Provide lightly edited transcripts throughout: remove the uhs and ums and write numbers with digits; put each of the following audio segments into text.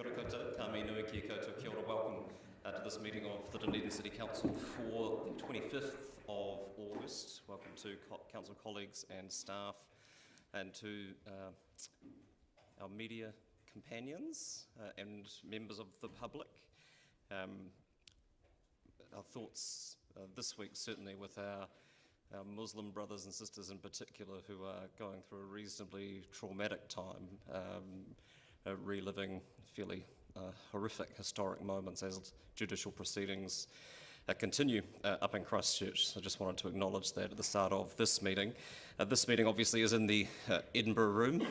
Kia ora koutou, ka mi nui ki koutou, kia ora, welcome to this meeting of the Dunedin City Council for the 25th of August. Welcome to council colleagues and staff and to our media companions and members of the public. Our thoughts this week certainly with our Muslim brothers and sisters in particular who are going through a reasonably traumatic time, reliving fairly horrific historic moments as judicial proceedings continue up in Christchurch. So I just wanted to acknowledge that at the start of this meeting. This meeting obviously is in the Edinburgh room,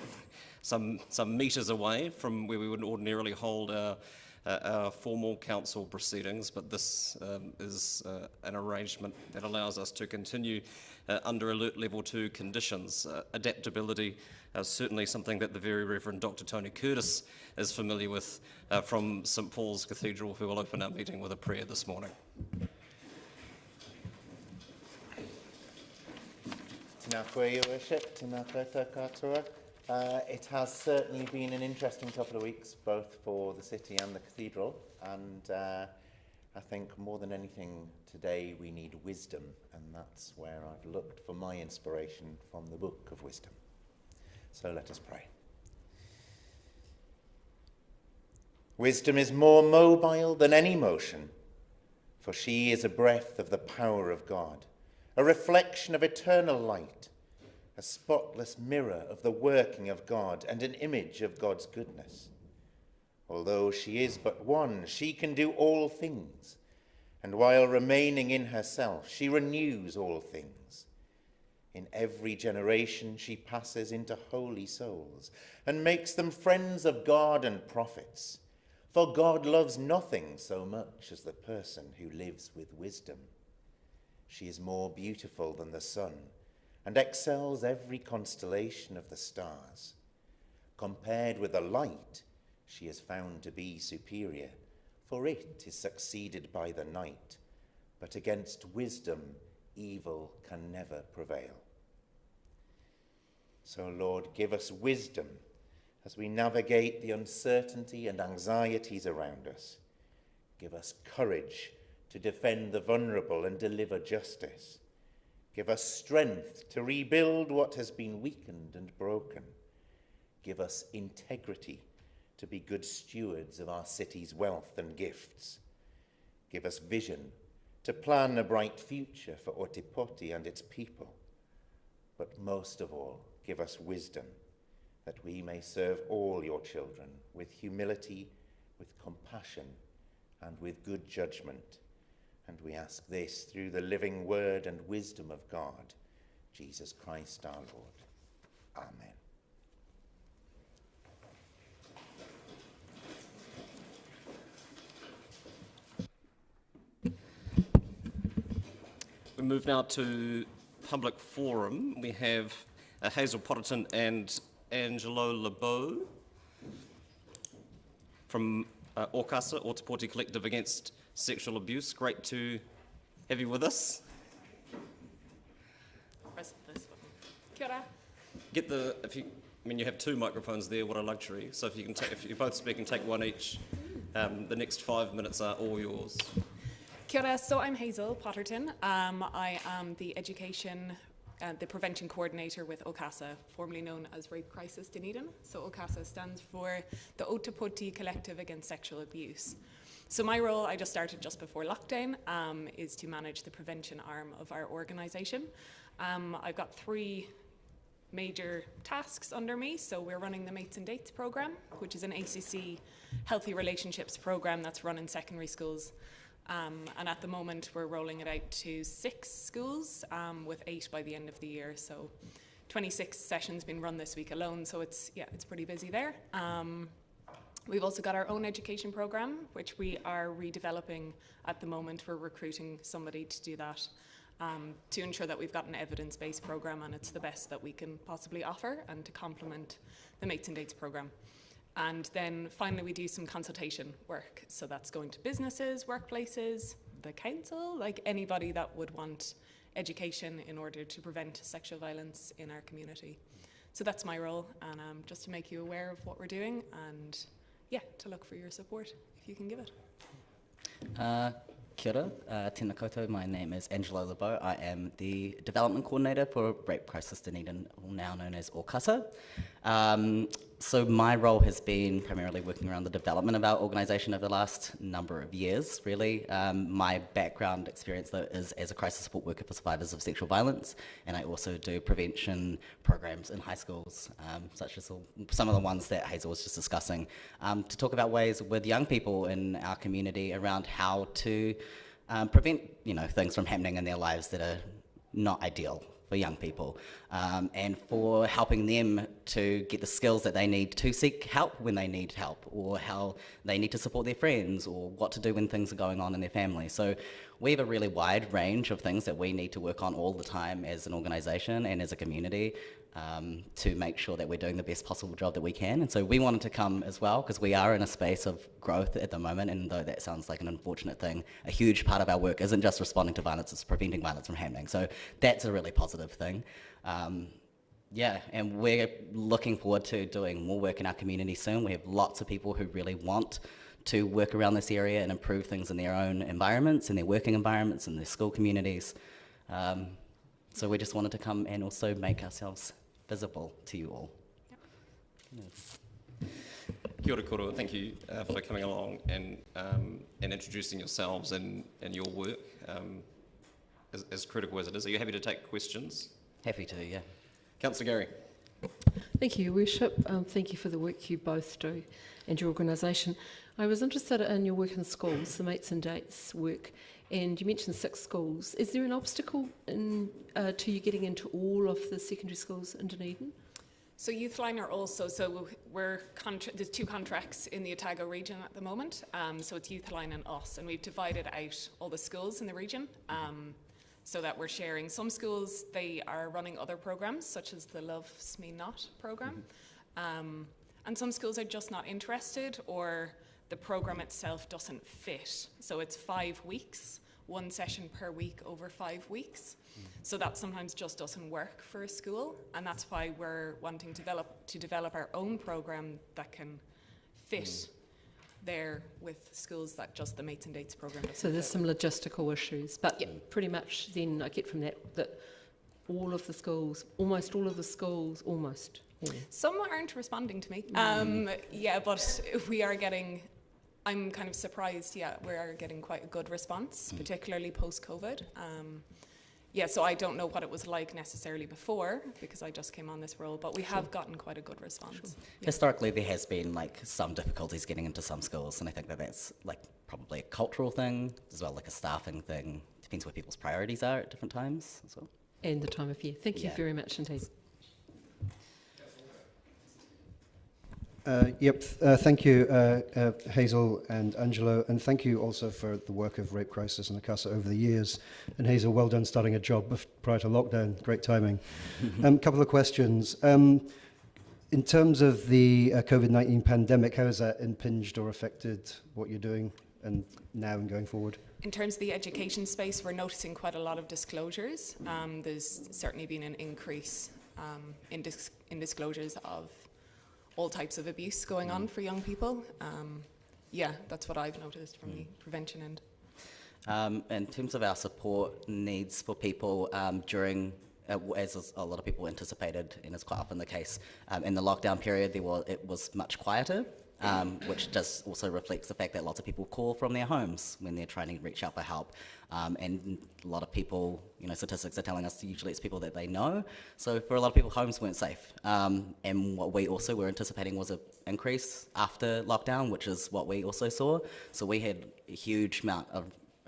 some metres away from where we would ordinarily hold our formal council proceedings, but this is an arrangement that allows us to continue under alert level 2 conditions. Adaptability is certainly something that the very Reverend Dr. Tony Curtis is familiar with from St Paul's Cathedral, who will open our meeting with a prayer this morning. Tēnā koe, Your Worship, tēnā koutou katoa. It has certainly been an interesting couple of weeks, both for the city and the cathedral, and I think more than anything today we need wisdom, and that's where I've looked for my inspiration from the Book of Wisdom. So let us pray. Wisdom is more mobile than any motion, for she is a breath of the power of God, a reflection of eternal light, a spotless mirror of the working of God and an image of God's goodness. Although she is but one, she can do all things, and while remaining in herself, she renews all things. In every generation she passes into holy souls and makes them friends of God and prophets. For God loves nothing so much as the person who lives with wisdom. She is more beautiful than the sun and excels every constellation of the stars. Compared with the light, she is found to be superior, for it is succeeded by the night, but against wisdom evil can never prevail. So, Lord, give us wisdom as we navigate the uncertainty and anxieties around us. Give us courage to defend the vulnerable and deliver justice. Give us strength to rebuild what has been weakened and broken. Give us integrity to be good stewards of our city's wealth and gifts. Give us vision to plan a bright future for Otepoti and its people. But most of all, give us wisdom that we may serve all your children with humility, with compassion, and with good judgment. And we ask this through the living word and wisdom of God, Jesus Christ our Lord. Amen. We move now to public forum. We have Hazel Potterton and Angelo Lebeau from Okasa, Otepoti Collective Against Sexual Abuse. Great to have you with us. Press this one. Kia ora. Get the, you have 2 microphones there, what a luxury. So if you're both speaking, take one each. The next 5 minutes are all yours. Kia ora. So I'm Hazel Potterton. I am the education the prevention coordinator with Okasa, formerly known as Rape Crisis Dunedin. So Okasa stands for the Otepoti Collective Against Sexual Abuse. So my role, I just started just before lockdown, is to manage the prevention arm of our organisation. I've got 3 major tasks under me. So we're running the Mates and Dates programme, which is an ACC healthy relationships programme that's run in secondary schools. And at the moment, we're rolling it out to 6 schools, with 8 by the end of the year. So 26 sessions been run this week alone. So it's pretty busy there. We've also got our own education program, which we are redeveloping at the moment. We're recruiting somebody to do that, to ensure that we've got an evidence-based program and it's the best that we can possibly offer and to complement the Mates and Dates program. And then finally we do some consultation work. So that's going to businesses, workplaces, the council, like anybody that would want education in order to prevent sexual violence in our community. So that's my role, and just to make you aware of what we're doing and to look for your support if you can give it. Kia ora, tēnā koutou. My name is Angelo Lebeau. I am the Development Coordinator for Rape Crisis Dunedin, now known as ORCASA. So my role has been primarily working around the development of our organisation over the last number of years, really. My background experience, though, is as a crisis support worker for survivors of sexual violence, and I also do prevention programs in high schools, such as some of the ones that Hazel was just discussing, to talk about ways with young people in our community around how to prevent, things from happening in their lives that are not ideal for young people, and for helping them to get the skills that they need to seek help when they need help, or how they need to support their friends, or what to do when things are going on in their family. So we have a really wide range of things that we need to work on all the time as an organisation and as a community, to make sure that we're doing the best possible job that we can. And so we wanted to come as well, because we are in a space of growth at the moment, and though that sounds like an unfortunate thing, a huge part of our work isn't just responding to violence, it's preventing violence from happening. So that's a really positive thing. And we're looking forward to doing more work in our community soon. We have lots of people who really want to work around this area and improve things in their own environments, in their working environments, in their school communities. So we just wanted to come and also make ourselves visible to you all. Yes. Kia ora koutou. Thank you for coming along and introducing yourselves and your work, as critical as it is. Are you happy to take questions? Happy to, yeah. Councillor Gary. Thank you, Your Worship. Thank you for the work you both do and your organisation. I was interested in your work in schools, the Mates and Dates work, and you mentioned 6 schools. Is there an obstacle to you getting into all of the secondary schools in Dunedin? So Youthline are also, there's 2 contracts in the Otago region at the moment, so it's Youthline and us, and we've divided out all the schools in the region, so that we're sharing. Some schools, they are running other programs, such as the Loves Me Not program, and some schools are just not interested, or the program itself doesn't fit. So it's 5 weeks, 1 session per week over 5 weeks. So that sometimes just doesn't work for a school, and that's why we're wanting to develop our own program that can fit there with schools that just the Mates and Dates program doesn't So there's fit some logistical issues, but pretty much then I get from that all of the schools, almost all of the schools, almost. Yeah. Some aren't responding to me. But we are getting, I'm kind of surprised, we are getting quite a good response, particularly post-COVID. So I don't know what it was like necessarily before, because I just came on this role, but we have gotten quite a good response. Sure. Yeah. Historically, there has been some difficulties getting into some schools, and I think that's probably a cultural thing, as well, a staffing thing. Depends where people's priorities are at different times as well. And the time of year. Thank you very much indeed. Thank you, Hazel and Angelo, and thank you also for the work of Rape Crisis and ACASA over the years. And Hazel, well done starting a job prior to lockdown. Great timing. Couple of questions. In terms of the COVID-19 pandemic, how has that impinged or affected what you're doing and now and going forward? In terms of the education space, we're noticing quite a lot of disclosures. There's certainly been an increase in disclosures of all types of abuse going on for young people. That's what I've noticed from the prevention end. In terms of our support needs for people during, as a lot of people anticipated, and it's quite often the case, in the lockdown period, it was much quieter, which just also reflects the fact that lots of people call from their homes when they're trying to reach out for help. And a lot of people, statistics are telling us usually it's people that they know. So for a lot of people, homes weren't safe. And what we also were anticipating was an increase after lockdown, which is what we also saw. So we had a huge amount of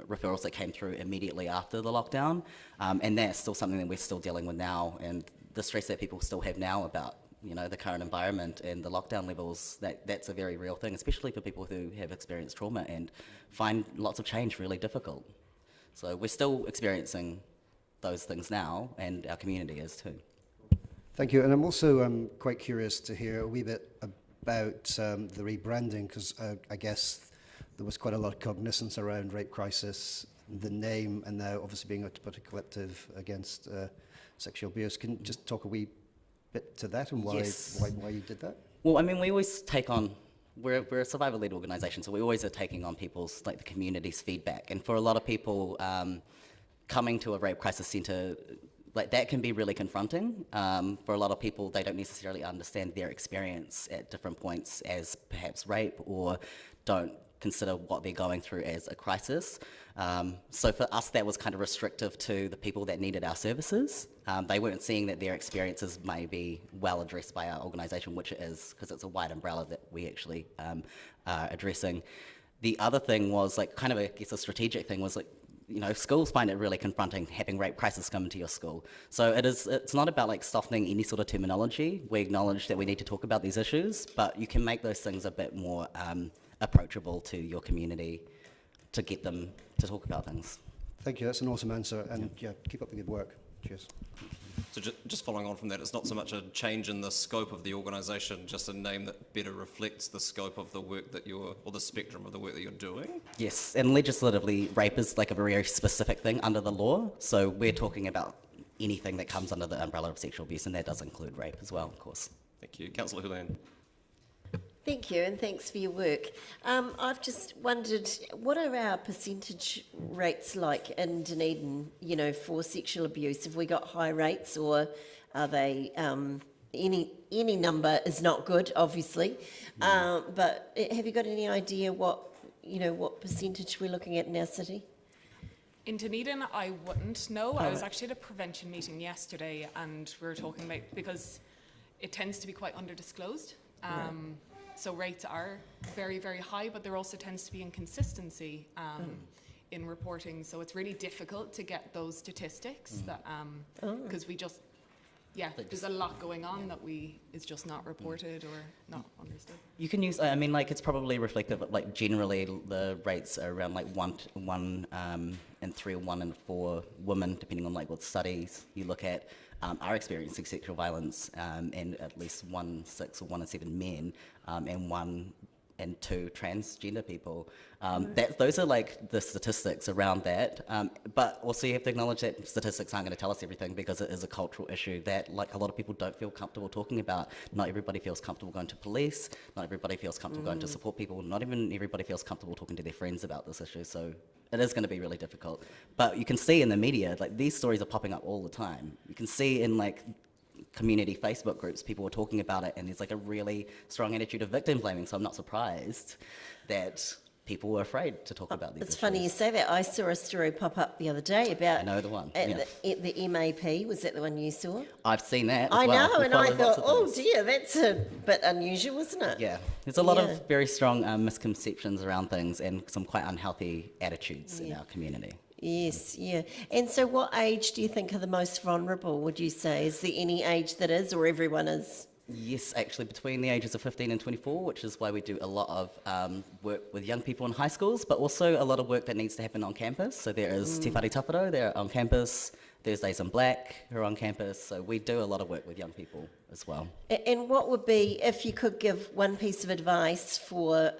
referrals that came through immediately after the lockdown. And that's still something that we're still dealing with now. And the stress that people still have now about the current environment and the lockdown levels, that's a very real thing, especially for people who have experienced trauma and find lots of change really difficult. So we're still experiencing those things now, and our community is too. Thank you. And I'm also quite curious to hear a wee bit about the rebranding, because I guess there was quite a lot of cognizance around Rape Crisis, the name, and now obviously being able to put a collective against sexual abuse. Can you just talk a wee bit to that and why you did that? Well, we always take on we're a survivor-led organisation, so we always are taking on people's, like the community's feedback. And for a lot of people, coming to a rape crisis centre, like that can be really confronting. For a lot of people, they don't necessarily understand their experience at different points as perhaps rape, or don't consider what they're going through as a crisis. So for us, that was kind of restrictive to the people that needed our services. They weren't seeing that their experiences may be well addressed by our organisation, which it is, because it's a wide umbrella that we actually are addressing. The other thing was, like, kind of, I guess, a strategic thing was, like, you know, schools find it really confronting having rape crisis come into your school. So it's not about like softening any sort of terminology. We acknowledge that we need to talk about these issues, but you can make those things a bit more approachable to your community to get them to talk about things. Thank you. That's an awesome answer. And yeah, keep up the good work. Cheers. So just following on from that, it's not so much a change in the scope of the organisation, just a name that better reflects the scope of the work that you're, or the spectrum of the work that you're doing? Yes, and legislatively, rape is like a very specific thing under the law. So we're talking about anything that comes under the umbrella of sexual abuse, and that does include rape as well, of course. Thank you. Councillor Hulan. Thank you, and thanks for your work. I've just wondered, what are our percentage rates like in Dunedin, you know, for sexual abuse? Have we got high rates, or are they, any number is not good, obviously, but have you got any idea what percentage we're looking at in our city? In Dunedin, I wouldn't know. I was actually at a prevention meeting yesterday, and we were talking about, because it tends to be quite under-disclosed. So rates are very, very high, but there also tends to be inconsistency in reporting. So it's really difficult to get those statistics that because we just, there's a lot going on that is just not reported or not understood. You can use, I mean, like, it's probably reflective of, like, generally the rates are around like one in 3 or 1 in 4 women, depending on like what studies you look at, are experiencing sexual violence, and at least 1 in 6 or 1 in 7 men, and 1 in 2 transgender people. Those are like the statistics around that. But also you have to acknowledge that statistics aren't going to tell us everything, because it is a cultural issue that, like, a lot of people don't feel comfortable talking about. Not everybody feels comfortable going to police. Not everybody feels comfortable going to support people. Not even everybody feels comfortable talking to their friends about this issue. So it is going to be really difficult. But you can see in the media, like, these stories are popping up all the time. You can see in, like, community Facebook groups, people are talking about it, and there's like a really strong attitude of victim blaming. So I'm not surprised that people were afraid to talk about these It's issues. funny you say that. I saw a story pop up the other day about... I know the one. The MAP, was that the one you saw? I've seen that as I well. know, We and I follow lots thought, of oh things. dear, that's a bit unusual, isn't it? Yeah, there's a lot Yeah. of very strong misconceptions around things, and some quite unhealthy attitudes in our community. Yes, yeah. And so what age do you think are the most vulnerable, would you say? Is there any age that is, or everyone is? Yes, actually, between the ages of 15 and 24, which is why we do a lot of work with young people in high schools, but also a lot of work that needs to happen on campus. So there is Te Whare Taparo, they're on campus, Thursdays in Black, who are on campus. So we do a lot of work with young people as well. And what would be, if you could give one piece of advice for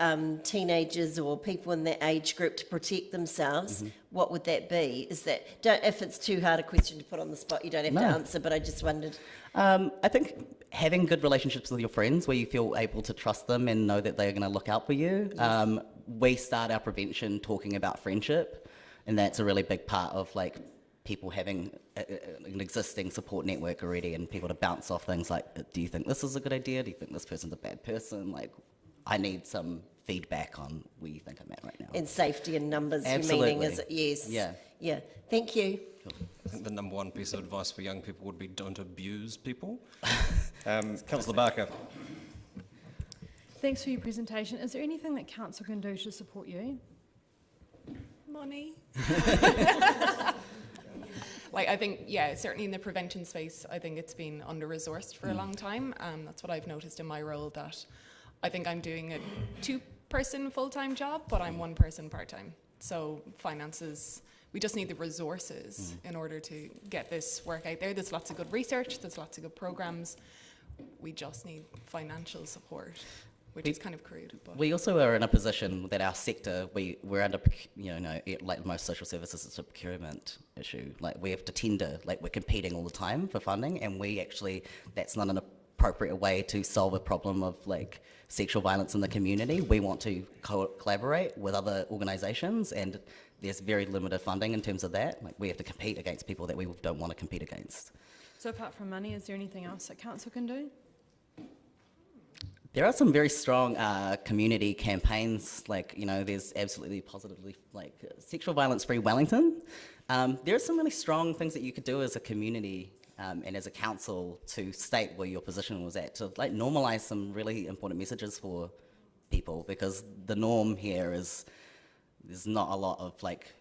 teenagers or people in that age group to protect themselves, what would that be? Is that, if it's too hard a question to put on the spot, you don't have to answer, but I just wondered. I think having good relationships with your friends where you feel able to trust them and know that they're going to look out for you. Yes. We start our prevention talking about friendship, and that's a really big part of, like, people having an existing support network already, and people to bounce off things like, do you think this is a good idea? Do you think this person's a bad person? Like, I need some feedback on where you think I'm at right now. And safety in numbers, Absolutely. you're meaning, is it? Yes. Yeah. Yeah. Thank you. I think the number one piece of advice for young people would be don't abuse people. Councillor Barker. Thanks for your presentation. Is there anything that council can do to support you? Money. Like, I think, certainly in the prevention space, I think it's been under-resourced for a long time. That's what I've noticed in my role, that I think I'm doing a 2-person full-time job, but I'm 1 person part-time. So finances, we just need the resources in order to get this work out there. There's lots of good research, there's lots of good programs. We just need financial support, which is kind of crude. But We also are in a position that our sector, we're under, like most social services, it's a procurement issue. Like, we have to tender, like, we're competing all the time for funding, and we actually, that's not in a appropriate way to solve a problem of like sexual violence in the community. We want to collaborate with other organisations, and there's very limited funding in terms of that. Like, we have to compete against people that we don't want to compete against. So apart from money, is there anything else that council can do? There are some very strong community campaigns, like, you know, there's absolutely positively, like, Sexual Violence Free Wellington. There are some really strong things that you could do as a community and as a council to state where your position was at, to like normalise some really important messages for people, because the norm here is there's not a lot of like,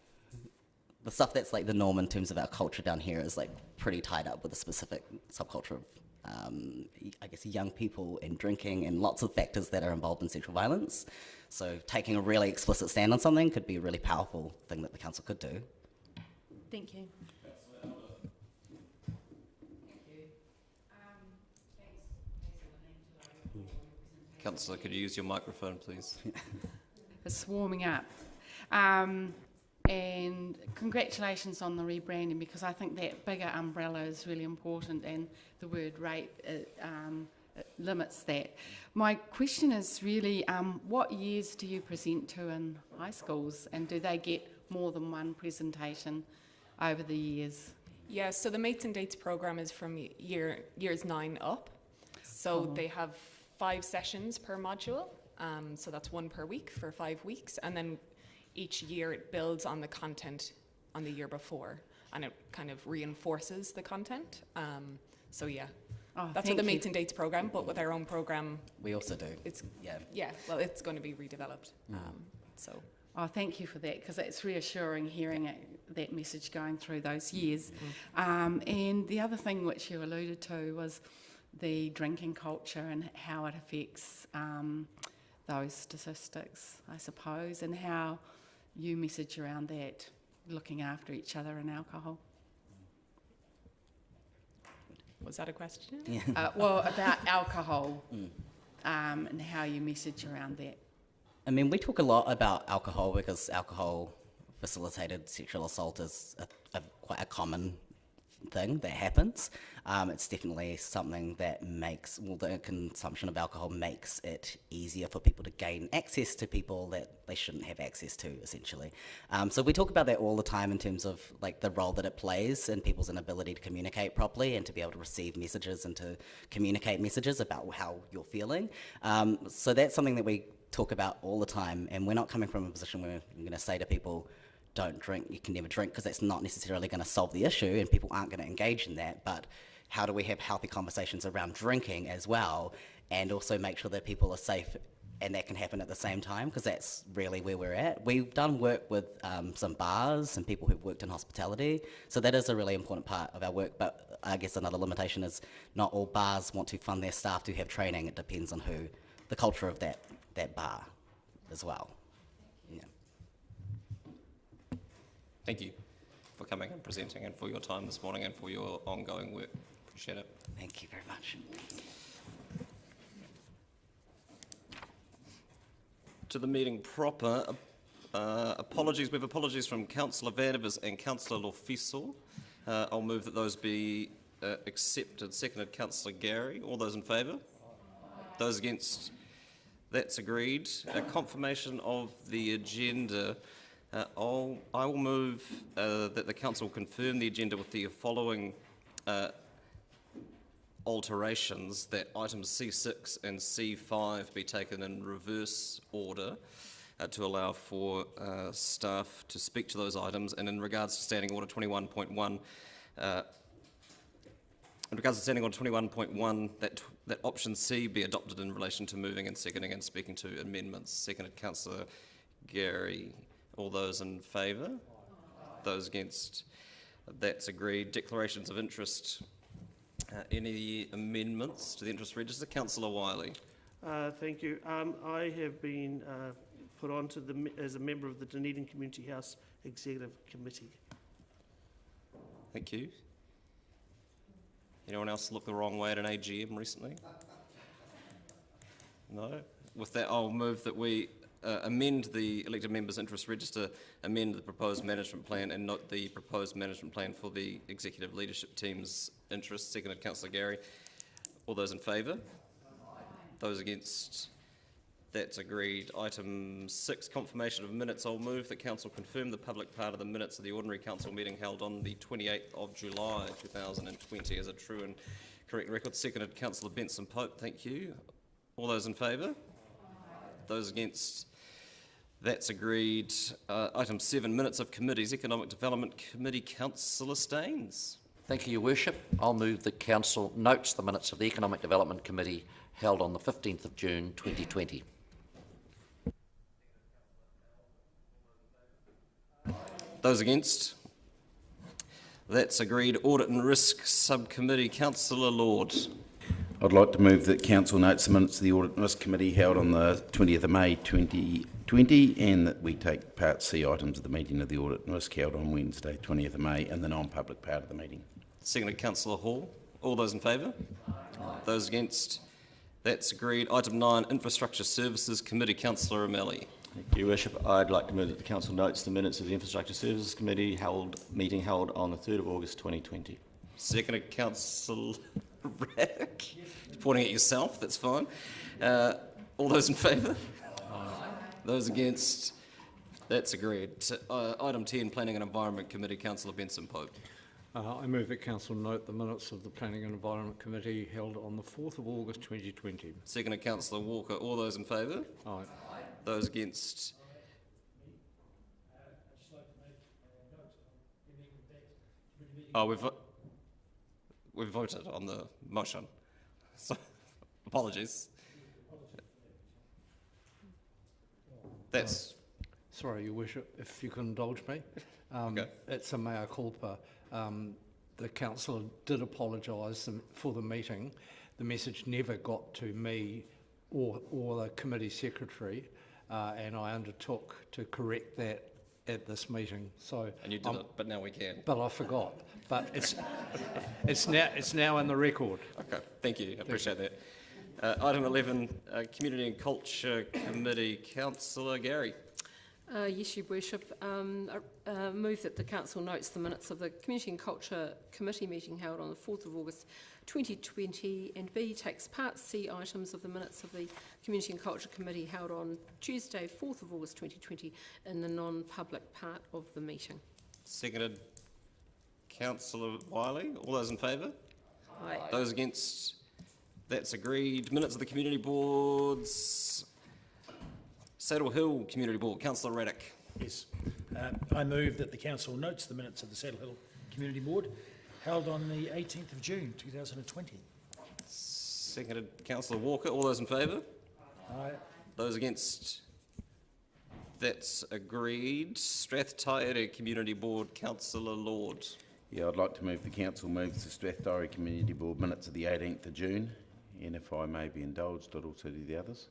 the stuff that's like the norm in terms of our culture down here is like pretty tied up with a specific subculture of I guess young people and drinking and lots of factors that are involved in sexual violence. So taking a really explicit stand on something could be a really powerful thing that the council could do. Thank you. Councillor, could you use your microphone, please? It's warming up. And congratulations on the rebranding, because I think that bigger umbrella is really important, and the word rape it limits that. My question is really, what years do you present to in high schools, and do they get more than one presentation over the years? Yeah, so the Mates and Dates program is from years 9 up. So they have 5 sessions per module. So that's 1 per week for 5 weeks. And then each year it builds on the content on the year before, and it kind of reinforces the content. So yeah, that's what the Mates and Dates program, but with our own program. We also do. It's yeah. Well, it's going to be redeveloped. So. Oh, thank you for that, because it's reassuring hearing that message going through those years. And the other thing which you alluded to was the drinking culture and how it affects those statistics, I suppose, and how you message around that, looking after each other and alcohol. Was that a question? Yeah. Well, about alcohol and how you message around that. I mean, we talk a lot about alcohol because alcohol-facilitated sexual assault is quite a common thing that happens. It's definitely something that makes, well, the consumption of alcohol makes it easier for people to gain access to people that they shouldn't have access to, essentially. So we talk about that all the time in terms of like the role that it plays in people's inability to communicate properly and to be able to receive messages and to communicate messages about how you're feeling. So that's something that we talk about all the time, and we're not coming from a position where I'm going to say to people, don't drink, you can never drink, because that's not necessarily going to solve the issue and people aren't going to engage in that. But how do we have healthy conversations around drinking as well, and also make sure that people are safe, and that can happen at the same time, because that's really where we're at. We've done work with some bars and people who've worked in hospitality, so that is a really important part of our work. But I guess another limitation is not all bars want to fund their staff to have training. It depends on who, the culture of that bar as well. Yeah. Thank you for coming and presenting, and for your time this morning, and for your ongoing work. Appreciate it. Thank you very much. To the meeting proper, apologies. We have apologies from Councillor Vandervis and Councillor Lofiso. I'll move that those be accepted. Seconded, Councillor Gary. All those in favour? Those against? That's agreed. Confirmation of the agenda. I will move that the council confirm the agenda with the following alterations: that items C6 and C5 be taken in reverse order to allow for staff to speak to those items, and in regards to Standing Order 21.1, that option C be adopted in relation to moving and seconding and speaking to amendments. Seconded, Councillor Gary. All those in favour? Those against? That's agreed. Declarations of interest. Any amendments to the interest register? Councillor Wiley. Thank you. I have been put on to as a member of the Dunedin Community House Executive Committee. Thank you. Anyone else look the wrong way at an AGM recently? No? With that, I'll move that we amend the elected members' interest register, amend the proposed management plan, and note the proposed management plan for the executive leadership team's interests. Seconded, Councillor Gary. All those in favour? Those against? That's agreed. Item 6, confirmation of minutes. I'll move that Council confirm the public part of the minutes of the ordinary Council meeting held on the 28th of July 2020 as a true and correct record. Seconded, Councillor Benson Pope. Thank you. All those in favour? Those against? That's agreed. Item 7, minutes of committees. Economic Development Committee, Councillor Staines. Thank you, Your Worship. I'll move that Council notes the minutes of the Economic Development Committee held on the 15th of June 2020. Those against? That's agreed. Audit and Risk Subcommittee, Councillor Lord. I'd like to move that Council notes the minutes of the Audit and Risk Committee held on the 20th of May 2020 and that we take Part C items of the meeting of the Audit and Risk held on Wednesday 20th of May and the non-public part of the meeting. Seconded, Councillor Hall. All those in favour? Those against? That's agreed. Item 9, Infrastructure Services Committee, Councillor O'Malley. Thank you, Your Worship. I'd like to move that the Council notes the minutes of the Infrastructure Services Committee meeting held on the 3rd of August 2020. Seconded, Councillor Raddick. Pointing at yourself, that's fine. All those in favour? Those against? That's agreed. Item 10, Planning and Environment Committee, Councillor Benson Pope. I move that Council note the minutes of the Planning and Environment Committee held on the 4th of August 2020. Seconded, Councillor Walker. All those in favour? Aye. Those against? Oh, we've voted on the motion. So, apologies. That's... Sorry, Your Worship, if you can indulge me. Okay. It's a mea culpa. The councillor did apologise for the meeting. The message never got to me or the committee secretary, and I undertook to correct that at this meeting. So and you did it, but now we can. But I forgot. But it's now in the record. Okay, thank you. I appreciate that. Item 11, Community and Culture Committee, Councillor Gary. Yes, Your Worship. Move that the Council notes the minutes of the Community and Culture Committee meeting held on the 4th of August 2020 and B, takes Part C items of the minutes of the Community and Culture Committee held on Tuesday 4th of August 2020 in the non-public part of the meeting. Seconded, Councillor Wiley. All those in favour? Aye. Those against? That's agreed. Minutes of the community boards. Saddle Hill Community Board, Councillor Raddick. Yes. I move that the Council notes the minutes of the Saddle Hill Community Board held on the 18th of June 2020. Seconded, Councillor Walker. All those in favour? Aye. Those against? That's agreed. Strathtyre Community Board, Councillor Lord. Yeah, I'd like to move the Council moves the Strathtyre Community Board minutes of the 18th of June, and if I may be indulged, I'd also do the others.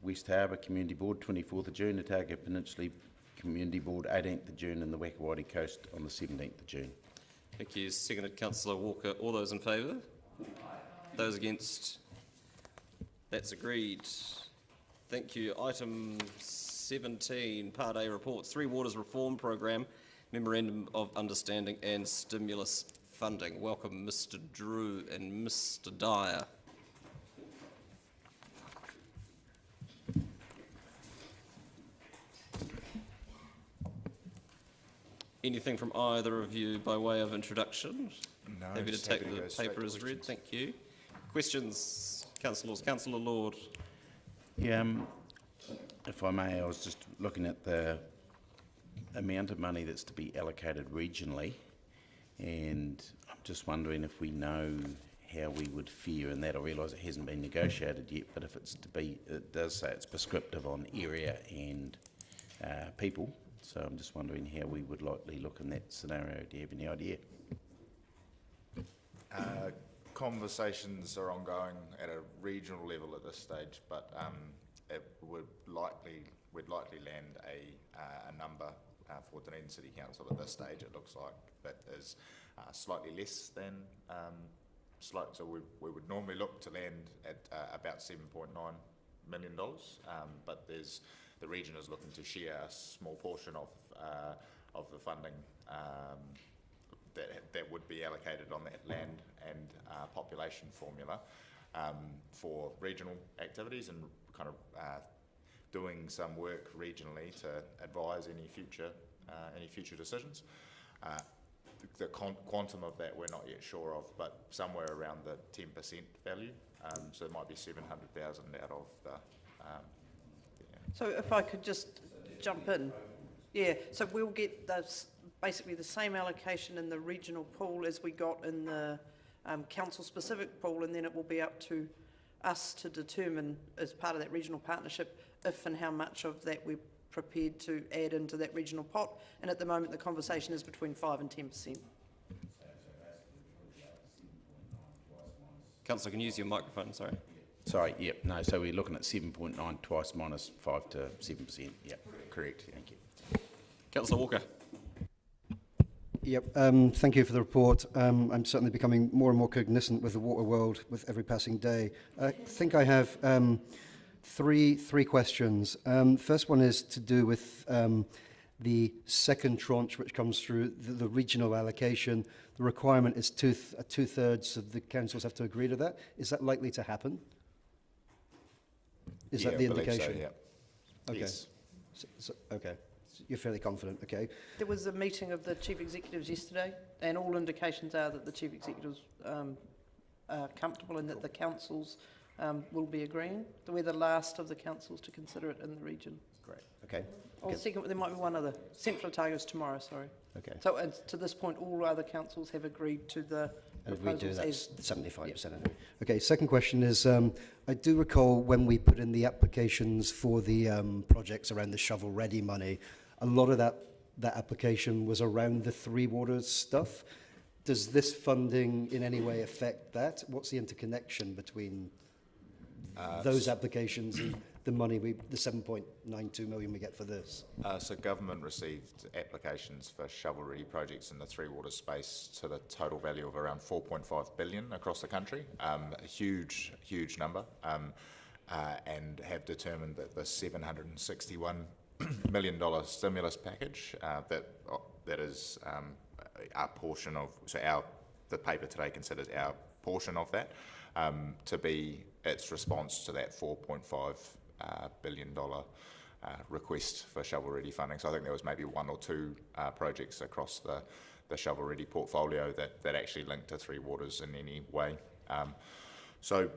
West Harbour Community Board, 24th of June, Otago Peninsula Community Board, 18th of June, and the Wakawati Coast on the 17th of June. Thank you. Seconded, Councillor Walker. All those in favour? Those against? That's agreed. Thank you. Item 17, Part A reports. Three Waters Reform Program, Memorandum of Understanding and Stimulus Funding. Welcome, Mr. Drew and Mr. Dyer. Anything from either of you by way of introduction? No. Happy to take the paper as read. Thank you. Questions, councillors? Councillor Lord. Yeah, if I may, I was just looking at the amount of money that's to be allocated regionally, and I'm just wondering if we know how we would fare in that. I realise it hasn't been negotiated yet, but if it's to be, it does say it's prescriptive on area and people. So I'm just wondering how we would likely look in that scenario. Do you have any idea? Conversations are ongoing at a regional level at this stage, but we'd likely land a number for Dunedin City Council at this stage. It looks like that is slightly less than so we would normally look to land at about $7.9 million, but the region is looking to share a small portion of the funding that would be allocated on that land and population formula for regional activities, and kind of doing some work regionally to advise any future decisions. The quantum of that we're not yet sure of, but somewhere around the 10% value. So it might be 700,000 out of the. So if I could just jump in, so we'll get basically the same allocation in the regional pool as we got in the council-specific pool, and then it will be up to us to determine, as part of that regional partnership, if and how much of that we're prepared to add into that regional pot. And at the moment, the conversation is between 5 and 10%. Councillor, can you use your microphone? Sorry. Sorry, yep, no, so we're looking at 7.9 twice minus 5 to 7%, yep, correct, thank you. Councillor Walker. Yep, thank you for the report. I'm certainly becoming more and more cognizant with the water world with every passing day. I think I have three questions. First one is to do with the second tranche, which comes through the regional allocation. The requirement is two-thirds of the councils have to agree to that. Is that likely to happen? Is that the indication? So, yeah. Okay. Yes. Okay. You're fairly confident, okay. There was a meeting of the chief executives yesterday, and all indications are that the chief executives are comfortable and that the councils will be agreeing. We're the last of the councils to consider it in the region. Great, okay. Oh, second, there might be one other. Central Otago is tomorrow, sorry. Okay. So to this point, all other councils have agreed to the And we do proposals that as 75%. Yep. Okay, second question is, I do recall when we put in the applications for the projects around the shovel-ready money, a lot of that application was around the Three Waters stuff. Does this funding in any way affect that? What's the interconnection between those applications and the money, the 7.92 million we get for this? So government received applications for shovel-ready projects in the Three Waters space to the total value of around 4.5 billion across the country, a huge number, and have determined that the $761 million stimulus package that is our portion of, so the paper today considers our portion of that to be its response to that $4.5 billion request for shovel-ready funding. So I think there was maybe one or two projects across the shovel-ready portfolio that actually linked to Three Waters in any way. So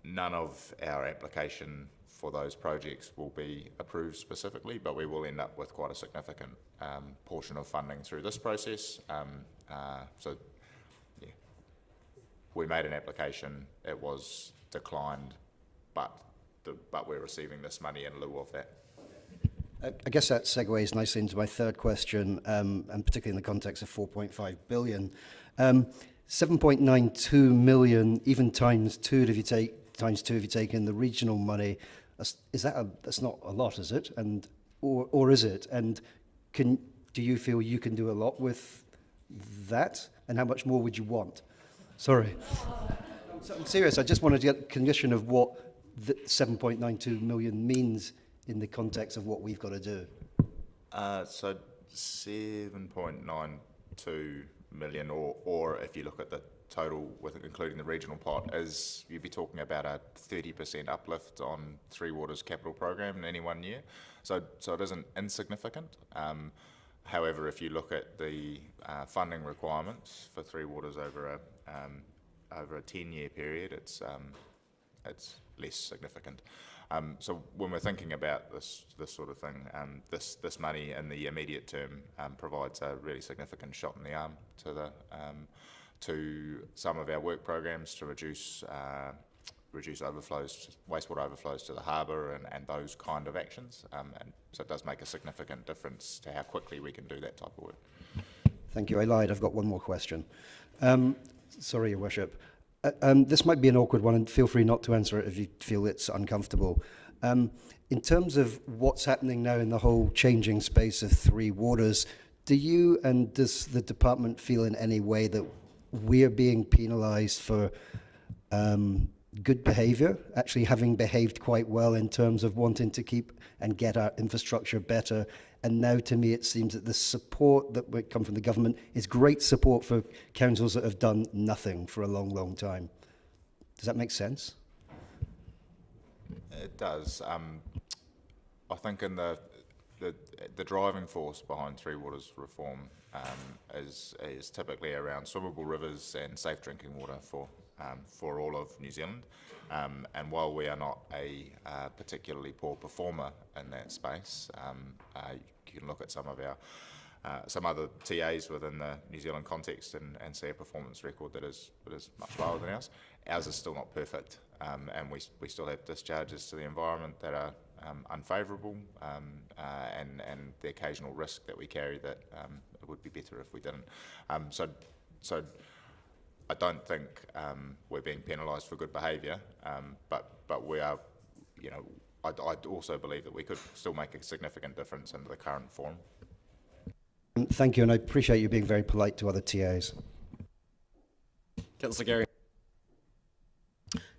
none of our application for those projects will be approved specifically, but we will end up with quite a significant portion of funding through this process. So yeah, we made an application, it was declined, but we're receiving this money in lieu of that. I guess that segues nicely into my third question, and particularly in the context of 4.5 billion. 7.92 million, even times two if you take in the regional money, that's not a lot, is it? And or is it? And do you feel you can do a lot with that? And how much more would you want? Sorry. I'm serious. I just wanted to get a condition of what the 7.92 million means in the context of what we've got to do. So 7.92 million, or if you look at the total, with including the regional pot, is you'd be talking about a 30% uplift on Three Waters capital program in any 1 year. So it isn't insignificant. However, if you look at the funding requirements for Three Waters over a 10-year period, it's less significant. So when we're thinking about this sort of thing, this money in the immediate term provides a really significant shot in the arm to some of our work programs to reduce overflows, wastewater overflows to the harbour and those kind of actions. And so it does make a significant difference to how quickly we can do that type of work. Thank you. I lied. I've got one more question. Sorry, Your Worship. This might be an awkward one, and feel free not to answer it if you feel it's uncomfortable. In terms of what's happening now in the whole changing space of Three Waters, do you and does the department feel in any way that we're being penalised for good behaviour, actually having behaved quite well in terms of wanting to keep and get our infrastructure better. And now to me it seems that the support that would come from the government is great support for councils that have done nothing for a long, long time. Does that make sense? It does. I think in the driving force behind Three Waters reform is typically around swimmable rivers and safe drinking water for all of New Zealand. And while we are not a particularly poor performer in that space, you can look at some of our some other TAs within the New Zealand context and see a performance record that is much lower than ours. Ours is still not perfect, and we still have discharges to the environment that are unfavourable, and the occasional risk that we carry that it would be better if we didn't. So I don't think we're being penalised for good behaviour, but we are, you know, I also believe that we could still make a significant difference under the current form. Thank you, and I appreciate you being very polite to other TAs. Councillor Gary.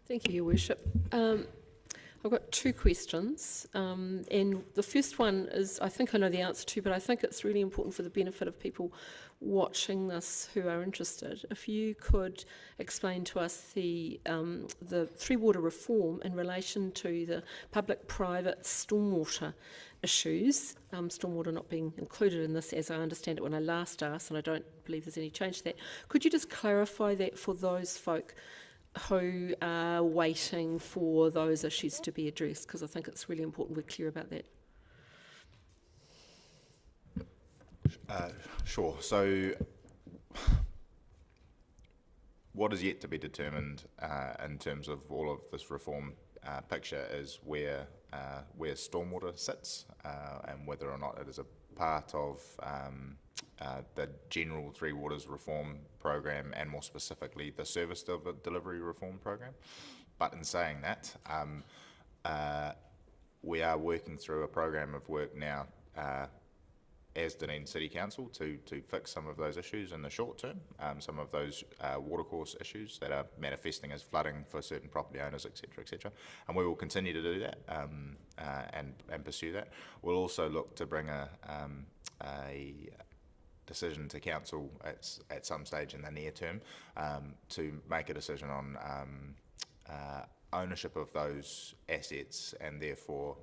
Thank you, Your Worship. I've got two questions, and the first one is, I think I know the answer to, but I think it's really important for the benefit of people watching this who are interested. If you could explain to us the Three Water reform in relation to the public-private stormwater issues, stormwater not being included in this as I understand it when I last asked, and I don't believe there's any change to that. Could you just clarify that for those folk who are waiting for those issues to be addressed, because I think it's really important we're clear about that. Sure. So what is yet to be determined in terms of all of this reform picture is where stormwater sits and whether or not it is a part of the general Three Waters reform program, and more specifically the service delivery reform program. But in saying that, we are working through a program of work now as Dunedin City Council to fix some of those issues in the short term, some of those watercourse issues that are manifesting as flooding for certain property owners, etc., and we will continue to do that and pursue that. We'll also look to bring a decision to council at some stage in the near term to make a decision on ownership of those assets, and therefore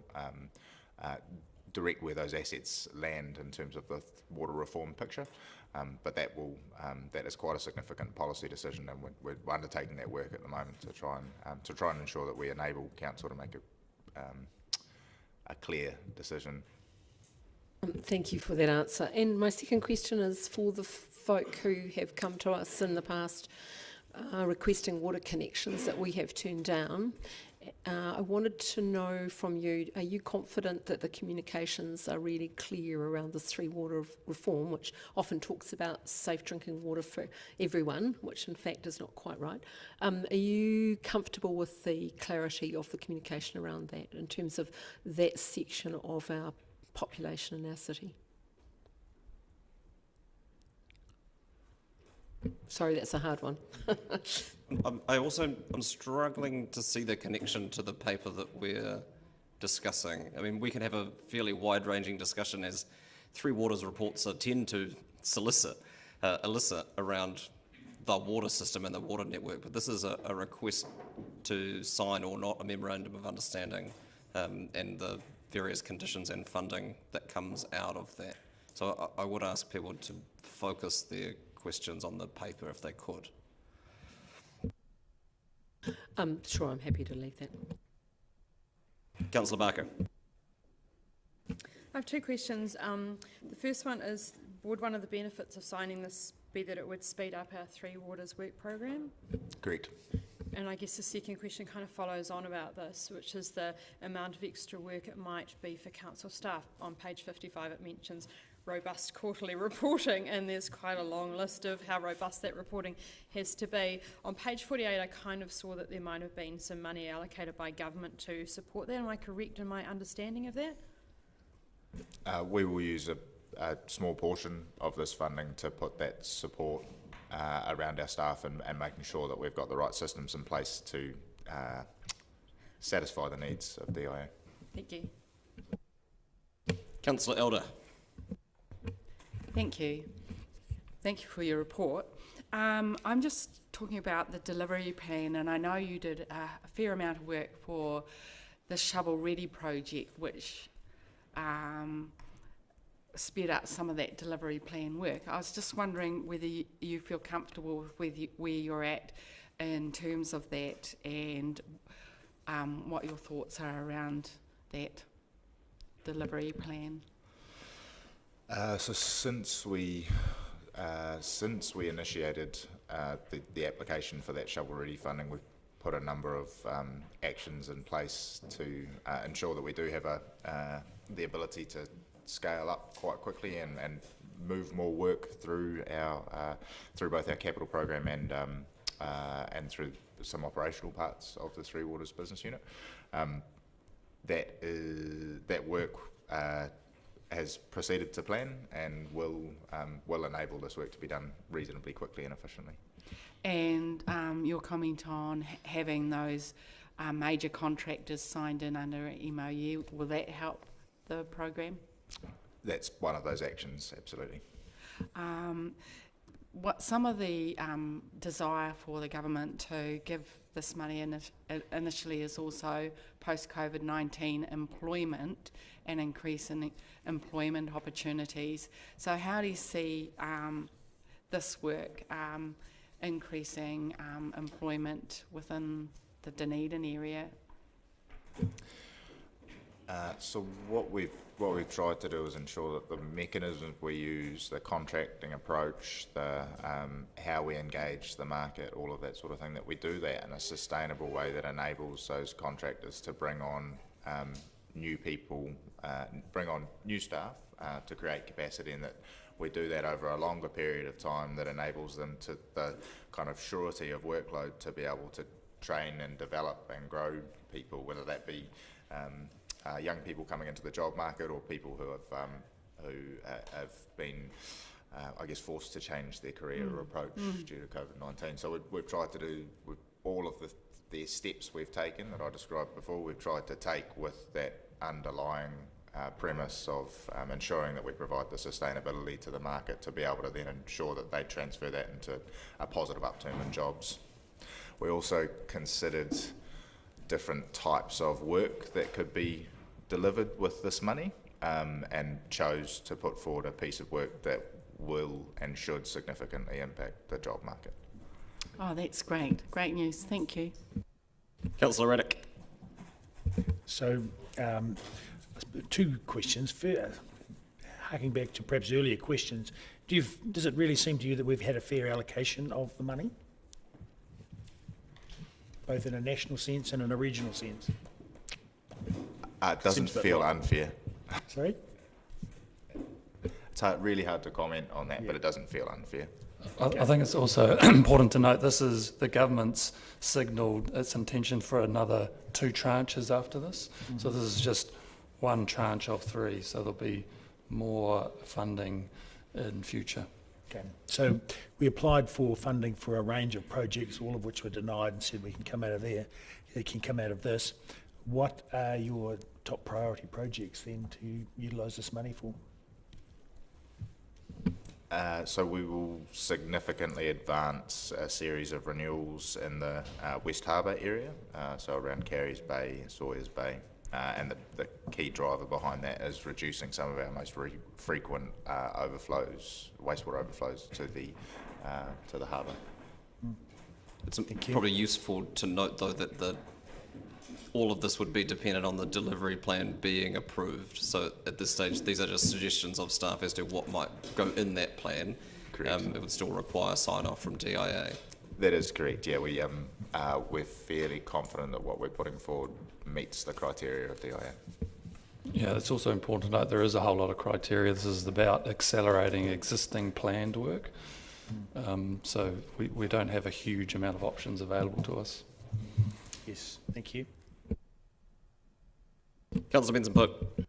direct where those assets land in terms of the water reform picture. But that is quite a significant policy decision, and we're undertaking that work at the moment to try and ensure that we enable council to make a clear decision. Thank you for that answer. And my second question is for the folk who have come to us in the past requesting water connections that we have turned down. I wanted to know from you, are you confident that the communications are really clear around this Three Water reform, which often talks about safe drinking water for everyone, which in fact is not quite right? Are you comfortable with the clarity of the communication around that in terms of that section of our population in our city? Sorry, that's a hard one. I'm struggling to see the connection to the paper that we're discussing. I mean, we can have a fairly wide-ranging discussion, as Three Waters reports tend to elicit around the water system and the water network, but this is a request to sign or not a memorandum of understanding, and the various conditions and funding that comes out of that. So I would ask people to focus their questions on the paper if they could. Sure, I'm happy to leave that. Councillor Barker. I have two questions. The first one is, would one of the benefits of signing this be that it would speed up our Three Waters work program? Correct. And I guess the second question kind of follows on about this, which is the amount of extra work it might be for council staff. On page 55 it mentions robust quarterly reporting, and there's quite a long list of how robust that reporting has to be. On page 48 I kind of saw that there might have been some money allocated by government to support that. Am I correct in my understanding of that? We will use a small portion of this funding to put that support around our staff and making sure that we've got the right systems in place to satisfy the needs of DIA. Thank you. Councillor Elder. Thank you. Thank you for your report. I'm just talking about the delivery plan, and I know you did a fair amount of work for the Shovel Ready project, which sped up some of that delivery plan work. I was just wondering whether you feel comfortable with where you're at in terms of that, and what your thoughts are around that delivery plan. So since we initiated the application for that shovel-ready funding, we've put a number of actions in place to ensure that we do have the ability to scale up quite quickly and move more work through through both our capital program and through some operational parts of the Three Waters business unit. That work has proceeded to plan and will enable this work to be done reasonably quickly and efficiently. And your comment on having those major contractors signed in under an MOU, will that help the program? That's one of those actions, absolutely. What some of the desire for the government to give this money initially is also post-COVID-19 employment and increase in employment opportunities. So how do you see this work increasing employment within the Dunedin area? So what we've tried to do is ensure that the mechanisms we use, the contracting approach, the how we engage the market, all of that sort of thing, that we do that in a sustainable way that enables those contractors to bring on new people, bring on new staff to create capacity, and that we do that over a longer period of time that enables them to the kind of surety of workload to be able to train and develop and grow people, whether that be young people coming into the job market or people who have been, I guess, forced to change their career or approach due to COVID-19. So we've tried to do with all of the steps we've taken that I described before. We've tried to take with that underlying premise of ensuring that we provide the sustainability to the market to be able to then ensure that they transfer that into a positive upturn in jobs. We also considered different types of work that could be delivered with this money, and chose to put forward a piece of work that will and should significantly impact the job market. Oh, that's great. Great news. Thank you. Councillor Raddick. So, two questions. Harking back to perhaps earlier questions, does it really seem to you that we've had a fair allocation of the money, both in a national sense and in a regional sense? It doesn't feel unfair. Sorry? It's really hard to comment on that, but it doesn't feel unfair. I think it's also important to note this is the government's signalled its intention for another 2 tranches after this. So this is just one tranche of 3, so there'll be more funding in future. Okay. So we applied for funding for a range of projects, all of which were denied, and said we can come out of there, it can come out of this. What are your top priority projects then to utilise this money for? So we will significantly advance a series of renewals in the West Harbour area, so around Carries Bay, Sawyers Bay, and the key driver behind that is reducing some of our most frequent overflows, wastewater overflows to the harbour. It's probably useful to note, though, that all of this would be dependent on the delivery plan being approved. So at this stage, these are just suggestions of staff as to what might go in that plan. Correct. It would still require sign-off from DIA. That is correct, yeah. We're fairly confident that what we're putting forward meets the criteria of DIA. Yeah, it's also important to note there is a whole lot of criteria. This is about accelerating existing planned work. So we don't have a huge amount of options available to us. Yes, thank you. Councillor Benson-Pope.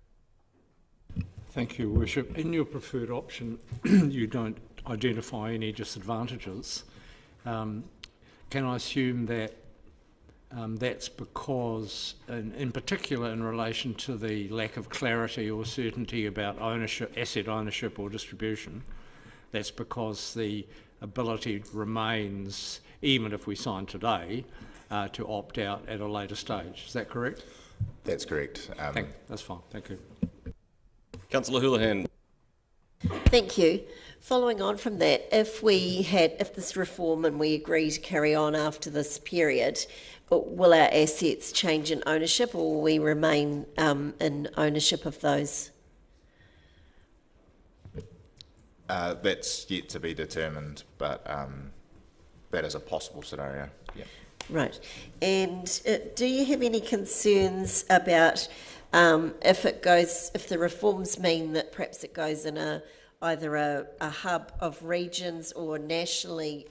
Thank you, Worship. In your preferred option, you don't identify any disadvantages. Can I assume that that's because, in particular in relation to the lack of clarity or certainty about ownership, asset ownership or distribution, that's because the ability remains, even if we sign today, to opt out at a later stage. Is that correct? That's correct. That's fine. Thank you. Councillor Houlihan. Thank you. Following on from that, if this reform and we agree to carry on after this period, will our assets change in ownership, or will we remain in ownership of those? That's yet to be determined, but that is a possible scenario. Yeah. Right. And do you have any concerns about if the reforms mean that perhaps it goes in either a hub of regions or nationally,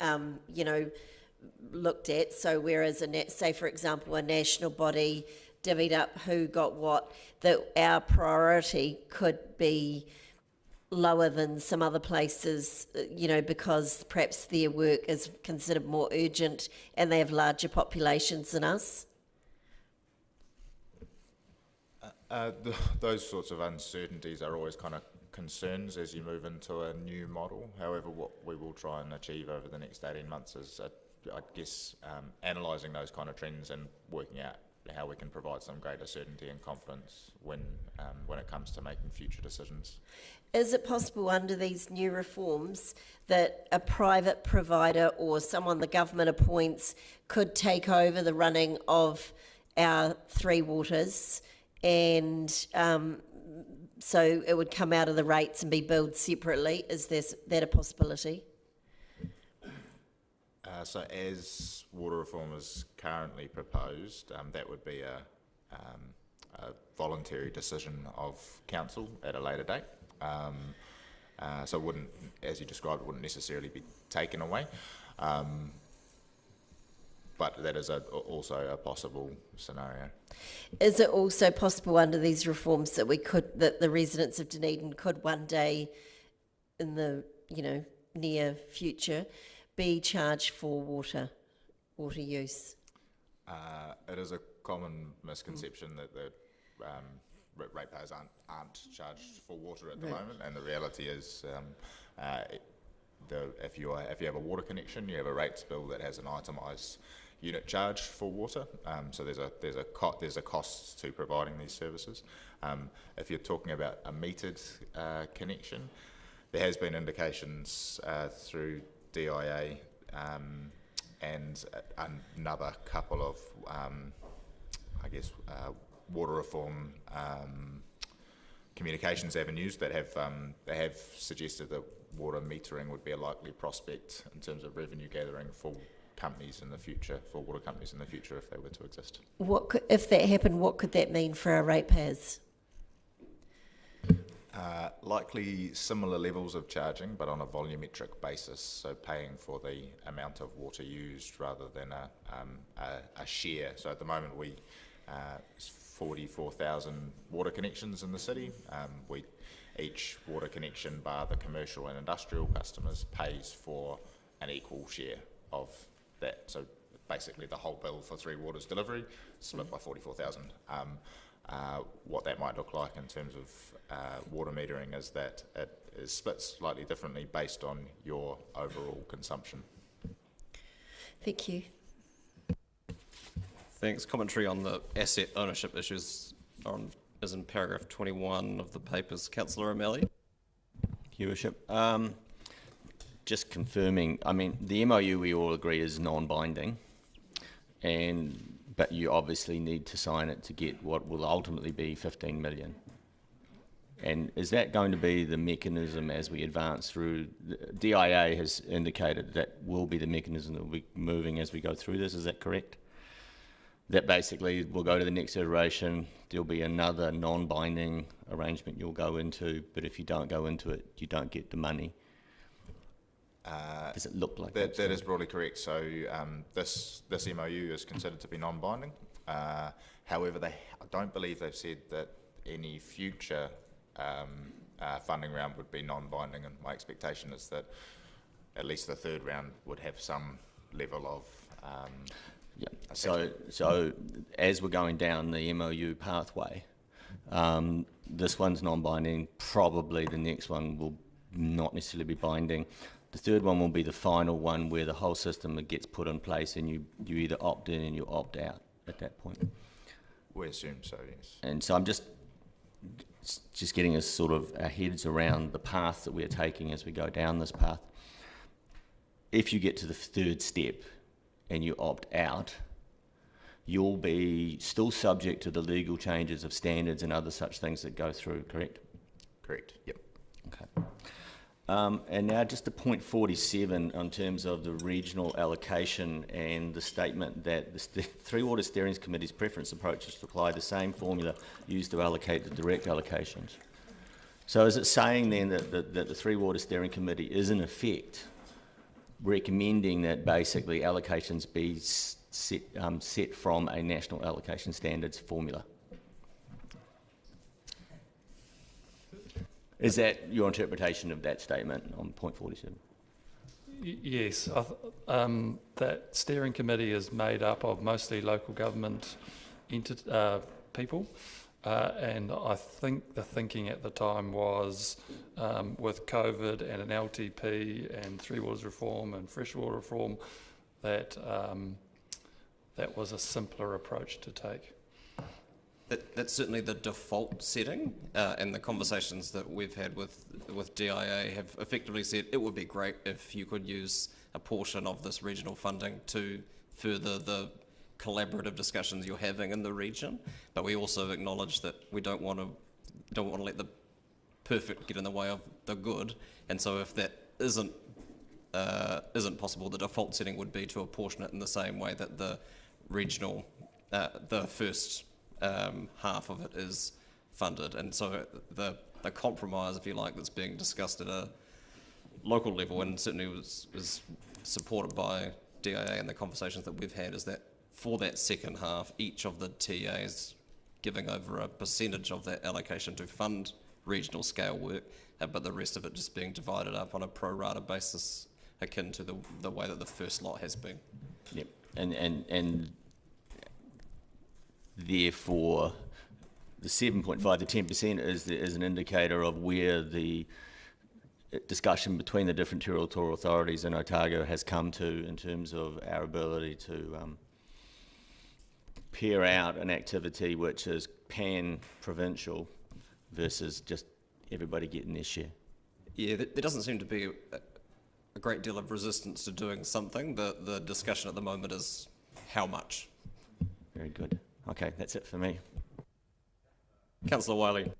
looked at? So whereas, say for example, a national body divvied up who got what, that our priority could be lower than some other places, because perhaps their work is considered more urgent and they have larger populations than us? Those sorts of uncertainties are always kind of concerns as you move into a new model. However, what we will try and achieve over the next 18 months is, analysing those kind of trends and working out how we can provide some greater certainty and confidence when it comes to making future decisions. Is it possible under these new reforms that a private provider or someone the government appoints could take over the running of our three waters, and so it would come out of the rates and be billed separately? Is that a possibility? So as water reform is currently proposed, that would be a voluntary decision of council at a later date. So it wouldn't, as you described, it wouldn't necessarily be taken away. But that is also a possible scenario. Is it also possible under these reforms that the residents of Dunedin could one day, in the near future, be charged for water use? It is a common misconception that the ratepayers aren't charged for water at the moment, and the reality is, if you have a water connection, you have a rates bill that has an itemised unit charge for water. So there's a cost to providing these services. If you're talking about a metered connection, there has been indications through DIA and another couple of, water reform communications avenues that have suggested that water metering would be a likely prospect in terms of revenue gathering for companies in the future, for water companies in the future, if they were to exist. If that happened, what could that mean for our ratepayers? Likely similar levels of charging, but on a volumetric basis, so paying for the amount of water used rather than a share. So at the moment, we 44,000 water connections in the city. Each water connection, bar the commercial and industrial customers, pays for an equal share of that. So basically the whole bill for Three Waters delivery split by 44,000. What that might look like in terms of water metering is that it is split slightly differently based on your overall consumption. Thank you. Thanks. Commentary on the asset ownership issues is in paragraph 21 of the papers. Councillor O'Malley. Your Worship. Just confirming, the MOU we all agree is non-binding, but you obviously need to sign it to get what will ultimately be 15 million. And is that going to be the mechanism as we advance through? The DIA has indicated that will be the mechanism that will be moving as we go through this. Is that correct? That basically we'll go to the next iteration, there'll be another non-binding arrangement you'll go into, but if you don't go into it, you don't get the money. Does it look like that? That is broadly correct. So this MOU is considered to be non-binding. However, I don't believe they've said that any future funding round would be non-binding, and my expectation is that at least the third round would have some level of Yeah. So as we're going down the MOU pathway, this one's non-binding. Probably the next one will not necessarily be binding. The third one will be the final one where the whole system gets put in place and you either opt in and you opt out at that point. We assume so, yes. And so I'm just getting us sort of our heads around the path that we're taking as we go down this path. If you get to the third step and you opt out, you'll be still subject to the legal changes of standards and other such things that go through, correct? Correct, yep. Okay. And now just to point 47 in terms of the regional allocation and the statement that the Three Water Steering Committee's preference approach is to apply the same formula used to allocate the direct allocations. So is it saying then that the Three Water Steering Committee is in effect recommending that basically allocations be set from a national allocation standards formula? Is that your interpretation of that statement on point 47? Yes. That steering committee is made up of mostly local government people, and I think the thinking at the time was with COVID and an LTP and Three Waters reform and freshwater reform that that was a simpler approach to take. That's certainly the default setting, and the conversations that we've had with DIA have effectively said it would be great if you could use a portion of this regional funding to further the collaborative discussions you're having in the region. But we also acknowledge that we don't want to let the perfect get in the way of the good, and so if that isn't possible, the default setting would be to apportion it in the same way that the regional, the first half of it is funded. And so the compromise, if you like, that's being discussed at a local level and certainly was supported by DIA and the conversations that we've had is that for that second half, each of the TAs giving over a percentage of that allocation to fund regional scale work, but the rest of it just being divided up on a pro rata basis akin to the way that the first lot has been. Yep. And therefore, the 7.5 to 10% is an indicator of where the discussion between the different territorial authorities in Otago has come to in terms of our ability to pair out an activity which is pan-provincial versus just everybody getting their share. Yeah, there doesn't seem to be a great deal of resistance to doing something. The discussion at the moment is how much. Very good. Okay, that's it for me. Councillor Wiley.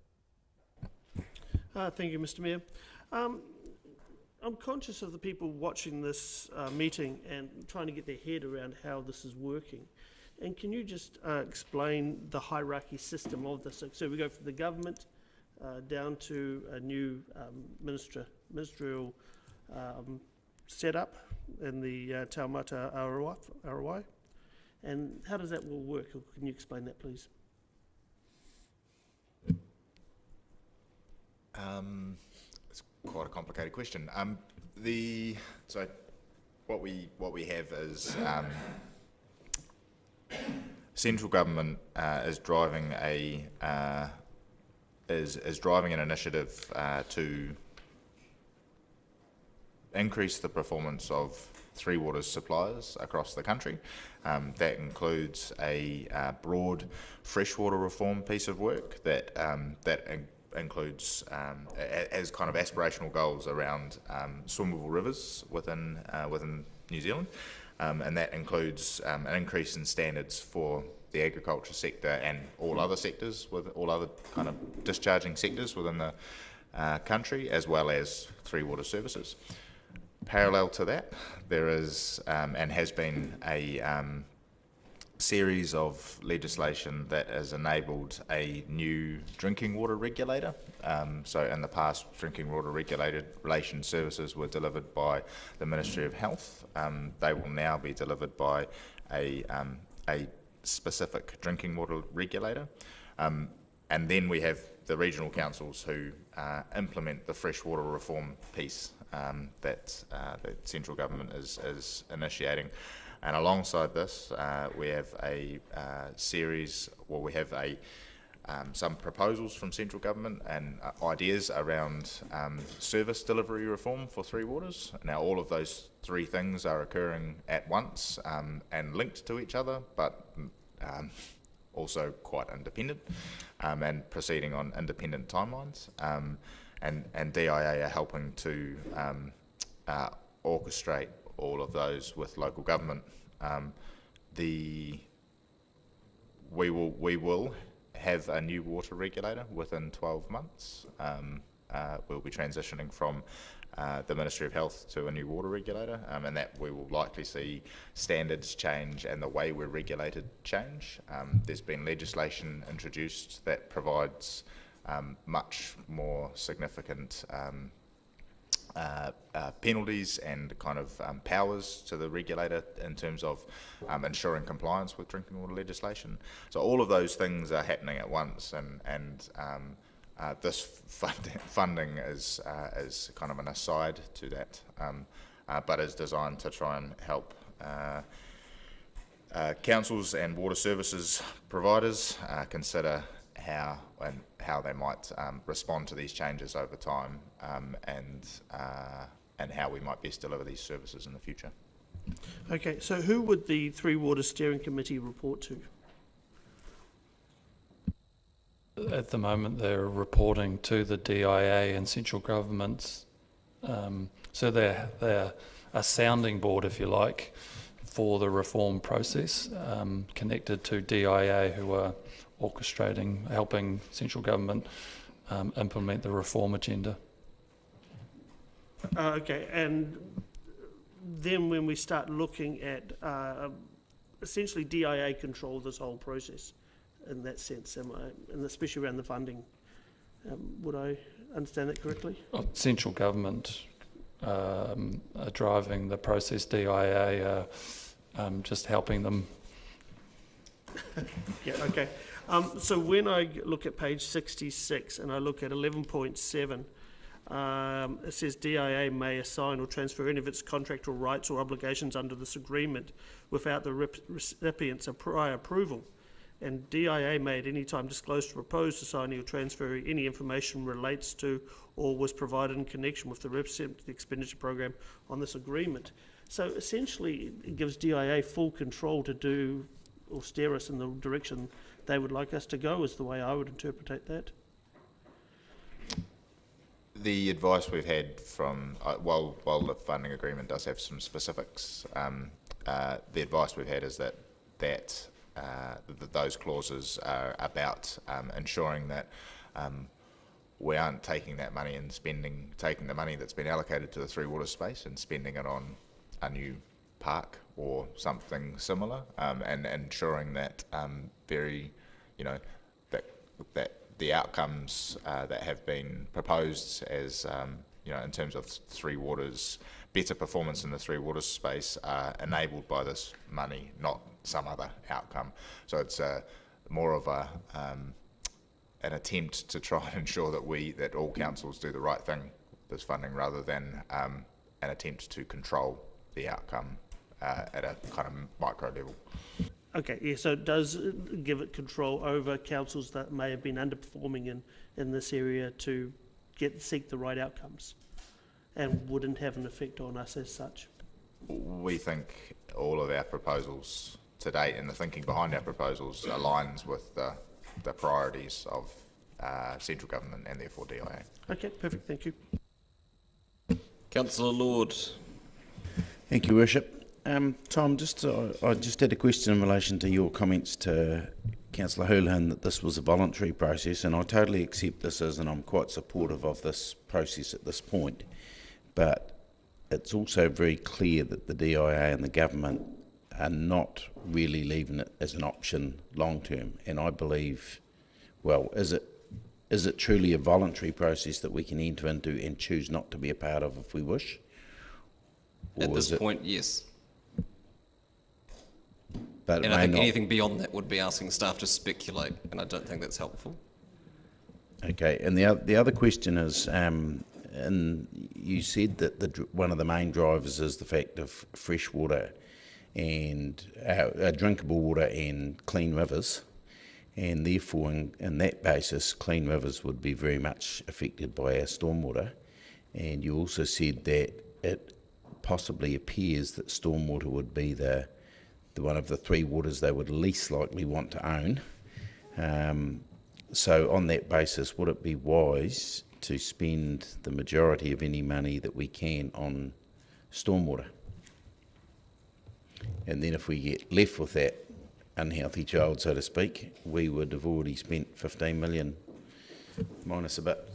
Thank you, Mr. Mayor. I'm conscious of the people watching this meeting and trying to get their head around how this is working. And can you just explain the hierarchy system of this? So we go from the government down to a new ministerial setup in the Taumata ROI. And how does that all work? Or can you explain that, please? It's quite a complicated question. So what we have is central government is driving an initiative to increase the performance of Three Waters suppliers across the country. That includes a broad freshwater reform piece of work that includes as kind of aspirational goals around swimmable rivers within New Zealand, and that includes an increase in standards for the agriculture sector and all other sectors, with all other kind of discharging sectors within the country, as well as Three Water services. Parallel to that, there is and has been a series of legislation that has enabled a new drinking water regulator. So in the past, drinking water regulation services were delivered by the Ministry of Health. They will now be delivered by a specific drinking water regulator. And then we have the regional councils who implement the freshwater reform piece that central government is initiating. And alongside this, we have a series, well, we have some proposals from central government and ideas around service delivery reform for Three Waters. Now, all of those three things are occurring at once and linked to each other, but also quite independent and proceeding on independent timelines. And DIA are helping to orchestrate all of those with local government. We will have a new water regulator within 12 months. We'll be transitioning from the Ministry of Health to a new water regulator, and that we will likely see standards change and the way we're regulated change. There's been legislation introduced that provides much more significant penalties and kind of powers to the regulator in terms of ensuring compliance with drinking water legislation. So all of those things are happening at once, and this funding is kind of an aside to that, but is designed to try and help councils and water services providers consider how they might respond to these changes over time, and how we might best deliver these services in the future. Okay, so who would the Three Waters Steering Committee report to? At the moment, they're reporting to the DIA and central governments. So they're a sounding board, if you like, for the reform process, connected to DIA, who are orchestrating, helping central government implement the reform agenda. Okay, and then when we start looking at essentially DIA control this whole process in that sense, and especially around the funding. Would I understand that correctly? Central government are driving the process. DIA are just helping them. Yeah, okay. So when I look at page 66 and I look at 11.7, it says DIA may assign or transfer any of its contractual rights or obligations under this agreement without the recipient's prior approval. And DIA may at any time disclose to proposed assigning or transferring any information relates to or was provided in connection with the recipient expenditure program on this agreement. So essentially it gives DIA full control to do or steer us in the direction they would like us to go, is the way I would interpret that. The advice we've had from, while the funding agreement does have some specifics, the advice we've had is that those clauses are about ensuring that we aren't taking that money and taking the money that's been allocated to the Three Waters space and spending it on a new park or something similar, and ensuring that that the outcomes that have been proposed as in terms of Three Waters, better performance in the Three Waters space are enabled by this money, not some other outcome. So it's more of an attempt to try and ensure that all councils do the right thing with this funding, rather than an attempt to control the outcome at a kind of micro level. Okay, yeah, so it does give it control over councils that may have been underperforming in this area to seek the right outcomes, and wouldn't have an effect on us as such. We think all of our proposals to date, and the thinking behind our proposals, aligns with the priorities of central government and therefore DIA. Okay, perfect, thank you. Councillor Lord. Thank you, Worship. Tom, I just had a question in relation to your comments to Councillor Houlihan that this was a voluntary process, and I totally accept this is, and I'm quite supportive of this process at this point. But it's also very clear that the DIA and the government are not really leaving it as an option long term. And I believe, well, is it truly a voluntary process that we can enter into and choose not to be a part of if we wish? At this point, yes. But and I think anything beyond that would be asking staff to speculate, and I don't think that's helpful. Okay, and the other question is, and you said that one of the main drivers is the fact of fresh water and drinkable water and clean rivers. And therefore, in that basis, clean rivers would be very much affected by our stormwater. And you also said that it possibly appears that stormwater would be the one of the three waters they would least likely want to own. So on that basis, would it be wise to spend the majority of any money that we can on stormwater? And then if we get left with that unhealthy child, so to speak, we would have already spent 15 million minus a bit.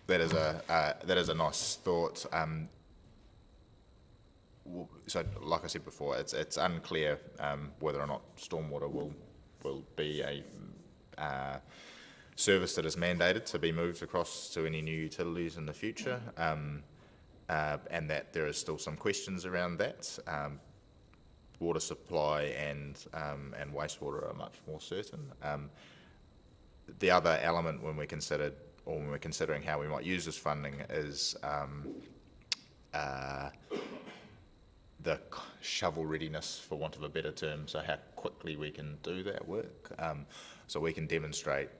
That is a nice thought. So, like I said before, it's unclear whether or not stormwater will be a service that is mandated to be moved across to any new utilities in the future, and that there is still some questions around that. Water supply and wastewater are much more certain. The other element when we're considering how we might use this funding is the shovel readiness, for want of a better term, so how quickly we can do that work. So we can demonstrate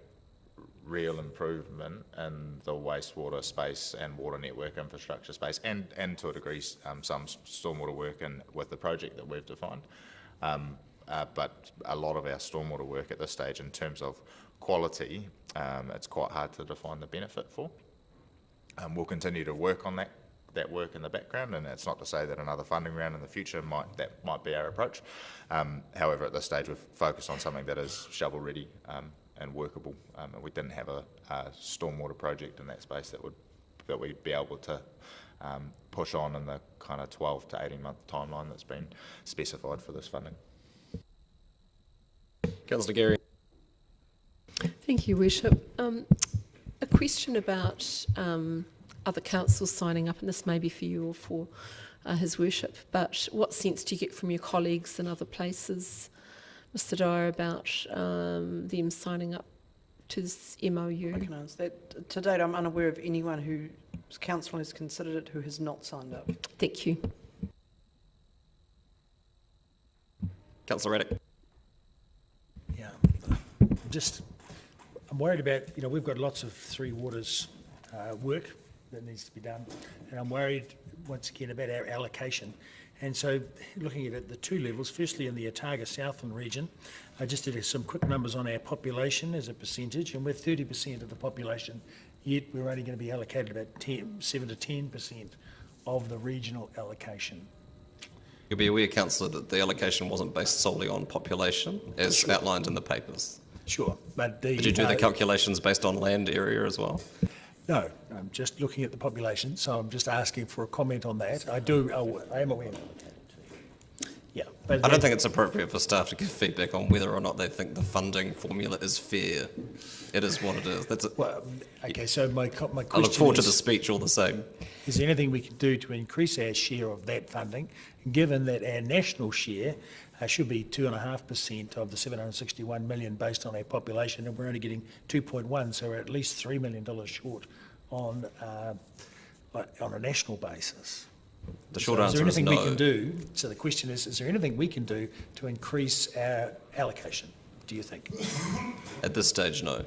real improvement in the wastewater space and water network infrastructure space, and to a degree some stormwater work with the project that we've defined. But a lot of our stormwater work at this stage, in terms of quality, it's quite hard to define the benefit for. We'll continue to work on that work in the background, and it's not to say that another funding round in the future might be our approach. However, at this stage we've focused on something that is shovel ready and workable. We didn't have a stormwater project in that space that we'd be able to push on in the kind of 12 to 18 month timeline that's been specified for this funding. Councillor Gary. Thank you, Worship. A question about other councils signing up, and this may be for you or for His Worship, but what sense do you get from your colleagues in other places, Mr Dyer, about them signing up to this MOU? I can answer that. To date, I'm unaware of anyone whose council has considered it who has not signed up. Thank you. Councillor Raddick. Yeah, I'm worried about, we've got lots of Three Waters work that needs to be done, and I'm worried once again about our allocation. And so looking at it, the two levels, firstly in the Otago Southland region, I just did some quick numbers on our population as a percentage, and we're 30% of the population, yet we're only going to be allocated about 7 to 10% of the regional allocation. You'll be aware, Councillor, that the allocation wasn't based solely on population, as outlined in the papers. Sure, but did you do the calculations based on land area as well? No, I'm just looking at the population, so I'm just asking for a comment on that. I am aware. Yeah, but I don't think it's appropriate for staff to give feedback on whether or not they think the funding formula is fair. It is what it is. That's it. Well, okay, so my question I look forward to the speech all the same. Is there anything we can do to increase our share of that funding, given that our national share should be 2.5% of the 761 million based on our population, and we're only getting 2.1, so we're at least $3 million short on a national basis. The short answer is no. We can do? So the question is there anything we can do to increase our allocation, do you think? At this stage, no.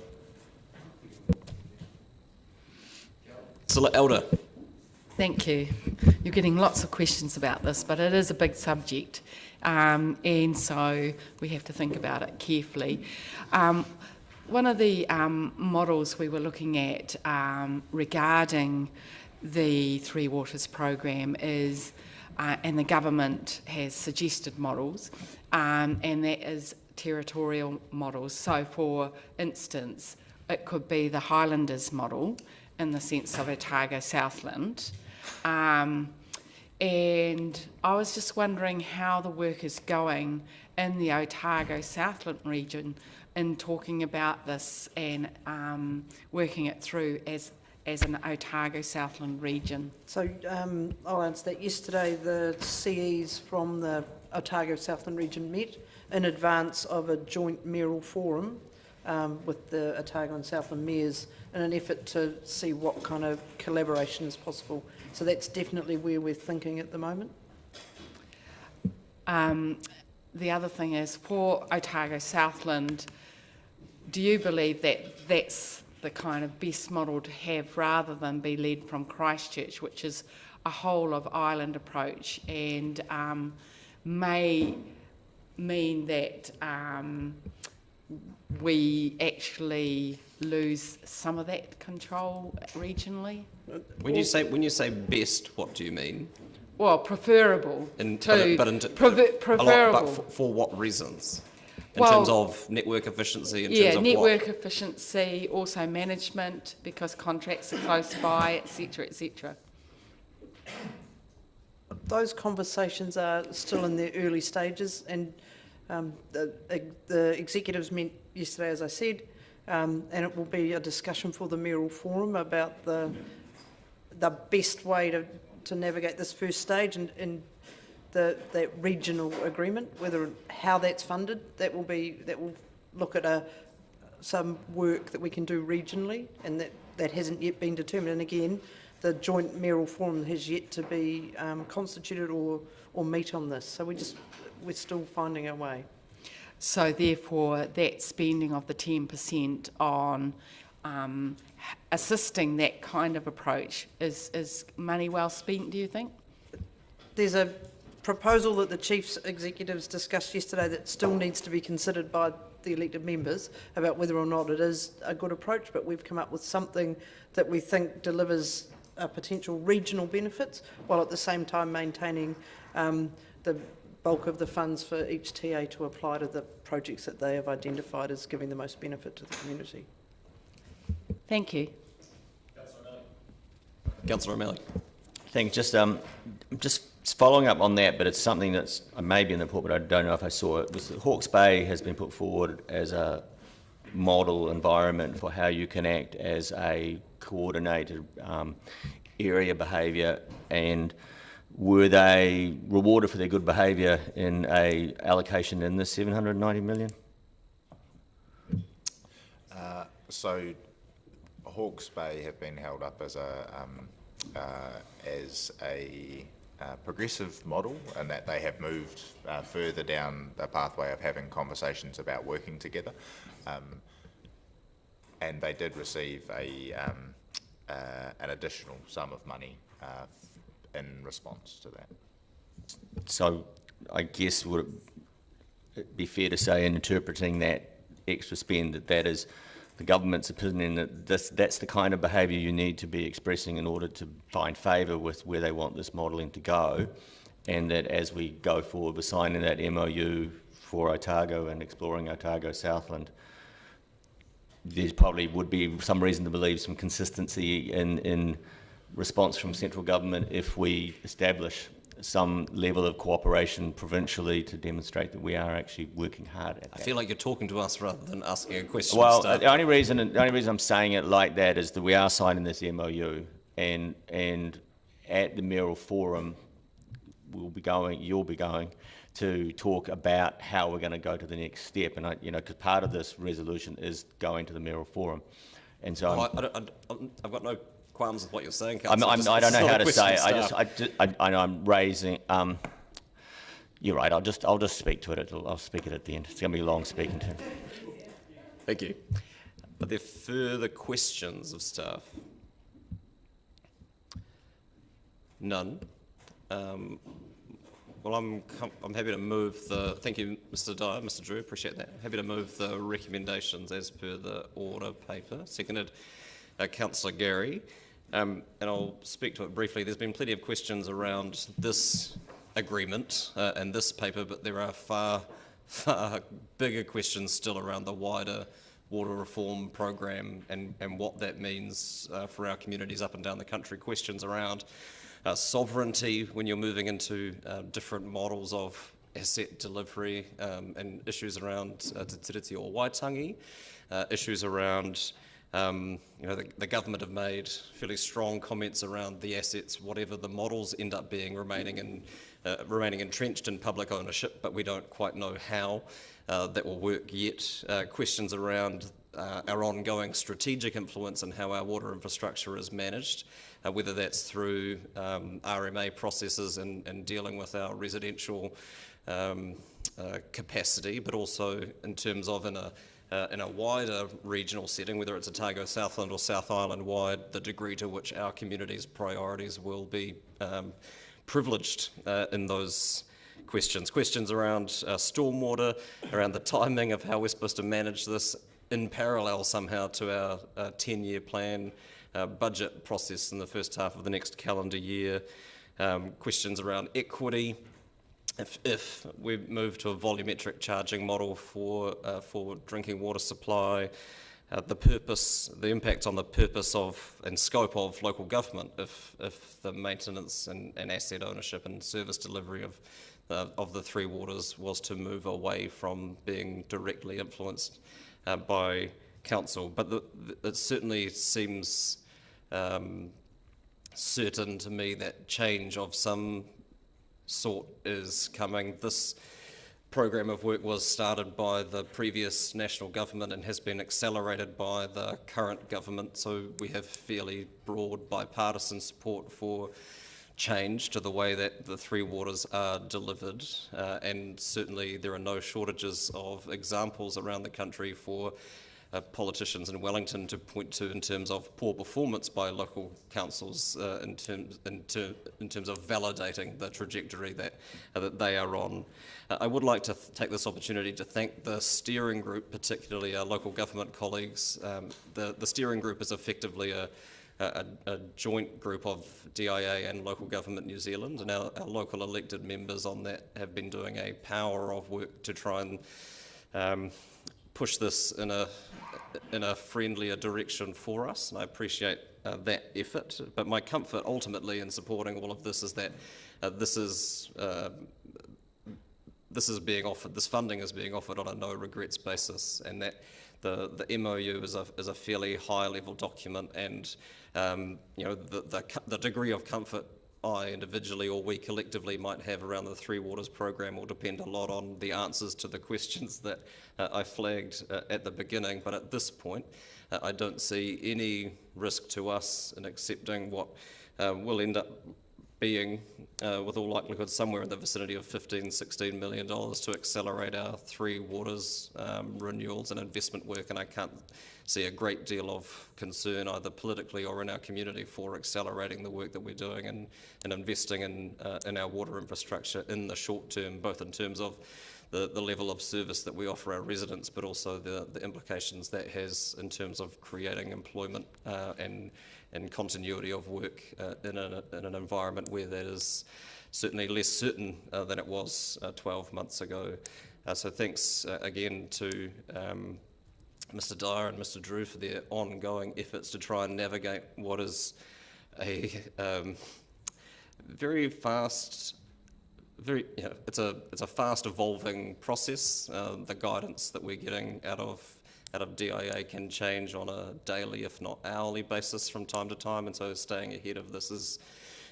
Elder. Thank you. You're getting lots of questions about this, but it is a big subject, and so we have to think about it carefully. One of the models we were looking at regarding the Three Waters program is, and the government has suggested models, and that is territorial models. So, for instance, it could be the Highlanders model in the sense of Otago Southland. And I was just wondering how the work is going in the Otago Southland region in talking about this and working it through as an Otago Southland region. So I'll answer that. Yesterday the CEs from the Otago Southland region met in advance of a joint mayoral forum with the Otago and Southland mayors in an effort to see what kind of collaboration is possible. So that's definitely where we're thinking at the moment. The other thing is, for Otago Southland, do you believe that that's the kind of best model to have rather than be led from Christchurch, which is a whole of island approach, and may mean that we actually lose some of that control regionally? When you say best, what do you mean? Well, preferable. Preferable. For what reasons? In Well, terms of network efficiency, in terms of network efficiency, also management, because contracts are close by, etc., etc. Those conversations are still in their early stages, and the executives met yesterday, as I said, and it will be a discussion for the mayoral forum about the best way to navigate this first stage and that regional agreement, how that's funded. That will look at some work that we can do regionally, and that hasn't yet been determined. And again, the joint mayoral forum has yet to be constituted or meet on this. So we're still finding our way. So therefore, that spending of the 10% on assisting that kind of approach is money well spent, do you think? There's a proposal that the chief's executives discussed yesterday that still needs to be considered by the elected members about whether or not it is a good approach, but we've come up with something that we think delivers potential regional benefits while at the same time maintaining the bulk of the funds for each TA to apply to the projects that they have identified as giving the most benefit to the community. Thank you. Councillor O'Malley. Thanks. Just following up on that, but it's something that's maybe in the report, but I don't know if I saw it. Was that Hawke's Bay has been put forward as a model environment for how you can act as a coordinated area behaviour, and were they rewarded for their good behaviour in a allocation in the 790 million? So Hawke's Bay have been held up as a progressive model, and that they have moved further down the pathway of having conversations about working together, and they did receive an additional sum of money in response to that. So I guess would it be fair to say, in interpreting that extra spend, that is the government's opinion that that's the kind of behaviour you need to be expressing in order to find favour with where they want this modelling to go, and that as we go forward with signing that MOU for Otago and exploring Otago Southland, there probably would be some reason to believe some consistency in response from central government if we establish some level of cooperation provincially to demonstrate that we are actually working hard at that. I feel like you're talking to us rather than asking a question. Well, the only reason I'm saying it like that is that we are signing this MOU, and at the mayoral forum you'll be going to talk about how we're going to go to the next step, and because part of this resolution is going to the mayoral forum, and so I've got no qualms with what you're saying, I don't know how to say it. I know I'm raising. You're right. I'll just speak to it. I'll speak it at the end. It's going to be a long speaking to. Thank you. Are there further questions of staff? None. Well, I'm happy to move the. Thank you, Mr. Dyer, Mr. Drew. Appreciate that. Happy to move the recommendations as per the order paper. Seconded, Councillor Gary. And I'll speak to it briefly. There's been plenty of questions around this agreement and this paper, but there are far bigger questions still around the wider water reform program and what that means for our communities up and down the country. Questions around sovereignty when you're moving into different models of asset delivery, and issues around Te Tiriti or Waitangi, issues around the government have made fairly strong comments around the assets, whatever the models end up being, remaining in remaining entrenched in public ownership, but we don't quite know how that will work yet. Questions around our ongoing strategic influence and how our water infrastructure is managed, whether that's through RMA processes and dealing with our residential capacity, but also in terms of in a wider regional setting, whether it's Otago Southland or South Island wide, the degree to which our community's priorities will be privileged in those questions. Questions around stormwater, around the timing of how we're supposed to manage this in parallel somehow to our 10-year plan budget process in the first half of the next calendar year. Questions around equity. If we move to a volumetric charging model for drinking water supply, the impact on the purpose of and scope of local government if the maintenance and asset ownership and service delivery of the Three Waters was to move away from being directly influenced by council. But it certainly seems certain to me that change of some sort is coming. This program of work was started by the previous national government and has been accelerated by the current government, so we have fairly broad bipartisan support for change to the way that the Three Waters are delivered, and certainly there are no shortages of examples around the country for politicians in Wellington to point to in terms of poor performance by local councils in terms of validating the trajectory that they are on. I would like to take this opportunity to thank the steering group, particularly our local government colleagues. The steering group is effectively a joint group of DIA and Local Government New Zealand, and our local elected members on that have been doing a power of work to try and push this in a friendlier direction for us, and I appreciate that effort. But my comfort ultimately in supporting all of this is that this is being offered, this funding is being offered on a no regrets basis, and that the MOU is a fairly high level document, and the degree of comfort I individually or we collectively might have around the Three Waters program will depend a lot on the answers to the questions that I flagged at the beginning. But at this point, I don't see any risk to us in accepting what will end up being, with all likelihood, somewhere in the vicinity of $15–16 million to accelerate our Three Waters renewals and investment work, and I can't see a great deal of concern either politically or in our community for accelerating the work that we're doing and investing in our water infrastructure in the short term, both in terms of the level of service that we offer our residents, but also the implications that has in terms of creating employment and continuity of work in an environment where that is certainly less certain than it was 12 months ago. So thanks again to Mr. Dyer and Mr. Drew for their ongoing efforts to try and navigate what is a very fast, it's a fast evolving process. The guidance that we're getting out of DIA can change on a daily, if not hourly basis from time to time, and so staying ahead of this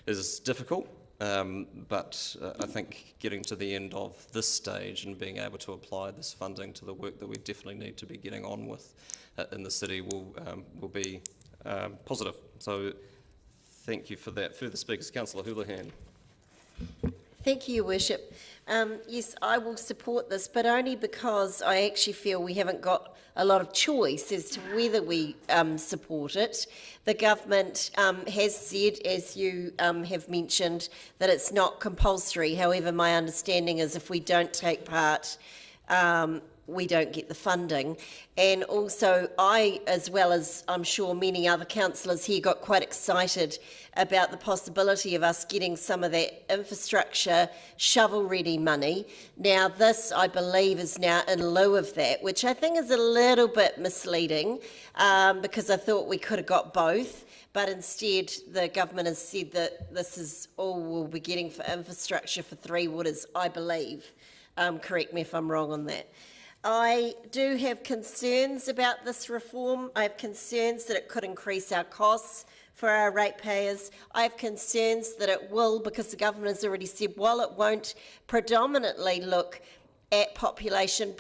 is difficult. But I think getting to the end of this stage and being able to apply this funding to the work that we definitely need to be getting on with in the city will be positive. So thank you for that. Further speakers, Councillor Houlihan. Thank you, Your Worship. Yes, I will support this, but only because I actually feel we haven't got a lot of choice as to whether we support it. The government has said, as you have mentioned, that it's not compulsory. However, my understanding is if we don't take part, we don't get the funding. And also I, as well as I'm sure many other councillors here, got quite excited about the possibility of us getting some of that infrastructure shovel-ready money. Now this, I believe, is now in lieu of that, which I think is a little bit misleading, because I thought we could have got both, but instead the government has said that this is all we'll be getting for infrastructure for Three Waters, I believe. Correct me if I'm wrong on that. I do have concerns about this reform. I have concerns that it could increase our costs for our ratepayers. I have concerns that it will, because the government has already said, while it won't predominantly look at population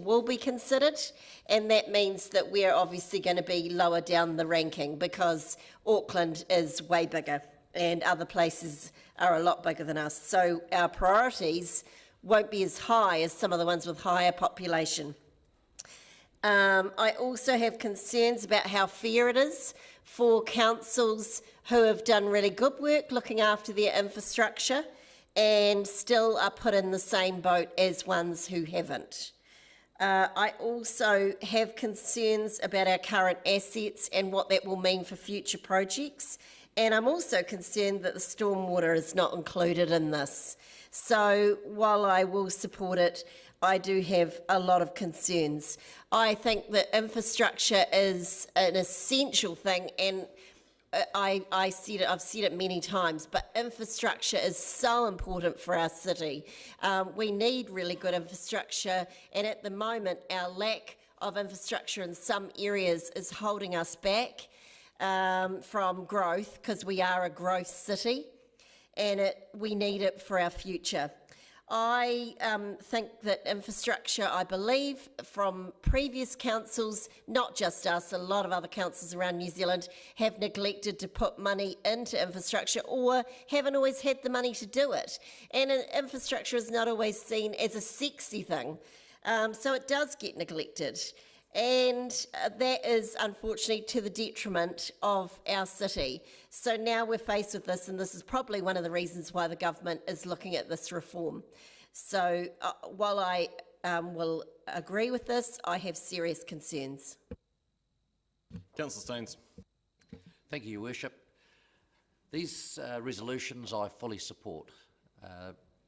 will be considered, and that means that we're obviously going to be lower down the ranking because Auckland is way bigger and other places are a lot bigger than us. So our priorities won't be as high as some of the ones with higher population. I also have concerns about how fair it is for councils who have done really good work looking after their infrastructure and still are put in the same boat as ones who haven't. I also have concerns about our current assets and what that will mean for future projects. And I'm also concerned that the stormwater is not included in this. So while I will support it, I do have a lot of concerns. I think that infrastructure is an essential thing, and I've said it many times, but infrastructure is so important for our city. We need really good infrastructure, and at the moment, our lack of infrastructure in some areas is holding us back from growth, because we are a growth city, and we need it for our future. I think that infrastructure, I believe, from previous councils, not just us, a lot of other councils around New Zealand have neglected to put money into infrastructure or haven't always had the money to do it. And infrastructure is not always seen as a sexy thing, so it does get neglected. And that is unfortunately to the detriment of our city. So now we're faced with this, and this is probably one of the reasons why the government is looking at this reform. So while I will agree with this, I have serious concerns. Councillor Staines. Thank you, Your Worship. These resolutions I fully support.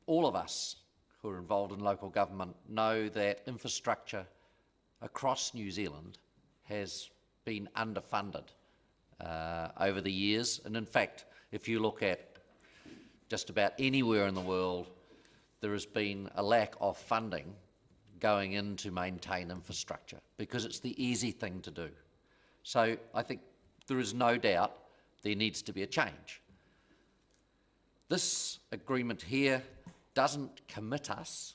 All of us who are involved in local government know that infrastructure across New Zealand has been underfunded over the years. And in fact, if you look at just about anywhere in the world, there has been a lack of funding going in to maintain infrastructure because it's the easy thing to do. So I think there is no doubt there needs to be a change. This agreement here doesn't commit us,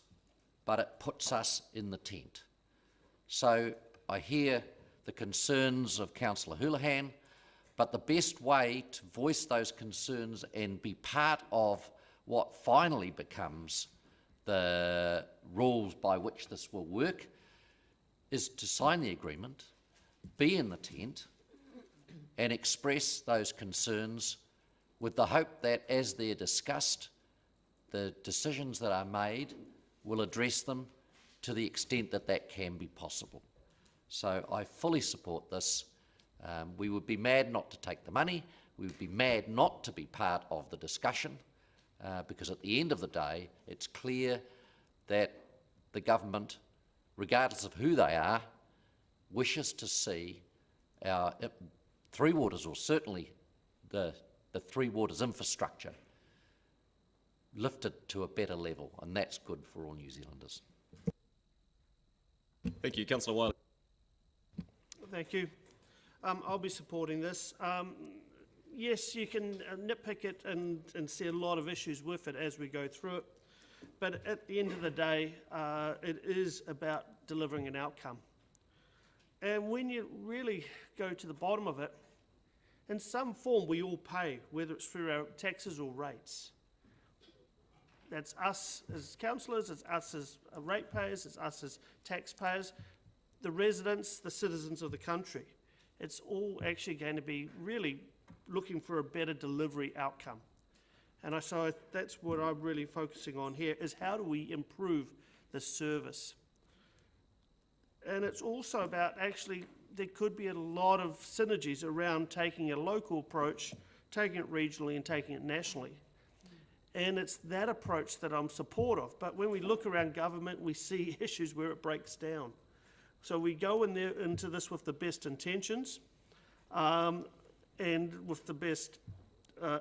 but it puts us in the tent. So I hear the concerns of Councillor Houlihan, but the best way to voice those concerns and be part of what finally becomes the rules by which this will work is to sign the agreement, be in the tent, and express those concerns with the hope that as they're discussed, the decisions that are made will address them to the extent that that can be possible. So I fully support this. We would be mad not to take the money. We would be mad not to be part of the discussion because at the end of the day, it's clear that the government, regardless of who they are, wishes to see our Three Waters, or certainly the Three Waters infrastructure, lifted to a better level, and that's good for all New Zealanders. Thank you. Councillor Wiley. Thank you. I'll be supporting this. Yes, you can nitpick it and see a lot of issues with it as we go through it, but at the end of the day, it is about delivering an outcome. And when you really go to the bottom of it, in some form we all pay, whether it's through our taxes or rates. That's us as councillors, it's us as ratepayers, it's us as taxpayers, the residents, the citizens of the country. It's all actually going to be really looking for a better delivery outcome. And so that's what I'm really focusing on here, is how do we improve the service? And it's also about actually, there could be a lot of synergies around taking a local approach, taking it regionally and taking it nationally. And it's that approach that I'm supportive. But when we look around government, we see issues where it breaks down. So we go in there into this with the best intentions and with the best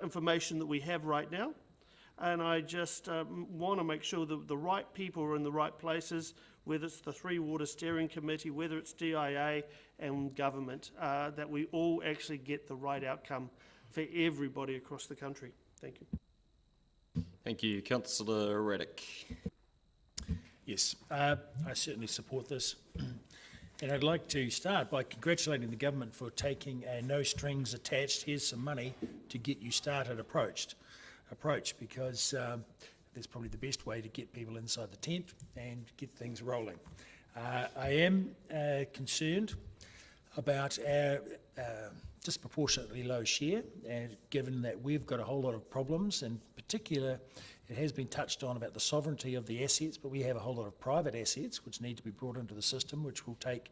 information that we have right now. And I just want to make sure that the right people are in the right places whether it's the Three Waters Steering Committee, whether it's DIA and government, that we all actually get the right outcome for everybody across the country. Thank you. Thank you. Councillor Raddick. Yes, I certainly support this. And I'd like to start by congratulating the government for taking a no strings attached, here's some money to get you started approach, because that's probably the best way to get people inside the tent and get things rolling. I am concerned about our disproportionately low share, and given that we've got a whole lot of problems, in particular it has been touched on about the sovereignty of the assets, but we have a whole lot of private assets which need to be brought into the system, which will take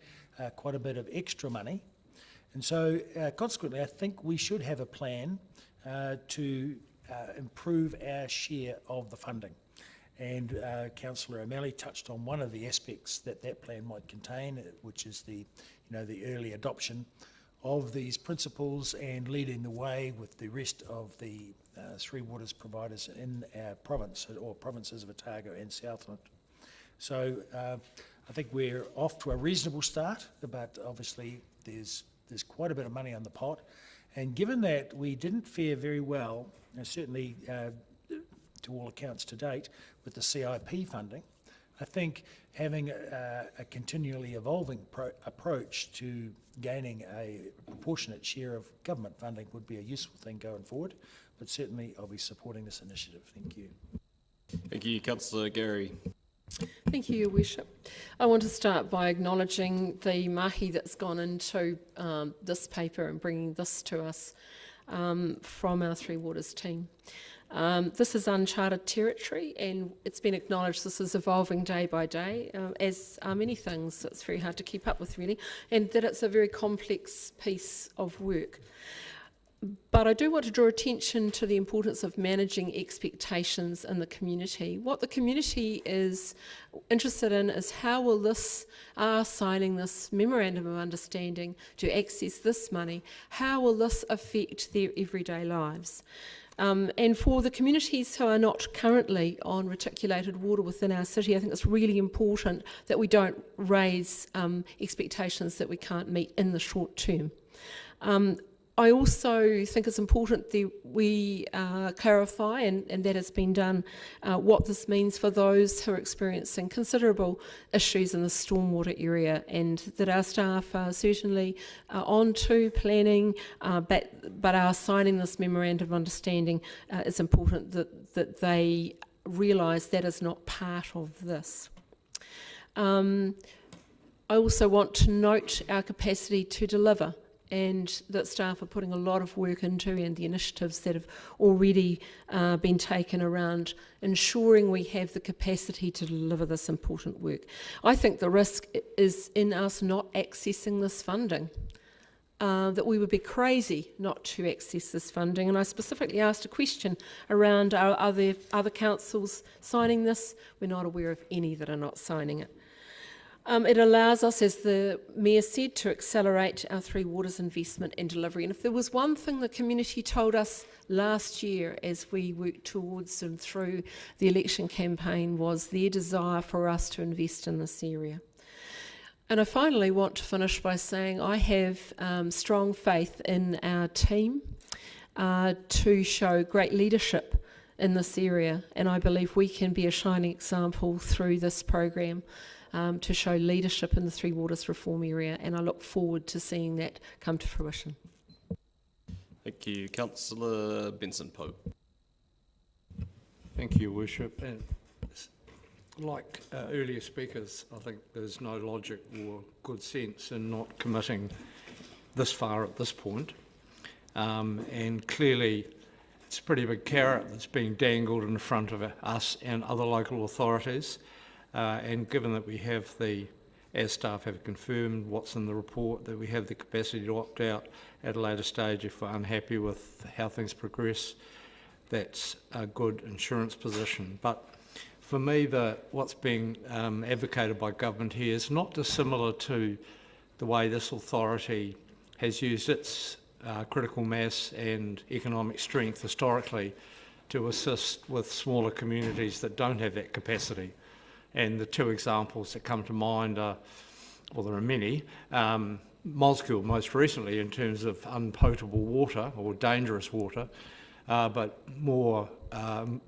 quite a bit of extra money. And so consequently I think we should have a plan to improve our share of the funding. And Councillor O'Malley touched on one of the aspects that that plan might contain, which is the early adoption of these principles and leading the way with the rest of the Three Waters providers in our province, or provinces of Otago and Southland. So I think we're off to a reasonable start, but obviously there's quite a bit of money on the pot. And given that we didn't fare very well, certainly to all accounts to date, with the CIP funding, I think having a continually evolving approach to gaining a proportionate share of government funding would be a useful thing going forward, but certainly I'll be supporting this initiative. Thank you. Thank you. Councillor Gary. Thank you, Your Worship. I want to start by acknowledging the mahi that's gone into this paper and bringing this to us from our Three Waters team. This is uncharted territory, and it's been acknowledged this is evolving day by day, as are many things. It's very hard to keep up with, really, and that it's a very complex piece of work. But I do want to draw attention to the importance of managing expectations in the community. What the community is interested in is how will signing this memorandum of understanding to access this money, how will this affect their everyday lives? And for the communities who are not currently on reticulated water within our city, I think it's really important that we don't raise expectations that we can't meet in the short term. I also think it's important that we clarify, and that has been done, what this means for those who are experiencing considerable issues in the stormwater area, and that our staff are certainly on to planning, but are signing this memorandum of understanding. It's important that they realise that is not part of this. I also want to note our capacity to deliver, and that staff are putting a lot of work into, and the initiatives that have already been taken around ensuring we have the capacity to deliver this important work. I think the risk is in us not accessing this funding, that we would be crazy not to access this funding. And I specifically asked a question around are there other councils signing this? We're not aware of any that are not signing it. It allows us, as the Mayor said, to accelerate our Three Waters investment and delivery. And if there was one thing the community told us last year as we worked towards and through the election campaign, was their desire for us to invest in this area. And I finally want to finish by saying I have strong faith in our team to show great leadership in this area, and I believe we can be a shining example through this program to show leadership in the Three Waters reform area, and I look forward to seeing that come to fruition. Thank you. Councillor Benson-Pope. Thank you, Your Worship. And like earlier speakers, I think there's no logic or good sense in not committing this far at this point. And clearly it's a pretty big carrot that's being dangled in front of us and other local authorities. And given that we have as staff have confirmed what's in the report, that we have the capacity to opt out at a later stage if we're unhappy with how things progress, that's a good insurance position. But for me, what's being advocated by government here is not dissimilar to the way this authority has used its critical mass and economic strength historically to assist with smaller communities that don't have that capacity. And the two examples that come to mind are, well, there are many. Moskill most recently in terms of unpotable water or dangerous water, but more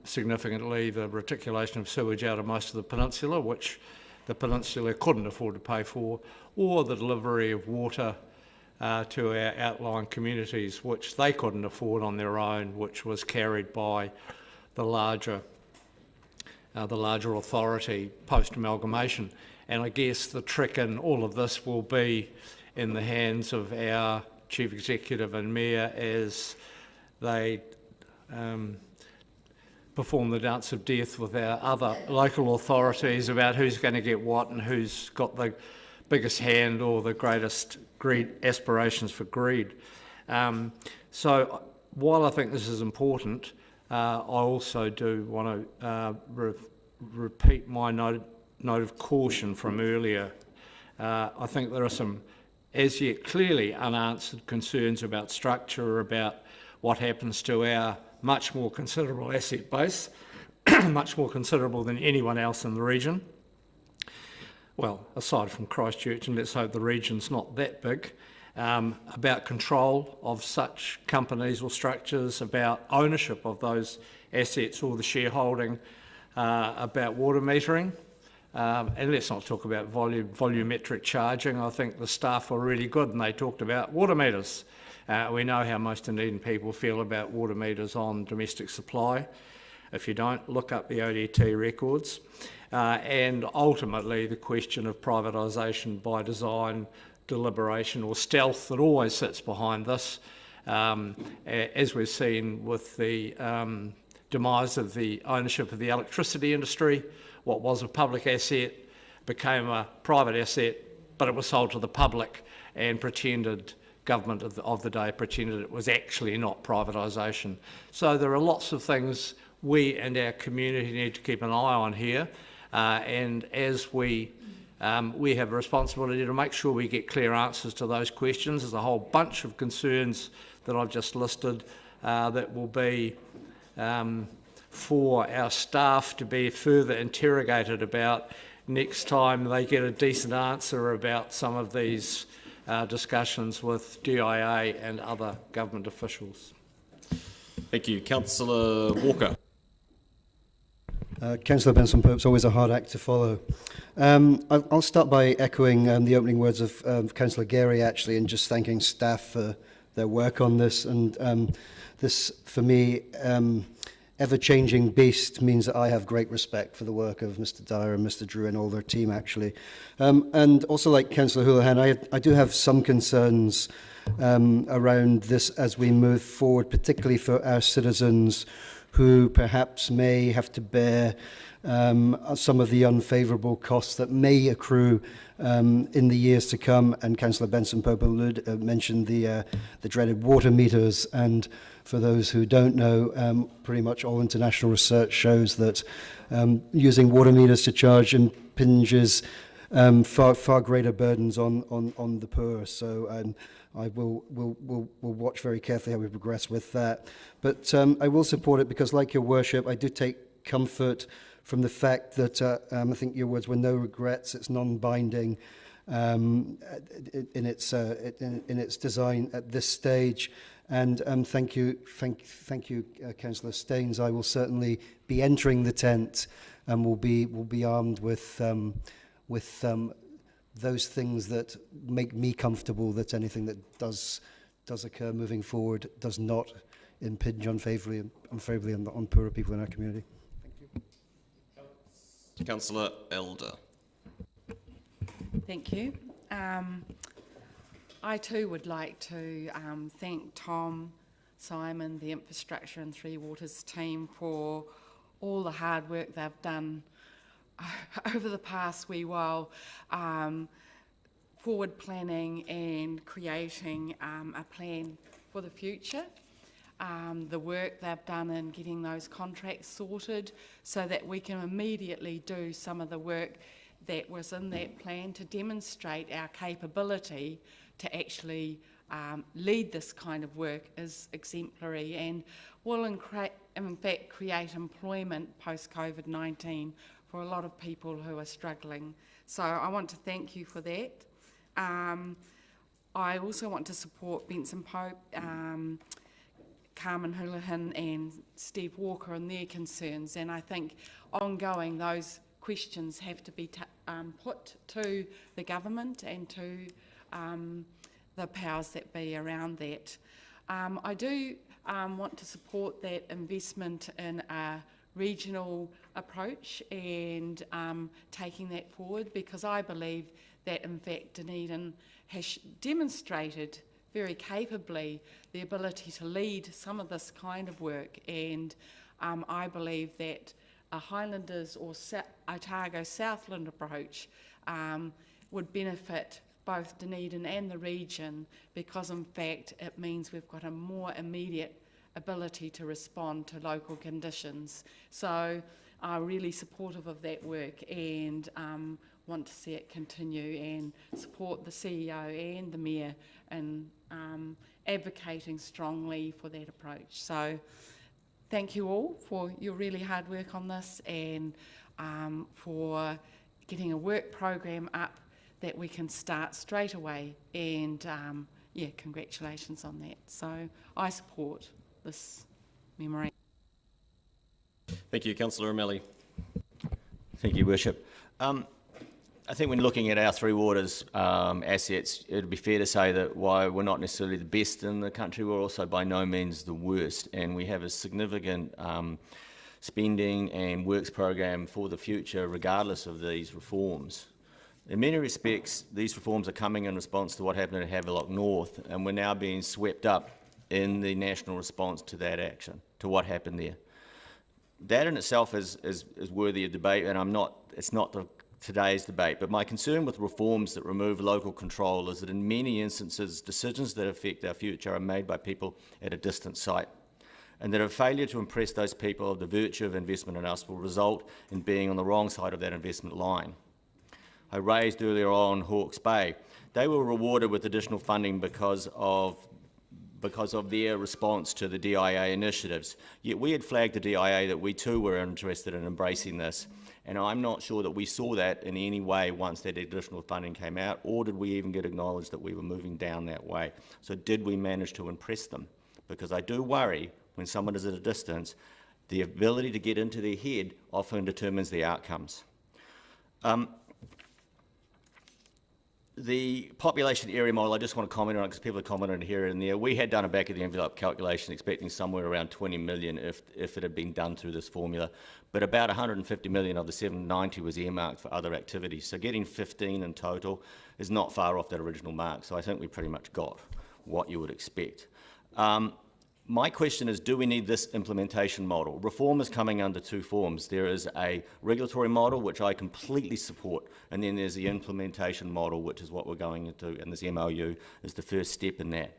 significantly the reticulation of sewage out of most of the peninsula, which the peninsula couldn't afford to pay for, or the delivery of water to our outlying communities, which they couldn't afford on their own, which was carried by the larger authority post-amalgamation. And I guess the trick in all of this will be in the hands of our Chief Executive and Mayor as they perform the dance of death with our other local authorities about who's going to get what and who's got the biggest hand or the greatest aspirations for greed. So while I think this is important, I also do want to repeat my note of caution from earlier. I think there are some as yet clearly unanswered concerns about structure, about what happens to our much more considerable asset base, much more considerable than anyone else in the region. Well, aside from Christchurch, and let's hope the region's not that big, about control of such companies or structures, about ownership of those assets or the shareholding, about water metering. And let's not talk about volumetric charging. I think the staff were really good and they talked about water meters. We know how most Dunedin people feel about water meters on domestic supply. If you don't, look up the ODT records. And ultimately the question of privatisation by design, deliberation or stealth that always sits behind this, as we've seen with the demise of the ownership of the electricity industry. What was a public asset became a private asset, but it was sold to the public and government of the day pretended it was actually not privatisation. So there are lots of things we and our community need to keep an eye on here, and as we have a responsibility to make sure we get clear answers to those questions. There's a whole bunch of concerns that I've just listed that will be for our staff to be further interrogated about next time they get a decent answer about some of these discussions with DIA and other government officials. Thank you. Councillor Walker. Councillor Benson-Pope's always a hard act to follow. I'll start by echoing the opening words of Councillor Gary, actually, and just thanking staff for their work on this. And this, for me, ever-changing beast means that I have great respect for the work of Mr. Dyer and Mr. Drew and all their team, actually. And also, like Councillor Houlihan, I do have some concerns around this as we move forward, particularly for our citizens who perhaps may have to bear some of the unfavourable costs that may accrue in the years to come. And Councillor Benson-Pope mentioned the dreaded water meters. And for those who don't know, pretty much all international research shows that using water meters to charge impinges far greater burdens on the poor. So I will watch very carefully how we progress with that. But I will support it because, like your worship, I do take comfort from the fact that I think your words were no regrets. It's non-binding in its design at this stage. And thank you, Councillor Staines. I will certainly be entering the tent and will be armed with those things that make me comfortable that anything that does occur moving forward does not impinge unfavourably on poorer people in our community. Thank you. Councillor Elder. Thank you. I too would like to thank Tom, Simon, the Infrastructure and Three Waters team for all the hard work they've done over the past wee while, forward planning and creating a plan for the future. The work they've done in getting those contracts sorted so that we can immediately do some of the work that was in that plan to demonstrate our capability to actually lead this kind of work is exemplary and will in fact create employment post-COVID-19 for a lot of people who are struggling. So I want to thank you for that. I also want to support Benson Pope, Carmen Houlihan and Steve Walker on their concerns, and I think ongoing those questions have to be put to the government and to the powers that be around that. I do want to support that investment in a regional approach and taking that forward, because I believe that in fact Dunedin has demonstrated very capably the ability to lead some of this kind of work, and I believe that a Highlanders or Otago Southland approach would benefit both Dunedin and the region, because in fact it means we've got a more immediate ability to respond to local conditions. So I'm really supportive of that work and want to see it continue, and support the CEO and the Mayor in advocating strongly for that approach. So thank you all for your really hard work on this, and for getting a work program up that we can start straight away, and yeah, congratulations on that. So I support this memorandum. Thank you, Councillor O'Malley. Thank you, Worship. I think when looking at our Three Waters assets, it would be fair to say that while we're not necessarily the best in the country, we're also by no means the worst, and we have a significant spending and works program for the future regardless of these reforms. In many respects, these reforms are coming in response to what happened at Havelock North, and we're now being swept up in the national response to that action, to what happened there. That in itself is worthy of debate, and it's not today's debate, but my concern with reforms that remove local control is that in many instances, decisions that affect our future are made by people at a distant site, and that a failure to impress those people of the virtue of investment in us will result in being on the wrong side of that investment line. I raised earlier on Hawke's Bay. They were rewarded with additional funding because of their response to the DIA initiatives. Yet we had flagged the DIA that we too were interested in embracing this, and I'm not sure that we saw that in any way once that additional funding came out, or did we even get acknowledged that we were moving down that way. So did we manage to impress them? Because I do worry when someone is at a distance, the ability to get into their head often determines the outcomes. The population area model, I just want to comment on it because people have commented here and there. We had done a back-of-the-envelope calculation expecting somewhere around 20 million if it had been done through this formula, but about 150 million of the 790 was earmarked for other activities. So getting 15 in total is not far off that original mark, so I think we pretty much got what you would expect. My question is, do we need this implementation model? Reform is coming under two forms. There is a regulatory model, which I completely support, and then there's the implementation model, which is what we're going into, and this MOU is the first step in that.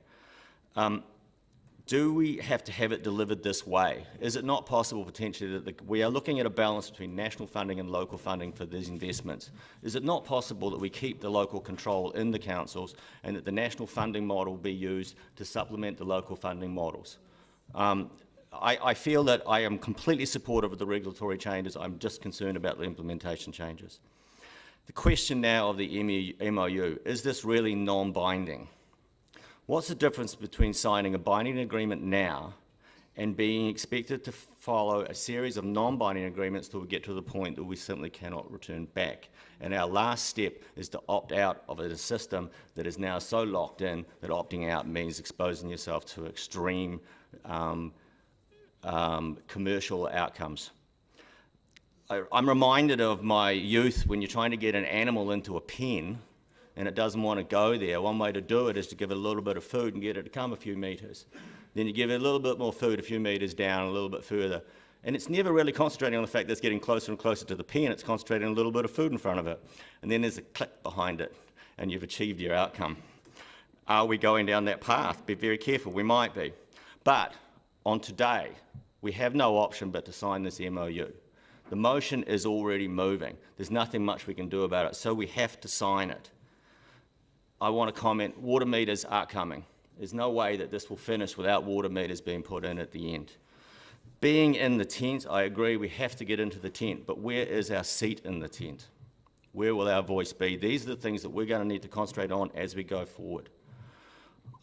Do we have to have it delivered this way? Is it not possible potentially that we are looking at a balance between national funding and local funding for these investments? Is it not possible that we keep the local control in the councils and that the national funding model be used to supplement the local funding models? I feel that I am completely supportive of the regulatory changes. I'm just concerned about the implementation changes. The question now of the MOU, is this really non-binding? What's the difference between signing a binding agreement now and being expected to follow a series of non-binding agreements till we get to the point that we simply cannot return back? And our last step is to opt out of a system that is now so locked in that opting out means exposing yourself to extreme commercial outcomes. I'm reminded of my youth when you're trying to get an animal into a pen and it doesn't want to go there. One way to do it is to give it a little bit of food and get it to come a few metres. Then you give it a little bit more food a few metres down, a little bit further. And it's never really concentrating on the fact that it's getting closer and closer to the pen, it's concentrating on a little bit of food in front of it. And then there's a click behind it, and you've achieved your outcome. Are we going down that path? Be very careful, we might be. But on today, we have no option but to sign this MOU. The motion is already moving. There's nothing much we can do about it, so we have to sign it. I want to comment, water meters are coming. There's no way that this will finish without water meters being put in at the end. Being in the tent, I agree, we have to get into the tent, but where is our seat in the tent? Where will our voice be? These are the things that we're going to need to concentrate on as we go forward.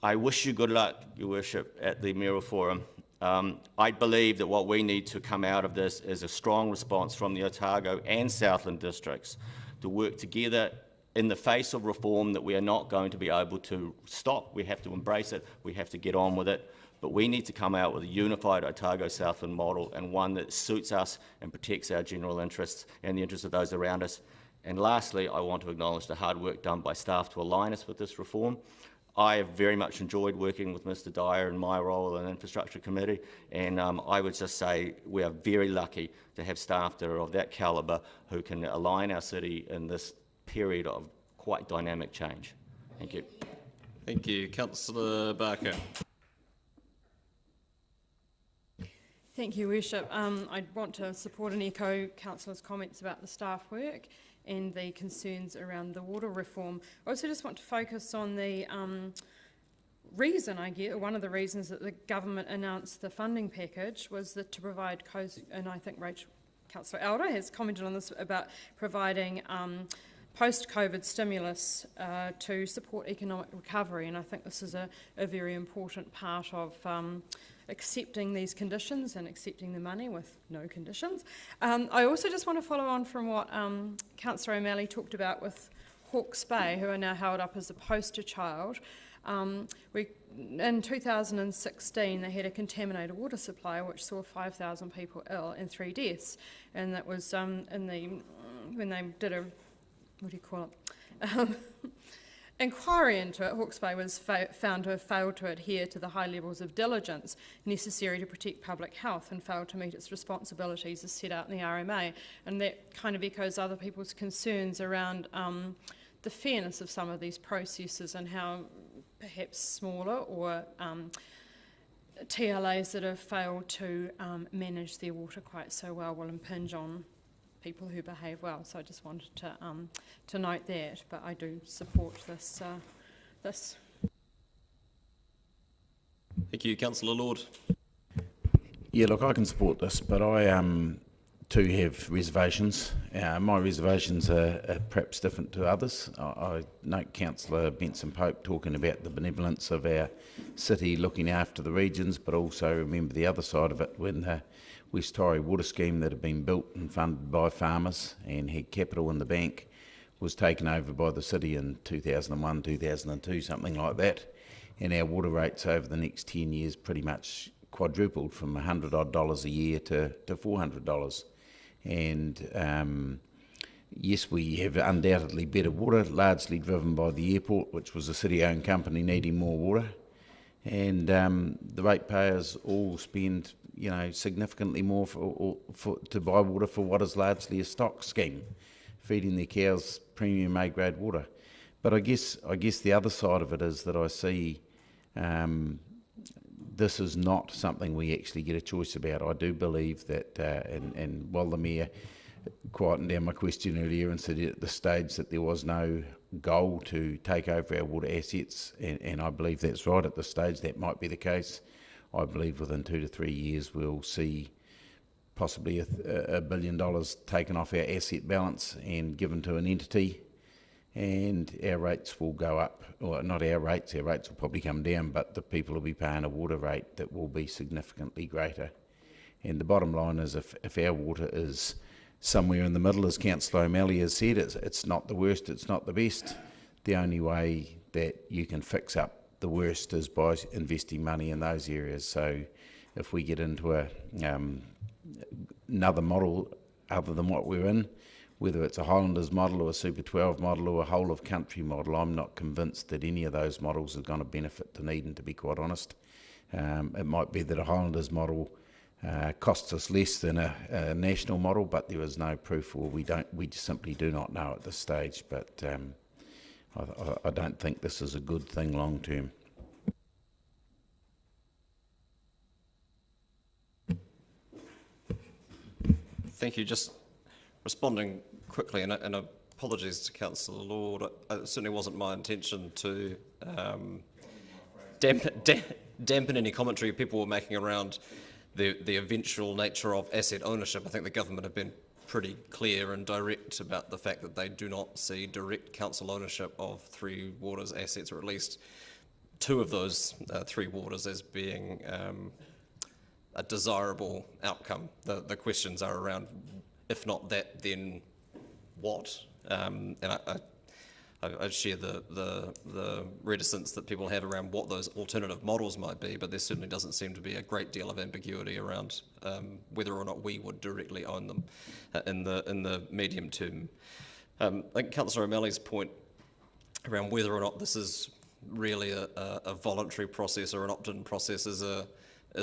I wish you good luck, Your Worship, at the Mayoral Forum. I believe that what we need to come out of this is a strong response from the Otago and Southland districts to work together in the face of reform that we are not going to be able to stop. We have to embrace it, we have to get on with it, but we need to come out with a unified Otago-Southland model, and one that suits us and protects our general interests and the interests of those around us. And lastly, I want to acknowledge the hard work done by staff to align us with this reform. I have very much enjoyed working with Mr Dyer in my role in the Infrastructure Committee, and I would just say we are very lucky to have staff that are of that calibre who can align our city in this period of quite dynamic change. Thank you. Thank you. Councillor Barker. Thank you, Worship. I want to support and echo Councillor's comments about the staff work and the concerns around the water reform. I also just want to focus on the reason, one of the reasons that the government announced the funding package was that to provide, and I think Councillor Elder has commented on this, about providing post-COVID stimulus to support economic recovery, and I think this is a very important part of accepting these conditions and accepting the money with no conditions. I also just want to follow on from what Councillor O'Malley talked about with Hawke's Bay, who are now held up as a poster child. In 2016, they had a contaminated water supply which saw 5,000 people ill and 3 deaths, and that was when they did a, what do you call it, inquiry into it. Hawke's Bay was found to have failed to adhere to the high levels of diligence necessary to protect public health and failed to meet its responsibilities as set out in the RMA. And that kind of echoes other people's concerns around the fairness of some of these processes and how perhaps smaller or TLAs that have failed to manage their water quite so well will impinge on people who behave well. So I just wanted to note that, but I do support this. Thank you. Councillor Lord. Yeah, look, I can support this, but I too have reservations. My reservations are perhaps different to others. I note Councillor Benson-Pope talking about the benevolence of our city looking after the regions, but also remember the other side of it when the West Torrey water scheme that had been built and funded by farmers and had capital in the bank was taken over by the city in 2001, 2002, something like that. And our water rates over the next 10 years pretty much quadrupled from $100 odd a year to $400. And yes, we have undoubtedly better water, largely driven by the airport, which was a city-owned company needing more water. And the ratepayers all spend, significantly more to buy water for what is largely a stock scheme, feeding their cows premium A-grade water. But I guess the other side of it is that I see this is not something we actually get a choice about. I do believe that, and while the Mayor quietened down my question earlier and said at this stage that there was no goal to take over our water assets, and I believe that's right at this stage, that might be the case. I believe within 2 to 3 years we'll see possibly $1 billion taken off our asset balance and given to an entity, and our rates will go up. Well, not our rates will probably come down, but the people will be paying a water rate that will be significantly greater. And the bottom line is if our water is somewhere in the middle, as Councillor O'Malley has said, it's not the worst, it's not the best. The only way that you can fix up the worst is by investing money in those areas. So if we get into another model other than what we're in, whether it's a Highlanders model or a Super 12 model or a whole of country model, I'm not convinced that any of those models are going to benefit Dunedin, to be quite honest. It might be that a Highlanders model costs us less than a national model, but there is no proof, or we just simply do not know at this stage. But I don't think this is a good thing long term. Thank you. Just responding quickly, and apologies to Councillor Lord. It certainly wasn't my intention to dampen any commentary people were making around the eventual nature of asset ownership, I think the government have been pretty clear and direct about the fact that they do not see direct council ownership of Three Waters assets, or at least two of those Three Waters, as being a desirable outcome. The questions are around, if not that, then what? And I share the reticence that people have around what those alternative models might be, but there certainly doesn't seem to be a great deal of ambiguity around whether or not we would directly own them in the medium term. I think Councillor O'Malley's point around whether or not this is really a voluntary process or an opt-in process is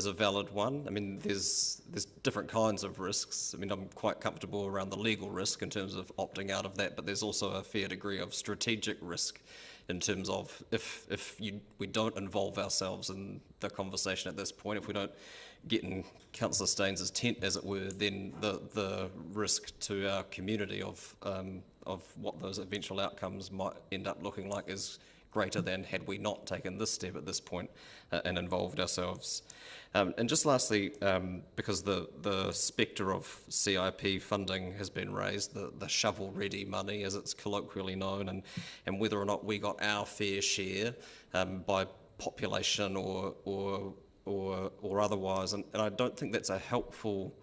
a valid one. I mean, there's different kinds of risks. I mean, I'm quite comfortable around the legal risk in terms of opting out of that, but there's also a fair degree of strategic risk in terms of if we don't involve ourselves in the conversation at this point, if we don't get in Councillor Staines's tent, as it were, then the risk to our community of what those eventual outcomes might end up looking like is greater than had we not taken this step at this point and involved ourselves. And just lastly, because the spectre of CIP funding has been raised, the shovel-ready money, as it's colloquially known, and whether or not we got our fair share by population or otherwise, and I don't think that's a helpful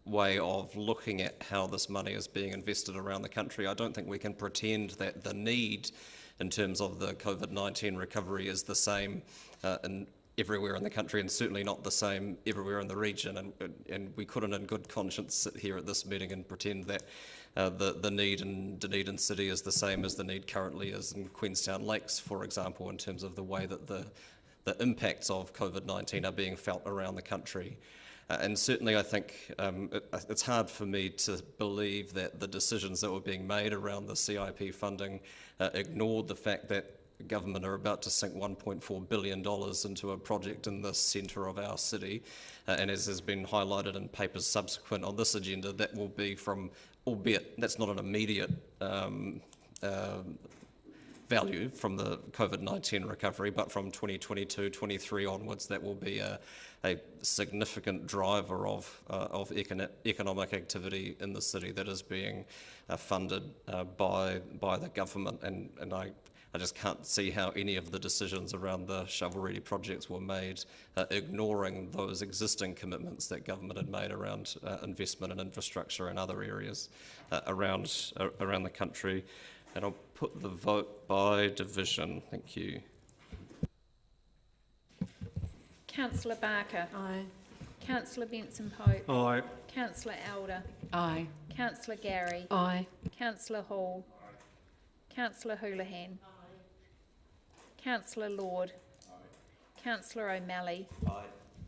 way of looking at how this money is being invested around the country. I don't think we can pretend that the need in terms of the COVID-19 recovery is the same everywhere in the country, and certainly not the same everywhere in the region. And we couldn't in good conscience sit here at this meeting and pretend that the need in Dunedin City is the same as the need currently is in Queenstown Lakes, for example, in terms of the way that the impacts of COVID-19 are being felt around the country. And certainly I think it's hard for me to believe that the decisions that were being made around the CIP funding ignored the fact that government are about to sink $1.4 billion into a project in the centre of our city. And as has been highlighted in papers subsequent on this agenda, that will be from, albeit that's not an immediate value from the COVID-19 recovery, but from 2022-23 onwards, that will be a significant driver of economic activity in the city that is being funded by the government. And I just can't see how any of the decisions around the shovel-ready projects were made ignoring those existing commitments that government had made around investment in infrastructure and other areas around the country. And I'll put the vote by division. Thank you. Councillor Barker. Aye. Councillor Benson-Pope. Aye. Councillor Elder. Aye. Councillor Gary. Aye. Councillor Hall. Councillor Houlihan. Councillor Lord. Councillor O'Malley.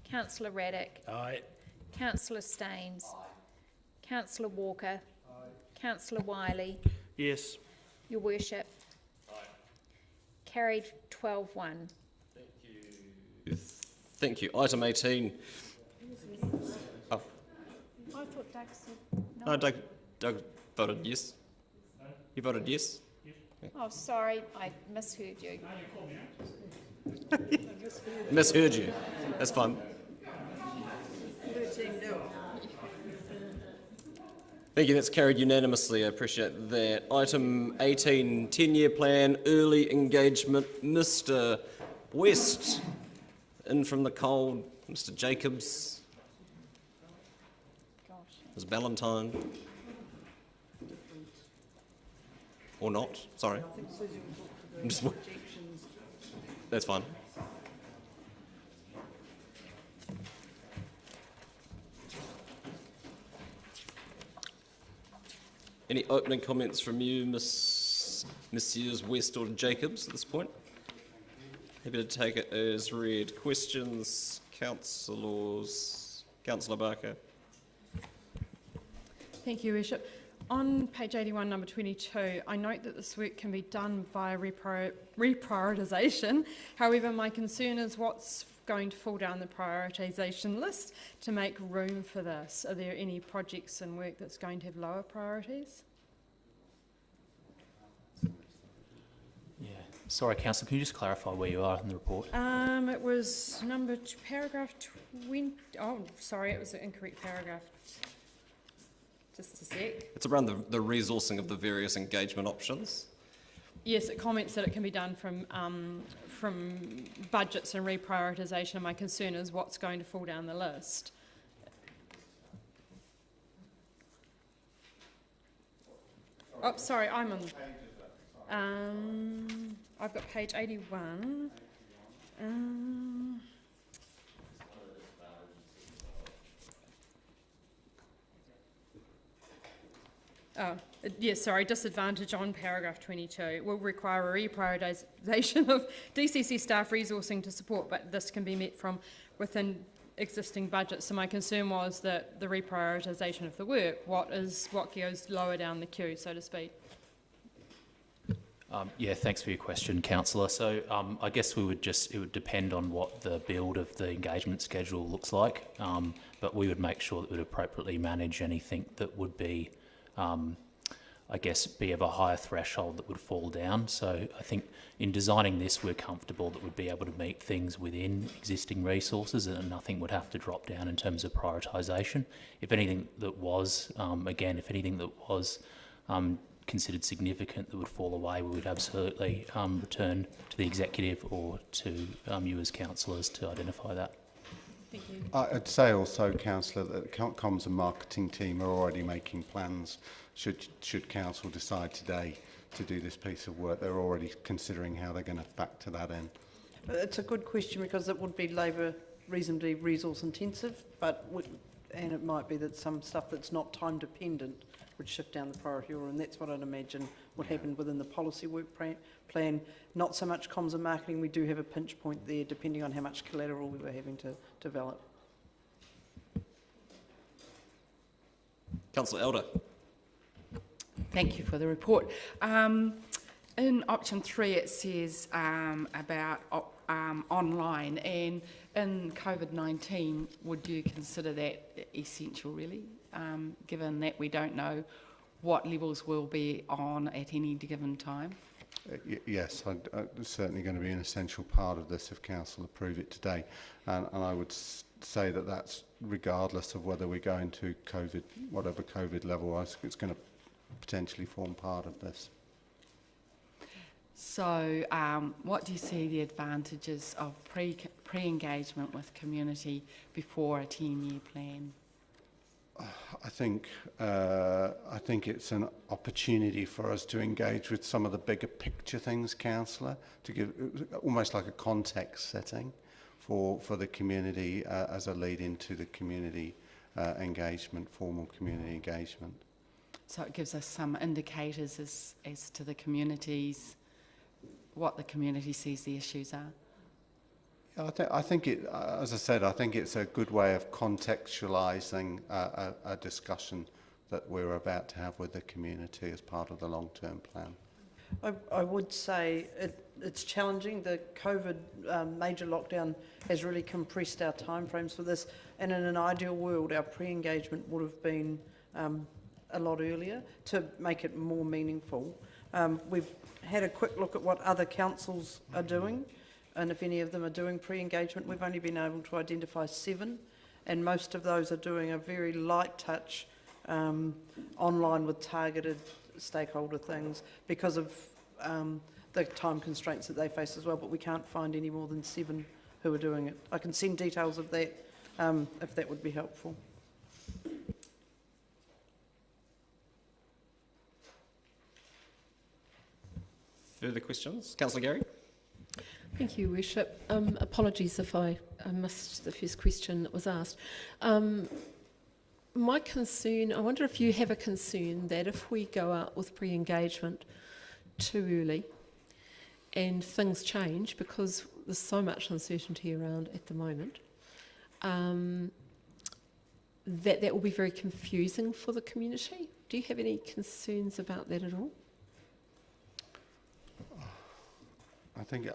Councillor Raddick. Aye. Councillor Staines. Councillor Walker. Councillor Wiley. Yes. Your Worship. Carried 12-1. Thank you. Item 18. Oh. I thought Doug said No, Doug voted yes. You voted yes? Oh, sorry, I misheard you. Misheard you. That's fine. Thank you, that's carried unanimously. I appreciate that. Item 18, 10-year plan, early engagement. Mr. West, in from the cold. Mr. Jacobs. Ms. Ballantyne. Or not, sorry. That's fine. Any opening comments from you, Messieurs West or Jacobs, at this point? Happy to take it as read. Questions, councillors? Councillor Barker. Thank you, Worship. On page 81, number 22, I note that this work can be done via reprioritisation. However, my concern is what's going to fall down the prioritisation list to make room for this. Are there any projects and work that's going to have lower priorities? Yeah. Sorry, Councillor, can you just clarify where you are in the report? It was paragraph 20. Oh, sorry, it was an incorrect paragraph. Just a sec. It's around the resourcing of the various engagement options. Yes, it comments that it can be done from budgets and reprioritisation, and my concern is what's going to fall down the list. Oh, sorry, I'm on. I've got page 81. Yes, sorry, disadvantage on paragraph 22. It will require a reprioritisation of DCC staff resourcing to support, but this can be met from within existing budgets. So my concern was that the reprioritisation of the work, what goes lower down the queue, so to speak. Yeah, thanks for your question, Councillor. So I guess it would depend on what the build of the engagement schedule looks like, but we would make sure that we would appropriately manage anything that would be, I guess, be of a higher threshold that would fall down. So I think in designing this, we're comfortable that we'd be able to meet things within existing resources and nothing would have to drop down in terms of prioritisation. If anything that was, considered significant that would fall away, we would absolutely return to the executive or to you as councillors to identify that. Thank you. I'd say also, Councillor, that the comms and marketing team are already making plans. Should council decide today to do this piece of work, they're already considering how they're going to factor that in. It's a good question because it would be reasonably resource intensive, and it might be that some stuff that's not time dependent would shift down the priority order, and that's what I'd imagine would happen within the policy work plan. Not so much comms and marketing, we do have a pinch point there depending on how much collateral we were having to develop. Councillor Elder. Thank you for the report. In option 3 it says about online, and in COVID-19 would you consider that essential really? Given that we don't know what levels will be on at any given time? Yes, it's certainly going to be an essential part of this if council approve it today, and I would say that that's regardless of whether we go into COVID, whatever COVID level, I think it's going to potentially form part of this. So what do you see the advantages of pre-engagement with community before a 10-year plan? I think it's an opportunity for us to engage with some of the bigger picture things, Councillor, to give almost like a context setting for the community as a lead into the community engagement, formal community engagement. So it gives us some indicators as to the communities, what the community sees the issues are. I think it, as I said, I think it's a good way of contextualising a discussion that we're about to have with the community as part of the long-term plan. I would say it's challenging. The COVID major lockdown has really compressed our timeframes for this, and in an ideal world, our pre-engagement would have been a lot earlier to make it more meaningful. We've had a quick look at what other councils are doing, and if any of them are doing pre-engagement, we've only been able to identify 7, and most of those are doing a very light touch online with targeted stakeholder things because of the time constraints that they face as well, but we can't find any more than 7 who are doing it. I can send details of that if that would be helpful. Further questions? Councillor Gary? Thank you, Worship. Apologies if I missed the first question that was asked. My concern, I wonder if you have a concern that if we go out with pre-engagement too early and things change, because there's so much uncertainty around at the moment, that will be very confusing for the community. Do you have any concerns about that at all?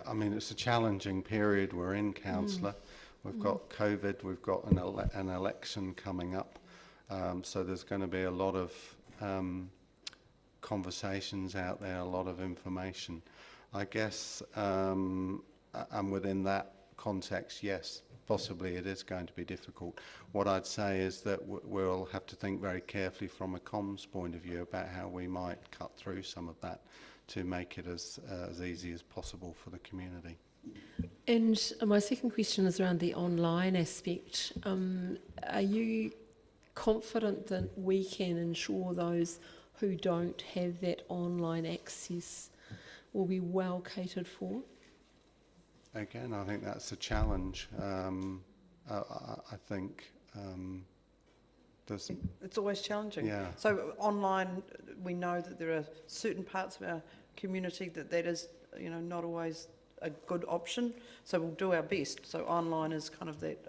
I mean, it's a challenging period we're in, Councillor. We've got COVID, we've got an election coming up, so there's going to be a lot of conversations out there, a lot of information. I guess, and within that context, yes, possibly it is going to be difficult. What I'd say is that we'll have to think very carefully from a comms point of view about how we might cut through some of that to make it as easy as possible for the community. And my second question is around the online aspect. Are you confident that we can ensure those who don't have that online access will be well catered for? Again, I think that's a challenge. I think there's... It's always challenging. Yeah. So online, we know that there are certain parts of our community that is, you know, not always a good option. So we'll do our best. So online is kind of that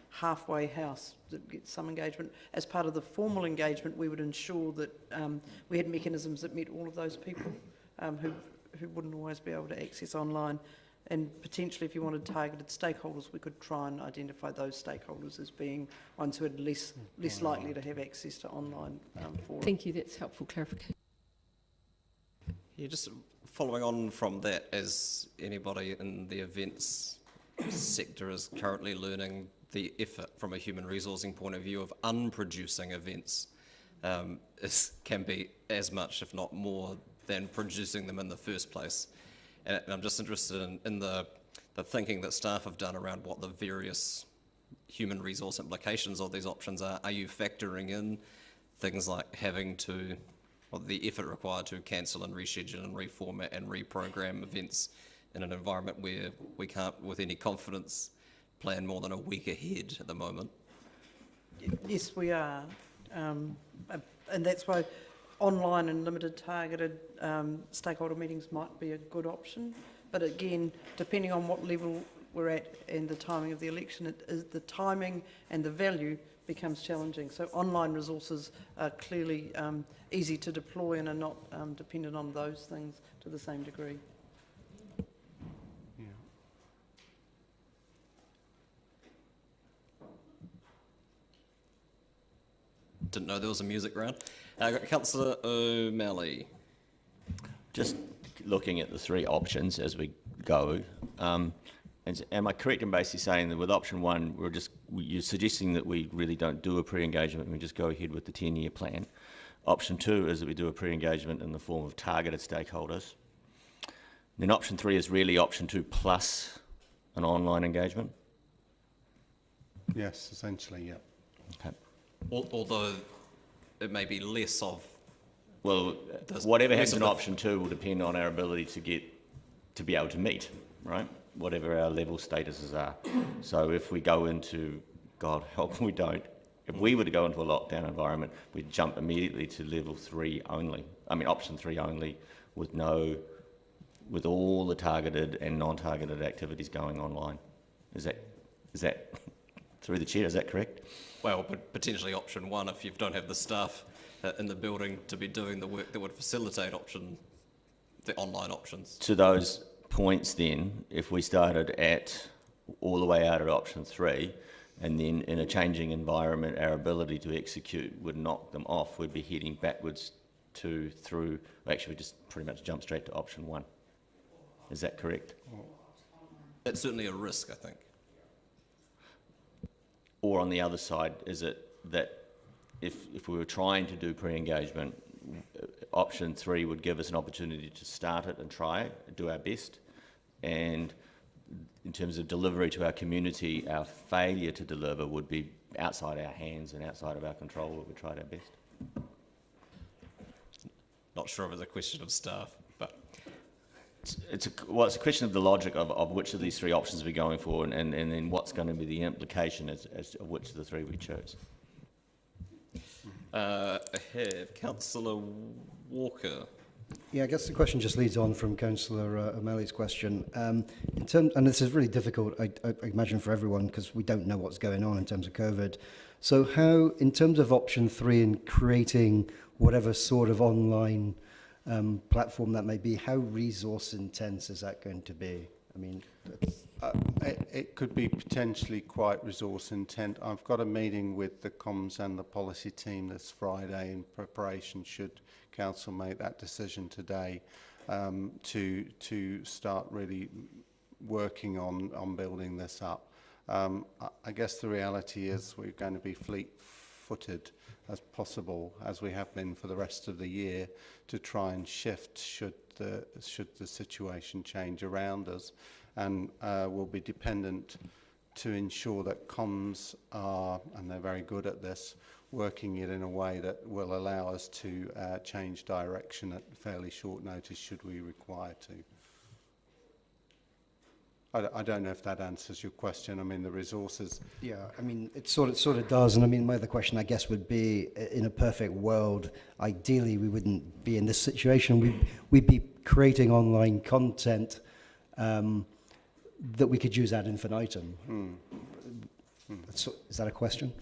halfway house that gets some engagement. As part of the formal engagement, we would ensure that we had mechanisms that met all of those people who wouldn't always be able to access online. And potentially, if you wanted targeted stakeholders, we could try and identify those stakeholders as being ones who are less likely to have access to online forums. Thank you, that's helpful clarification. Yeah, just following on from that, as anybody in the events sector is currently learning, the effort from a human resourcing point of view of unproducing events can be as much, if not more, than producing them in the first place. And I'm just interested in the thinking that staff have done around what the various human resource implications of these options are. Are you factoring in things like having to, or the effort required to cancel and reschedule and reformat and reprogram events in an environment where we can't, with any confidence, plan more than a week ahead at the moment? Yes, we are. And that's why online and limited targeted stakeholder meetings might be a good option. But again, depending on what level we're at and the timing of the election, the timing and the value becomes challenging. So online resources are clearly easy to deploy and are not dependent on those things to the same degree. Didn't know there was a music round. Councillor O'Malley. Just looking at the three options as we go, am I correct in basically saying that with option one, you're suggesting that we really don't do a pre-engagement and we just go ahead with the 10-year plan? Option two is that we do a pre-engagement in the form of targeted stakeholders. Then option three is really option two plus an online engagement? Yes, essentially, yeah. Okay. Although it may be less of... Well, whatever happens in option two will depend on our ability to be able to meet, right? Whatever our level statuses are. So if we go into, God help we don't, if we were to go into a lockdown environment, we'd jump immediately to level 3 only. I mean, option 3 only, with all the targeted and non-targeted activities going online. Is that through the chair? Is that correct? Well, but potentially option 1 if you don't have the staff in the building to be doing the work that would facilitate the online options. To those points then, if we started all the way out at option 3, and then in a changing environment, our ability to execute would knock them off, we'd be heading backwards actually we just pretty much jump straight to option 1. Is that correct? It's certainly a risk, I think. Or on the other side, is it that if we were trying to do pre-engagement, option 3 would give us an opportunity to start it and try it, do our best, and in terms of delivery to our community, our failure to deliver would be outside our hands and outside of our control, but we tried our best. Not sure if it's a question of staff, but... It's a question of the logic of which of these 3 options we're going for, and then what's going to be the implication as to which of the 3 we chose. I have Councillor Walker. Yeah, I guess the question just leads on from Councillor O'Malley's question. And this is really difficult, I imagine, for everyone, because we don't know what's going on in terms of COVID. So how, in terms of option 3 and creating whatever sort of online platform that may be, how resource intense is that going to be? I mean, it could be potentially quite resource intense. I've got a meeting with the comms and the policy team this Friday in preparation should council make that decision today. to start really working on building this up. I guess the reality is we're going to be fleet-footed as possible, as we have been for the rest of the year, to try and shift should the situation change around us, and we'll be dependent to ensure that comms are, and they're very good at this, working it in a way that will allow us to change direction at fairly short notice should we require to. I don't know if that answers your question. I mean, the resources... Yeah, I mean, it sort of does. And I mean, my other question, I guess, would be, in a perfect world, ideally, we wouldn't be in this situation. We'd be creating online content that we could use ad infinitum. Is that a question?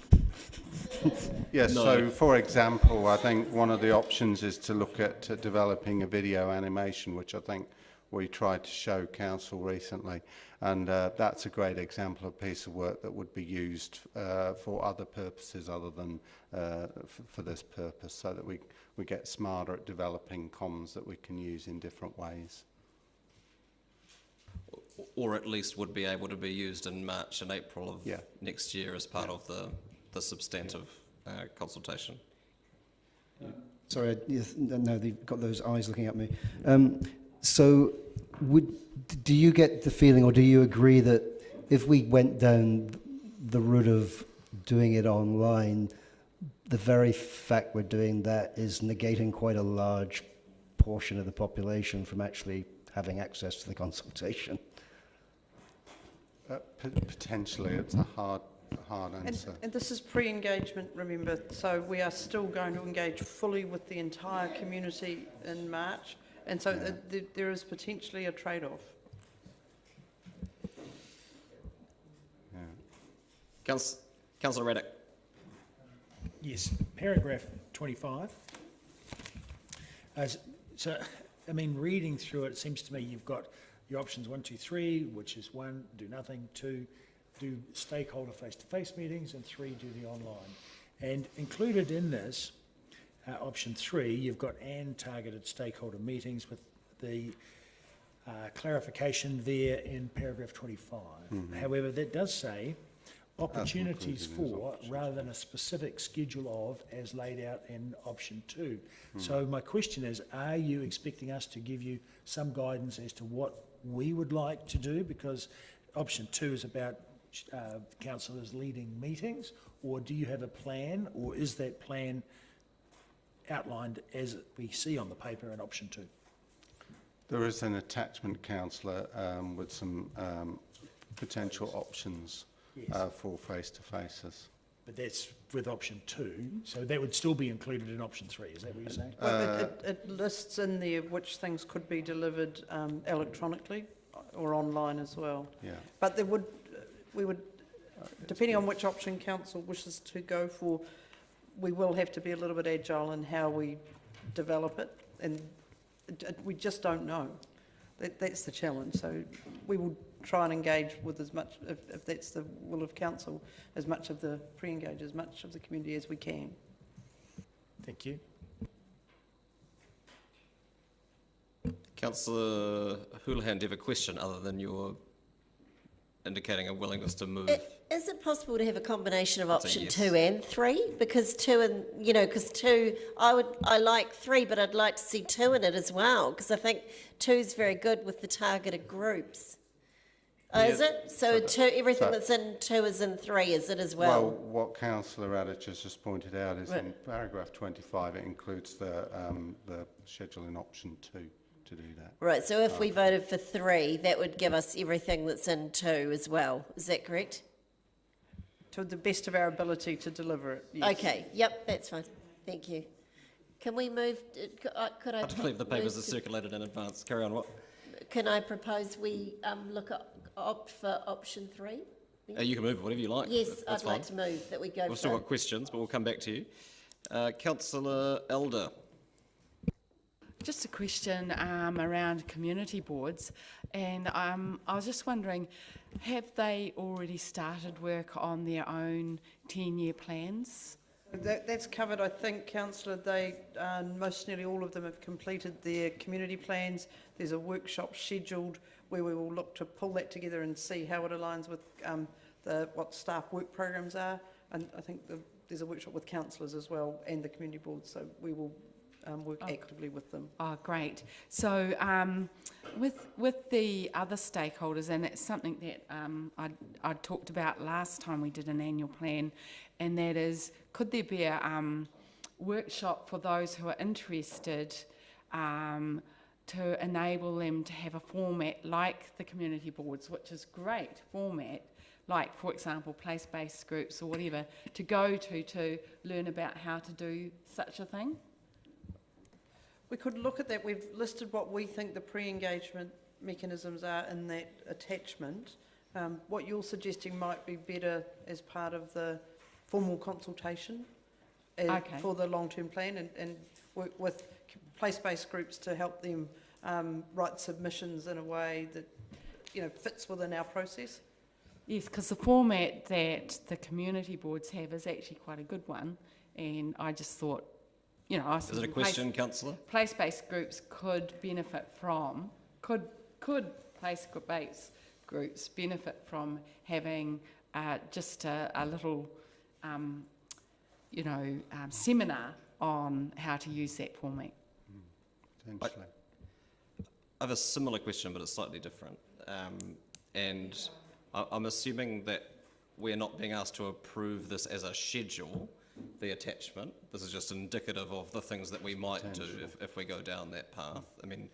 Yes, No. so for example, I think one of the options is to look at developing a video animation, which I think we tried to show council recently, and that's a great example of a piece of work that would be used for other purposes other than for this purpose, so that we get smarter at developing comms that we can use in different ways. Or at least would be able to be used in March and April of next year as part of the substantive consultation. Sorry, no, they've got those eyes looking at me. So do you get the feeling, or do you agree that if we went down the route of doing it online, the very fact we're doing that is negating quite a large portion of the population from actually having access to the consultation? Potentially, it's a hard answer. And this is pre-engagement, remember, so we are still going to engage fully with the entire community in March, and so there is potentially a trade-off. Councillor Raddick. Yes, paragraph 25. So, I mean, reading through it, it seems to me you've got your options 1, 2, 3, which is 1, do nothing, 2, do stakeholder face-to-face meetings, and 3, do the online. And included in this, option 3, you've got and targeted stakeholder meetings with the clarification there in paragraph 25. However, that does say opportunities for, rather than a specific schedule of, as laid out in option 2. So my question is, are you expecting us to give you some guidance as to what we would like to do? Because option 2 is about councillors leading meetings, or do you have a plan, or is that plan outlined as we see on the paper in option 2? There is an attachment, councillor, with some potential options for face-to-faces. But that's with option 2, so that would still be included in option 3, is that what you're saying? Well, it lists in there which things could be delivered electronically or online as well. Yeah. But there would, we would, depending on which option council wishes to go for, we will have to be a little bit agile in how we develop it, and we just don't know. That's the challenge. So we will try and engage with as much, if that's the will of council, as much of the pre-engage, as much of the community as we can. Thank you. Councillor Houlihan, do you have a question other than your indicating a willingness to move? Is it possible to have a combination of I'd say option yes. 2 and 3? Because 2 and, because 2, I like 3, but I'd like to see 2 in it as well, because I think 2 is very good with the targeted groups. Oh, is it? So everything that's in 2 is in 3, is it as well? Well, what Councillor Raddick has just pointed out is in paragraph 25, it includes the schedule in option 2 to do that. Right, so if we voted for 3, that would give us everything that's in 2 as well. Is that correct? To the best of our ability to deliver it, yes. Okay, yep, that's fine. Thank you. Can we move, could I... I believe the papers are move to- circulated in advance. Carry on, what? Can I propose we opt for option 3? You can move whatever you like. Yes, That's I'd like fine. to move that we go We've still for... got questions, but we'll come back to you. Councillor Elder. Just a question around community boards, and I was just wondering, have they already started work on their own 10-year plans That's covered, I think, Councillor. They, most nearly all of them have completed their community plans. There's a workshop scheduled where we will look to pull that together and see how it aligns with what staff work programs are. And I think there's a workshop with councillors as well and the community board, so we will work actively with them. Oh, great. So with the other stakeholders, and it's something that I talked about last time we did an annual plan, and that is, could there be a workshop for those who are interested to enable them to have a format like the community boards, which is great format, like, for example, place-based groups or whatever, to go to learn about how to do such a thing? We could look at that. We've listed what we think the pre-engagement mechanisms are in that attachment. What you're suggesting might be better as part of the formal consultation for the long-term plan, and work with place-based groups to help them write submissions in a way that fits within our process. Yes, because the format that the community boards have is actually quite a good one, and I just thought, Is it a question, Councillor? Place-based groups could benefit from, could place-based groups benefit from having just a little, seminar on how to use that format. I have a similar question, but it's slightly different. And I'm assuming that we're not being asked to approve this as a schedule, the attachment. This is just indicative of the things that we might do if we go down that path. I mean,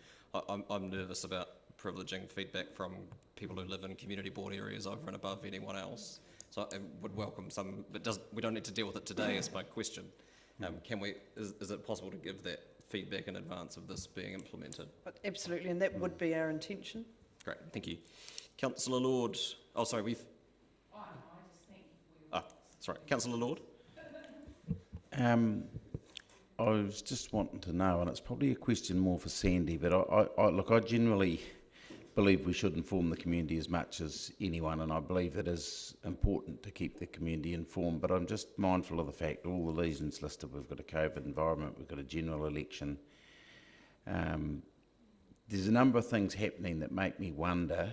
I'm nervous about privileging feedback from people who live in community board areas over and above anyone else. So I would welcome some, but we don't need to deal with it today is my question. Is it possible to give that feedback in advance of this being implemented? Absolutely, and that would be our intention. Great, thank you. Councillor Lord, sorry, Councillor Lord. I was just wanting to know, and it's probably a question more for Sandy, but I generally believe we should inform the community as much as anyone, and I believe it is important to keep the community informed, but I'm just mindful of the fact all the reasons listed. We've got a COVID environment, we've got a general election. There's a number of things happening that make me wonder,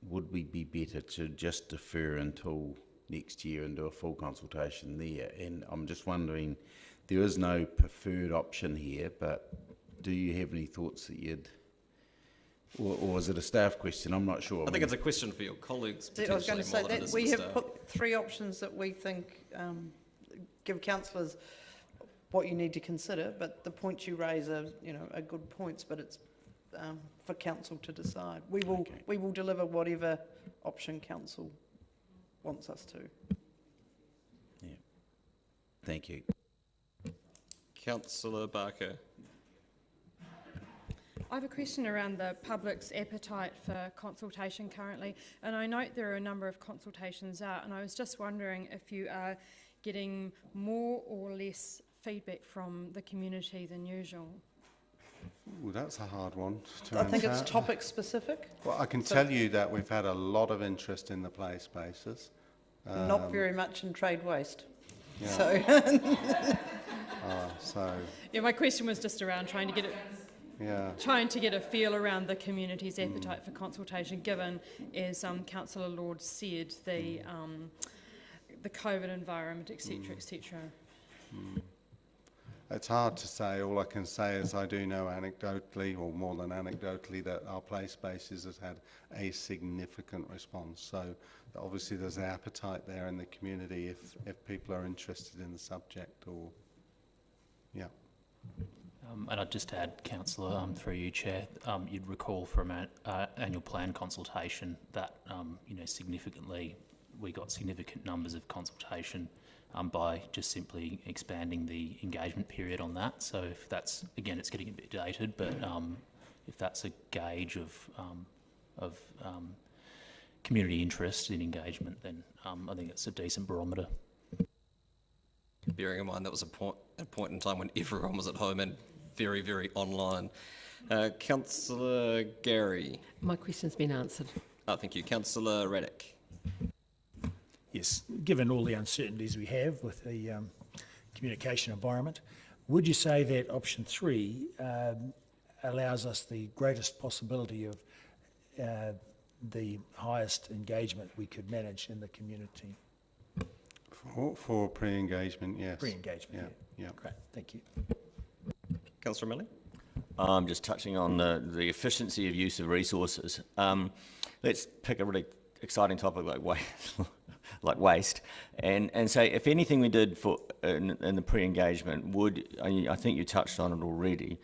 would we be better to just defer until next year and do a full consultation there? And I'm just wondering, there is no preferred option here, but do you have any thoughts that you'd, or is it a staff question? I'm not sure. I think it's a question for your colleagues. I was going to say that we have put 3 options that we think give councillors what you need to consider, but the points you raise are good points, but it's for council to decide. We will deliver whatever option council wants us to. Yeah. Thank you. Councillor Barker. I have a question around the public's appetite for consultation currently, and I note there are a number of consultations out, and I was just wondering if you are getting more or less feedback from the community than usual. Well, that's a hard one to I think answer. it's topic specific. Well, I can tell you that we've had a lot of interest in the play spaces. Not very much in trade waste. Yeah. So. Yeah, my question was just around trying to get it. Yeah. Trying to get a feel around the community's appetite for consultation, given, as Councillor Lord said, the COVID environment, etc., etc. It's hard to say. All I can say is I do know anecdotally, or more than anecdotally, that our play spaces has had a significant response. So obviously there's an appetite there in the community if people are interested in the subject, or and I'd just add, Councillor, through you, Chair, you'd recall from our annual plan consultation that significantly we got significant numbers of consultation by just simply expanding the engagement period on that. So if that's, again, it's getting a bit dated, but if that's a gauge of community interest in engagement, then I think it's a decent barometer. Bearing in mind that was a point in time when everyone was at home and very, very online. Councillor Gary. My question's been answered. Thank you. Councillor Raddick. Yes, given all the uncertainties we have with the communication environment. Would you say that option 3 allows us the greatest possibility of the highest engagement we could manage in the community? For pre-engagement, yes. Pre-engagement, yeah. Great, thank you. Councillor Millie? Just touching on the efficiency of use of resources. Let's pick a really exciting topic like waste, and say if anything we did in the pre-engagement would, I think you touched on it already,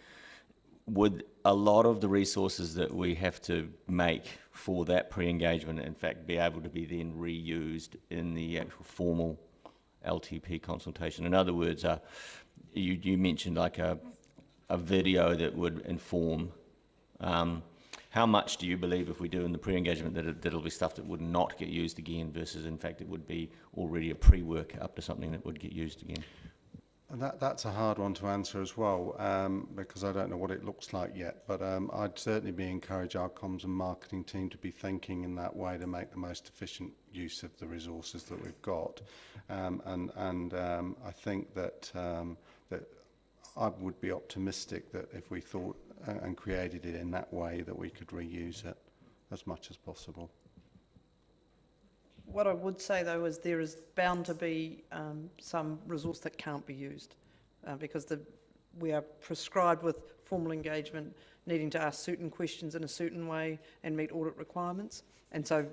would a lot of the resources that we have to make for that pre-engagement in fact be able to be then reused in the actual formal LTP consultation? In other words, you mentioned like a video that would inform. How much do you believe if we do in the pre-engagement that it'll be stuff that would not get used again versus in fact it would be already a pre-work up to something that would get used again? And that's a hard one to answer as well, because I don't know what it looks like yet, but I'd certainly encourage our comms and marketing team to be thinking in that way to make the most efficient use of the resources that we've got. I think that I would be optimistic that if we thought and created it in that way that we could reuse it as much as possible. What I would say though is there is bound to be some resource that can't be used because we are prescribed with formal engagement needing to ask certain questions in a certain way and meet audit requirements, and so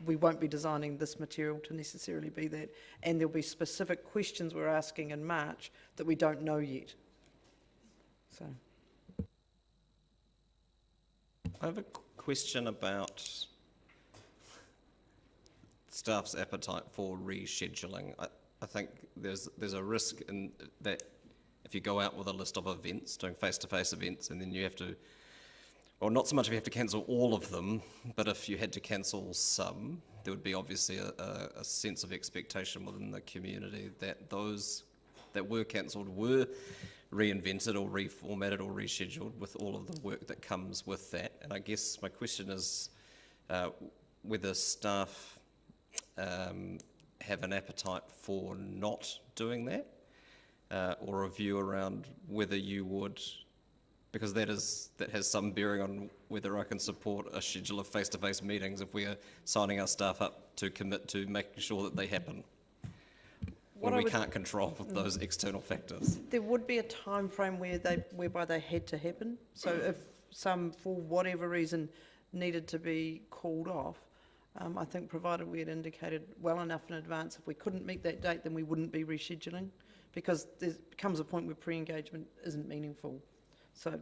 we won't be designing this material to necessarily be that, and there'll be specific questions we're asking in March that we don't know yet. So I have a question about staff's appetite for rescheduling. I think there's a risk in that if you go out with a list of events, doing face-to-face events, and then you have to, well, not so much if you have to cancel all of them, but if you had to cancel some, there would be obviously a sense of expectation within the community that those that were cancelled were reinvented or reformatted or rescheduled with all of the work that comes with that. And I guess my question is whether staff have an appetite for not doing that, or a view around whether you would, because that has some bearing on whether I can support a schedule of face-to-face meetings if we are signing our staff up to commit to making sure that they happen. When we can't control those external factors. There would be a time frame whereby they had to happen. So if some, for whatever reason, needed to be called off, I think provided we had indicated well enough in advance, if we couldn't meet that date, then we wouldn't be rescheduling, because there comes a point where pre-engagement isn't meaningful. So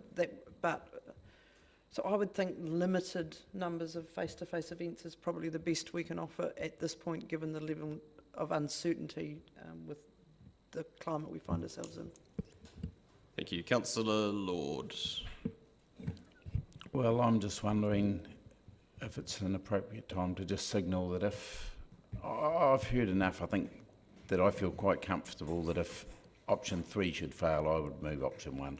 I would think limited numbers of face-to-face events is probably the best we can offer at this point, given the level of uncertainty with the climate we find ourselves in. Thank you. Councillor Lord. Well, I'm just wondering if it's an appropriate time to just signal that if I've heard enough, I think that I feel quite comfortable that if option 3 should fail, I would move option 1.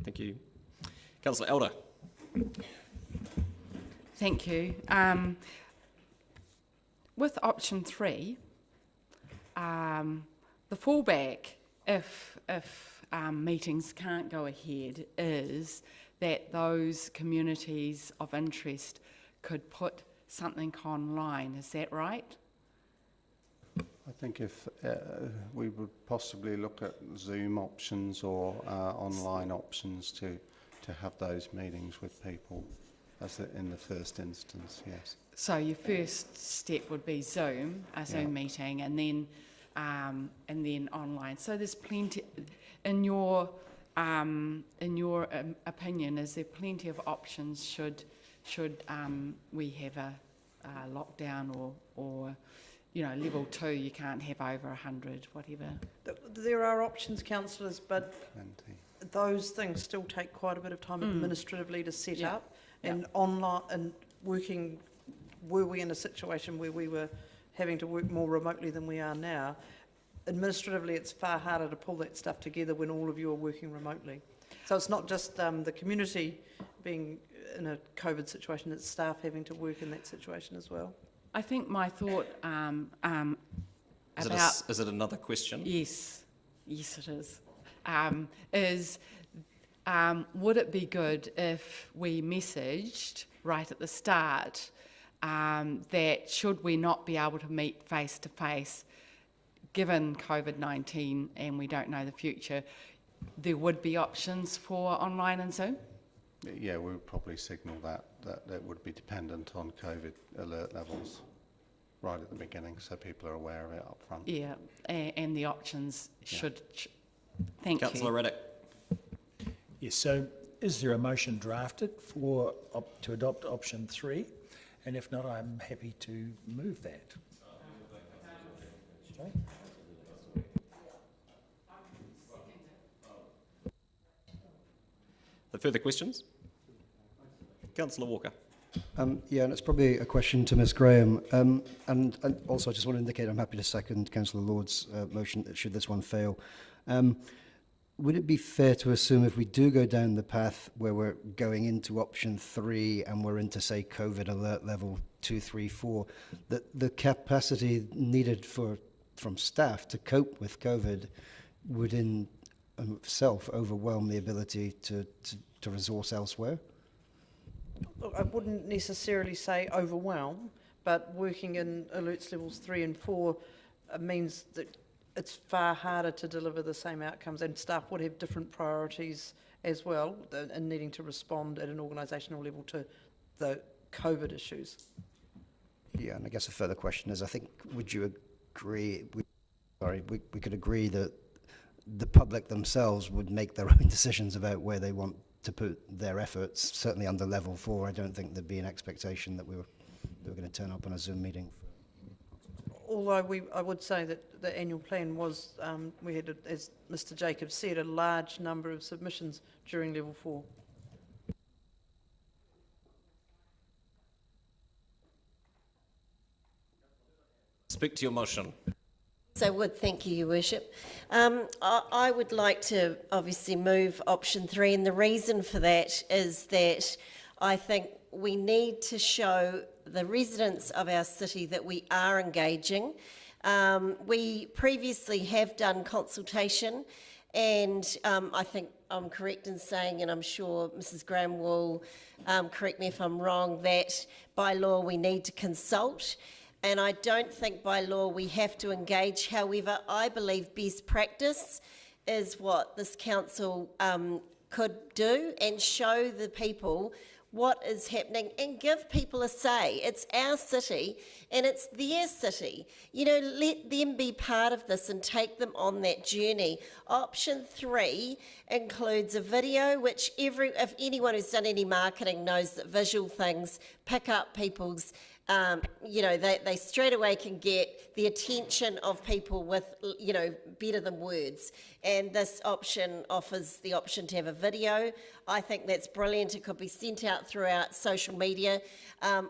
Thank you. Councillor Elder. Thank you. With option 3, the fallback, if meetings can't go ahead, is that those communities of interest could put something online. Is that right? I think if we would possibly look at Zoom options or online options to have those meetings with people in the first instance, yes. So your first step would be Zoom, a Zoom meeting, and then online. So there's plenty. In your opinion, is there plenty of options should we have a lockdown or level 2? You can't have over 100, whatever. There are options, councillors, but those things still take quite a bit of time administratively to set up. And online and working, were we in a situation where we were having to work more remotely than we are now, administratively it's far harder to pull that stuff together when all of you are working remotely. So it's not just the community being in a COVID situation, it's staff having to work in that situation as well. I think my thought Is it another question? Yes, yes it is. Would it be good if we messaged right at the start that should we not be able to meet face to face, given COVID-19 and we don't know the future, there would be options for online and Zoom? Yeah, we would probably signal that would be dependent on COVID alert levels right at the beginning, so people are aware of it up front. Yeah, and the options should. Thank you. Councillor Reddick. Yes, so is there a motion drafted to adopt option 3? And if not, I'm happy to move that. Sorry? Further questions? Councillor Walker. Yeah, and it's probably a question to Ms Graham. And also I just want to indicate I'm happy to second Councillor Lord's motion should this one fail. Would it be fair to assume if we do go down the path where we're going into option 3 and we're into, say, COVID alert level 2, 3, 4, that the capacity needed from staff to cope with COVID would in itself overwhelm the ability to resource elsewhere? Look, I wouldn't necessarily say overwhelm, but working in alerts levels 3 and 4 means that it's far harder to deliver the same outcomes, and staff would have different priorities as well in needing to respond at an organisational level to the COVID issues. Yeah, and I guess a further question is, I think, would you agree, we could agree that the public themselves would make their own decisions about where they want to put their efforts. Certainly under level 4, I don't think there'd be an expectation that we were going to turn up on a Zoom meeting. Although I would say that the annual plan was, we had, as Mr Jacobs said, a large number of submissions during level 4. Speak to your motion. So I would, thank you, Your Worship. I would like to obviously move option 3, and the reason for that is that I think we need to show the residents of our city that we are engaging. We previously have done consultation, and I think I'm correct in saying, and I'm sure Mrs Graham will correct me if I'm wrong, that by law we need to consult. And I don't think by law we have to engage. However, I believe best practice is what this council could do and show the people what is happening and give people a say. It's our city and it's their city. You know, let them be part of this and take them on that journey. Option 3 includes a video, which if anyone who's done any marketing knows that visual things pick up people's you know, they straight away can get the attention of people with, you know, better than words. And this option offers the option to have a video. I think that's brilliant. It could be sent out throughout social media.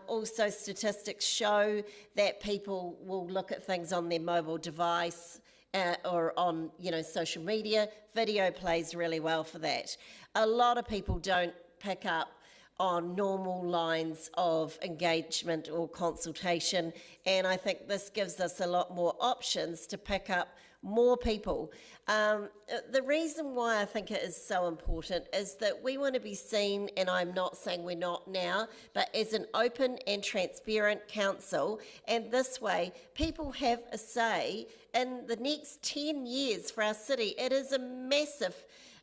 Also, statistics show that people will look at things on their mobile device or on, you know, social media. Video plays really well for that. A lot of people don't pick up on normal lines of engagement or consultation, and I think this gives us a lot more options to pick up more people. The reason why I think it is so important is that we want to be seen, and I'm not saying we're not now, but as an open and transparent council, and this way people have a say in the next 10 years for our city. It is a massive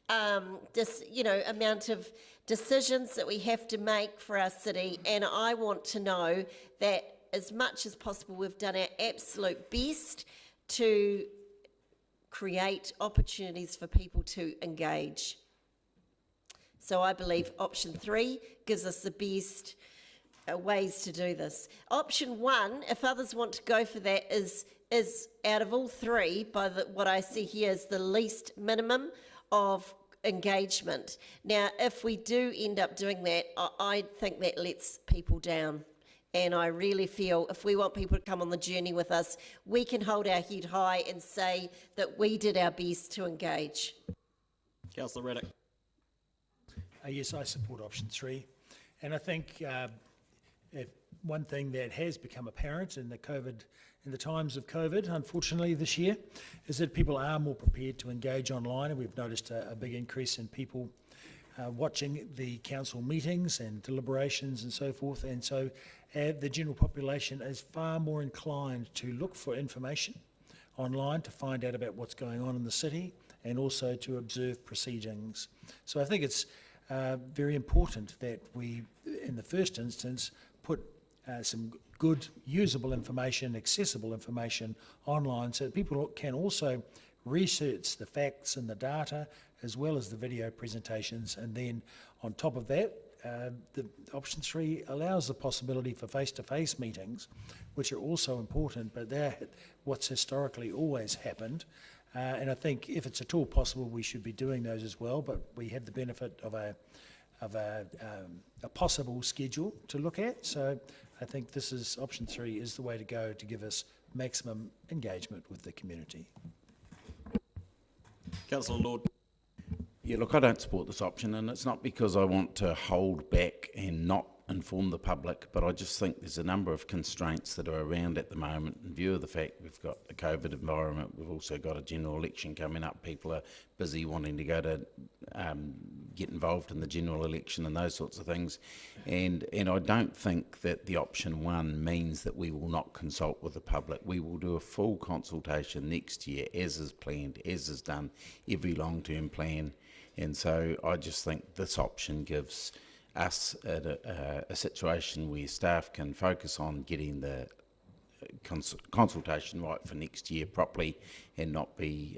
amount of decisions that we have to make for our city, and I want to know that as much as possible we've done our absolute best to create opportunities for people to engage. So I believe option 3 gives us the best ways to do this. Option 1, if others want to go for that, is out of all 3, by what I see here, is the least minimum of engagement. Now, if we do end up doing that, I think that lets people down. And I really feel if we want people to come on the journey with us, we can hold our head high and say that we did our best to engage. Councillor Reddick. Yes, I support option 3. And I think one thing that has become apparent in the times of COVID, unfortunately this year, is that people are more prepared to engage online, and we've noticed a big increase in people watching the council meetings and deliberations and so forth, and so the general population is far more inclined to look for information online to find out about what's going on in the city and also to observe proceedings. So I think it's very important that we, in the first instance, put some good, usable information, accessible information online so that people can also research the facts and the data as well as the video presentations. And then on top of that, the option 3 allows the possibility for face-to-face meetings, which are also important, but they're what's historically always happened. And I think if it's at all possible, we should be doing those as well, but we have the benefit of a possible schedule to look at. So I think option 3 is the way to go to give us maximum engagement with the community. Councillor Lord. Yeah, look, I don't support this option, and it's not because I want to hold back and not inform the public, but I just think there's a number of constraints that are around at the moment in view of the fact we've got the COVID environment, we've also got a general election coming up, people are busy wanting to go to get involved in the general election and those sorts of things, and I don't think that the option 1 means that we will not consult with the public. We will do a full consultation next year, as is planned, as is done every long-term plan, and so I just think this option gives us a situation where staff can focus on getting the consultation right for next year properly and not be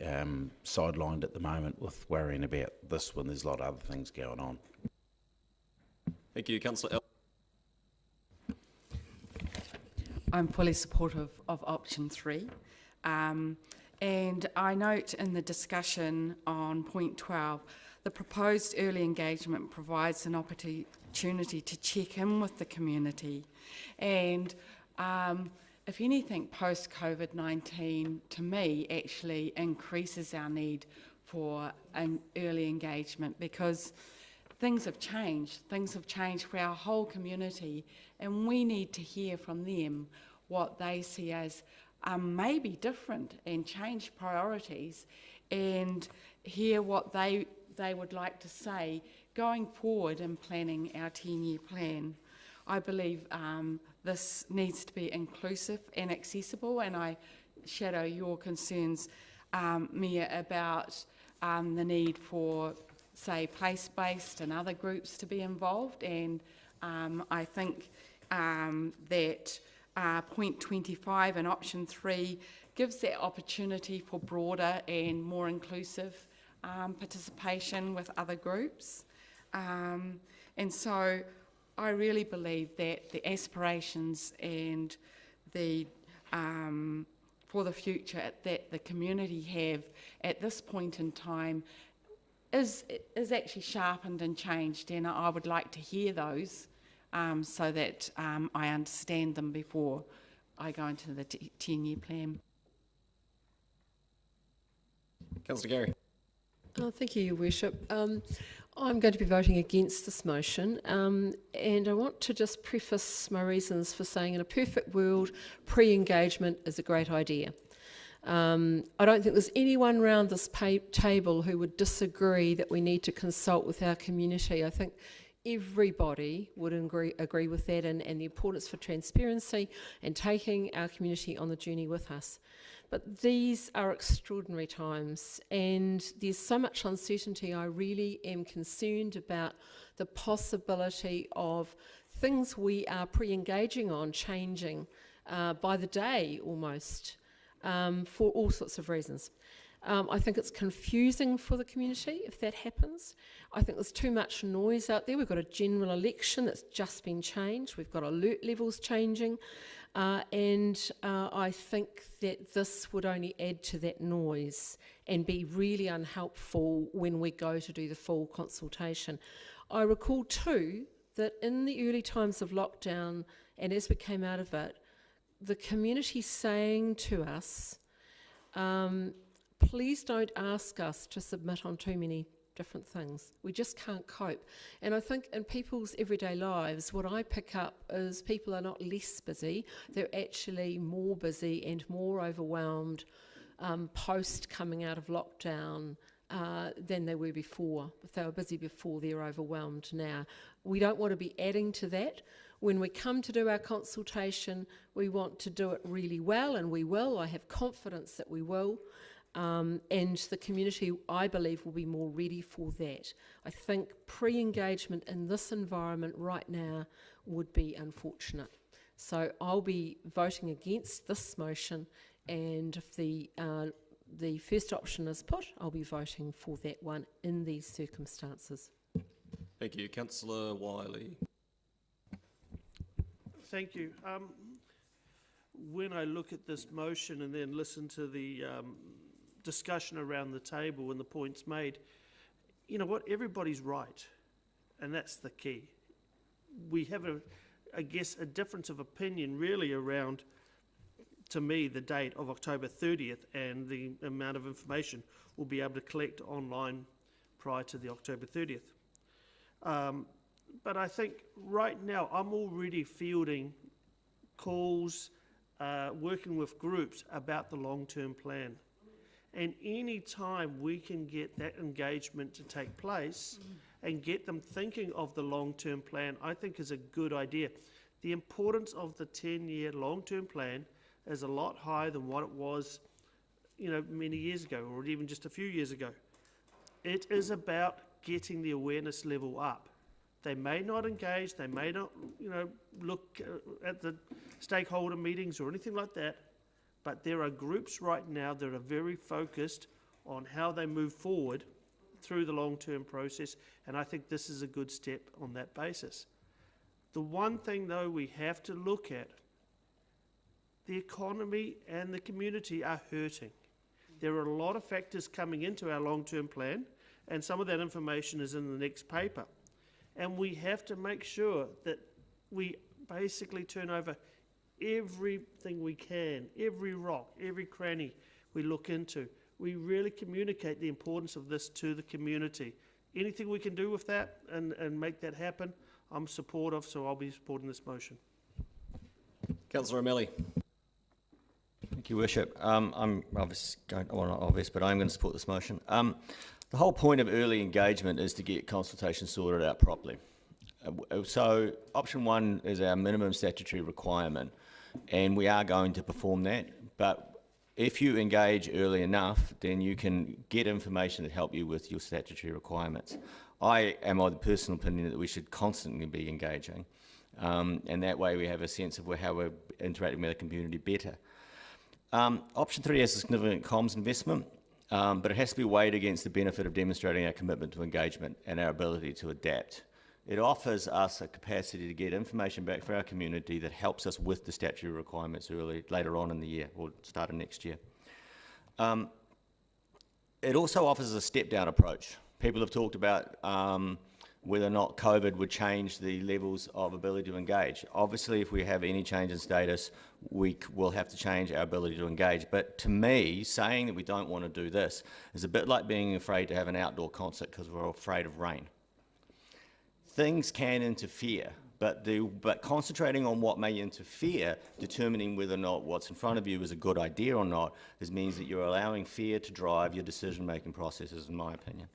sidelined at the moment with worrying about this when there's a lot of other things going on. Thank you, Councillor. I'm fully supportive of option 3. And I note in the discussion on point 12, the proposed early engagement provides an opportunity to check in with the community. And if anything, post-COVID-19, to me, actually increases our need for an early engagement, because things have changed. Things have changed for our whole community, and we need to hear from them what they see as maybe different and change priorities, and hear what they would like to say going forward in planning our 10-year plan. I believe this needs to be inclusive and accessible, and I shadow your concerns, Mia, about the need for, say, place-based and other groups to be involved, and I think that point 25 and option 3 gives that opportunity for broader and more inclusive participation with other groups. And so I really believe that the aspirations and the for the future that the community have at this point in time is actually sharpened and changed, and I would like to hear those so that I understand them before I go into the 10-year plan. Councillor Gary. Thank you, Your Worship. I'm going to be voting against this motion, and I want to just preface my reasons for saying in a perfect world, pre-engagement is a great idea. I don't think there's anyone around this table who would disagree that we need to consult with our community. I think everybody would agree with that, and the importance for transparency and taking our community on the journey with us. But these are extraordinary times, and there's so much uncertainty. I really am concerned about the possibility of things we are pre-engaging on changing by the day almost, for all sorts of reasons. I think it's confusing for the community if that happens. I think there's too much noise out there. We've got a general election that's just been changed. We've got alert levels changing. And I think that this would only add to that noise and be really unhelpful when we go to do the full consultation. I recall too that in the early times of lockdown, and as we came out of it, the community saying to us, please don't ask us to submit on too many different things. We just can't cope. And I think in people's everyday lives, what I pick up is people are not less busy, they're actually more busy and more overwhelmed post coming out of lockdown than they were before. If they were busy before, they're overwhelmed now. We don't want to be adding to that. When we come to do our consultation, we want to do it really well, and we will. I have confidence that we will. And the community, I believe, will be more ready for that. I think pre-engagement in this environment right now would be unfortunate. So I'll be voting against this motion, and if the first option is put, I'll be voting for that one in these circumstances. Thank you. Councillor Wiley. Thank you. When I look at this motion and then listen to the discussion around the table and the points made, you know what, everybody's right, and that's the key. We have, I guess, a difference of opinion really around, to me, the date of October 30th and the amount of information we'll be able to collect online prior to the October 30th. But I think right now I'm already fielding calls, working with groups about the long-term plan. And any time we can get that engagement to take place and get them thinking of the long-term plan, I think is a good idea. The importance of the 10-year long-term plan is a lot higher than what it was, you know, many years ago, or even just a few years ago. It is about getting the awareness level up. They may not engage, they may not, you know, look at the stakeholder meetings or anything like that, but there are groups right now that are very focused on how they move forward through the long-term process, and I think this is a good step on that basis. The one thing, though, we have to look at, the economy and the community are hurting. There are a lot of factors coming into our long-term plan, and some of that information is in the next paper. And we have to make sure that we basically turn over everything we can, every rock, every cranny we look into. We really communicate the importance of this to the community. Anything we can do with that and make that happen, I'm supportive, so I'll be supporting this motion. Councillor O'Malley. Thank you, Worship. I'm obviously going, well, not obvious, but I'm going to support this motion. The whole point of early engagement is to get consultation sorted out properly. So option one is our minimum statutory requirement, and we are going to perform that. But if you engage early enough, then you can get information that help you with your statutory requirements. I am of the personal opinion that we should constantly be engaging, and that way we have a sense of how we're interacting with the community better. Option three has a significant comms investment, but it has to be weighed against the benefit of demonstrating our commitment to engagement and our ability to adapt. It offers us a capacity to get information back for our community that helps us with the statutory requirements later on in the year, or start of next year. It also offers a step-down approach. People have talked about whether or not COVID would change the levels of ability to engage. Obviously, if we have any change in status, we will have to change our ability to engage. But to me, saying that we don't want to do this is a bit like being afraid to have an outdoor concert because we're afraid of rain. Things can interfere, but concentrating on what may interfere, determining whether or not what's in front of you is a good idea or not, means that you're allowing fear to drive your decision-making processes, in my opinion.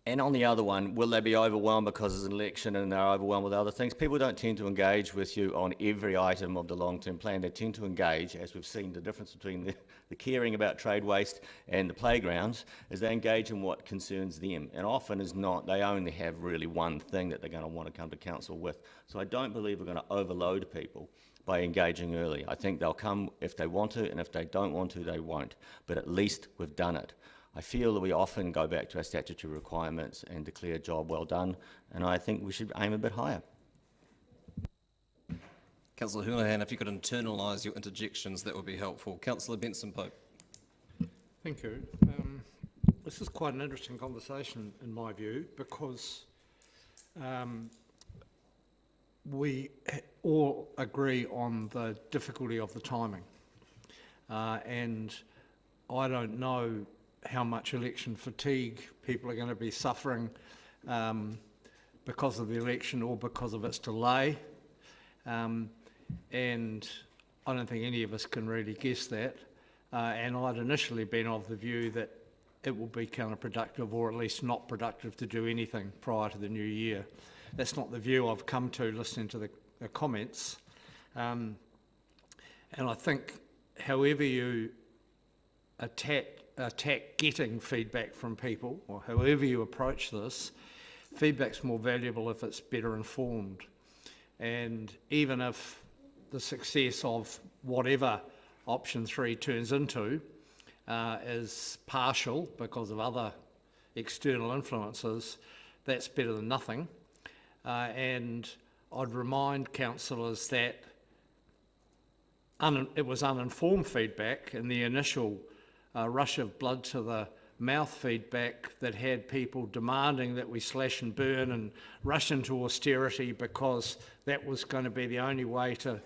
And on the other one, will they be overwhelmed because it's an election and they're overwhelmed with other things? People don't tend to engage with you on every item of the long-term plan. They tend to engage, as we've seen the difference between the caring about trade waste and the playgrounds, is they engage in what concerns them. And often is not, they only have really one thing that they're going to want to come to council with. So I don't believe we're going to overload people by engaging early. I think they'll come if they want to, and if they don't want to, they won't. But at least we've done it. I feel that we often go back to our statutory requirements and declare job well done, and I think we should aim a bit higher. Councillor Houlihan, if you could internalise your interjections, that would be helpful. Councillor Benson-Pope. Thank you. This is quite an interesting conversation, in my view, because we all agree on the difficulty of the timing, and I don't know how much election fatigue people are going to be suffering because of the election or because of its delay. And I don't think any of us can really guess that. And I'd initially been of the view that it will be counterproductive, or at least not productive, to do anything prior to the new year. That's not the view I've come to listening to the comments. And I think however you attack getting feedback from people, or however you approach this, feedback's more valuable if it's better informed. And even if the success of whatever option 3 turns into is partial because of other external influences, that's better than nothing. And I'd remind councillors that it was uninformed feedback, and the initial rush of blood to the mouth feedback that had people demanding that we slash and burn and rush into austerity because that was going to be the only way to,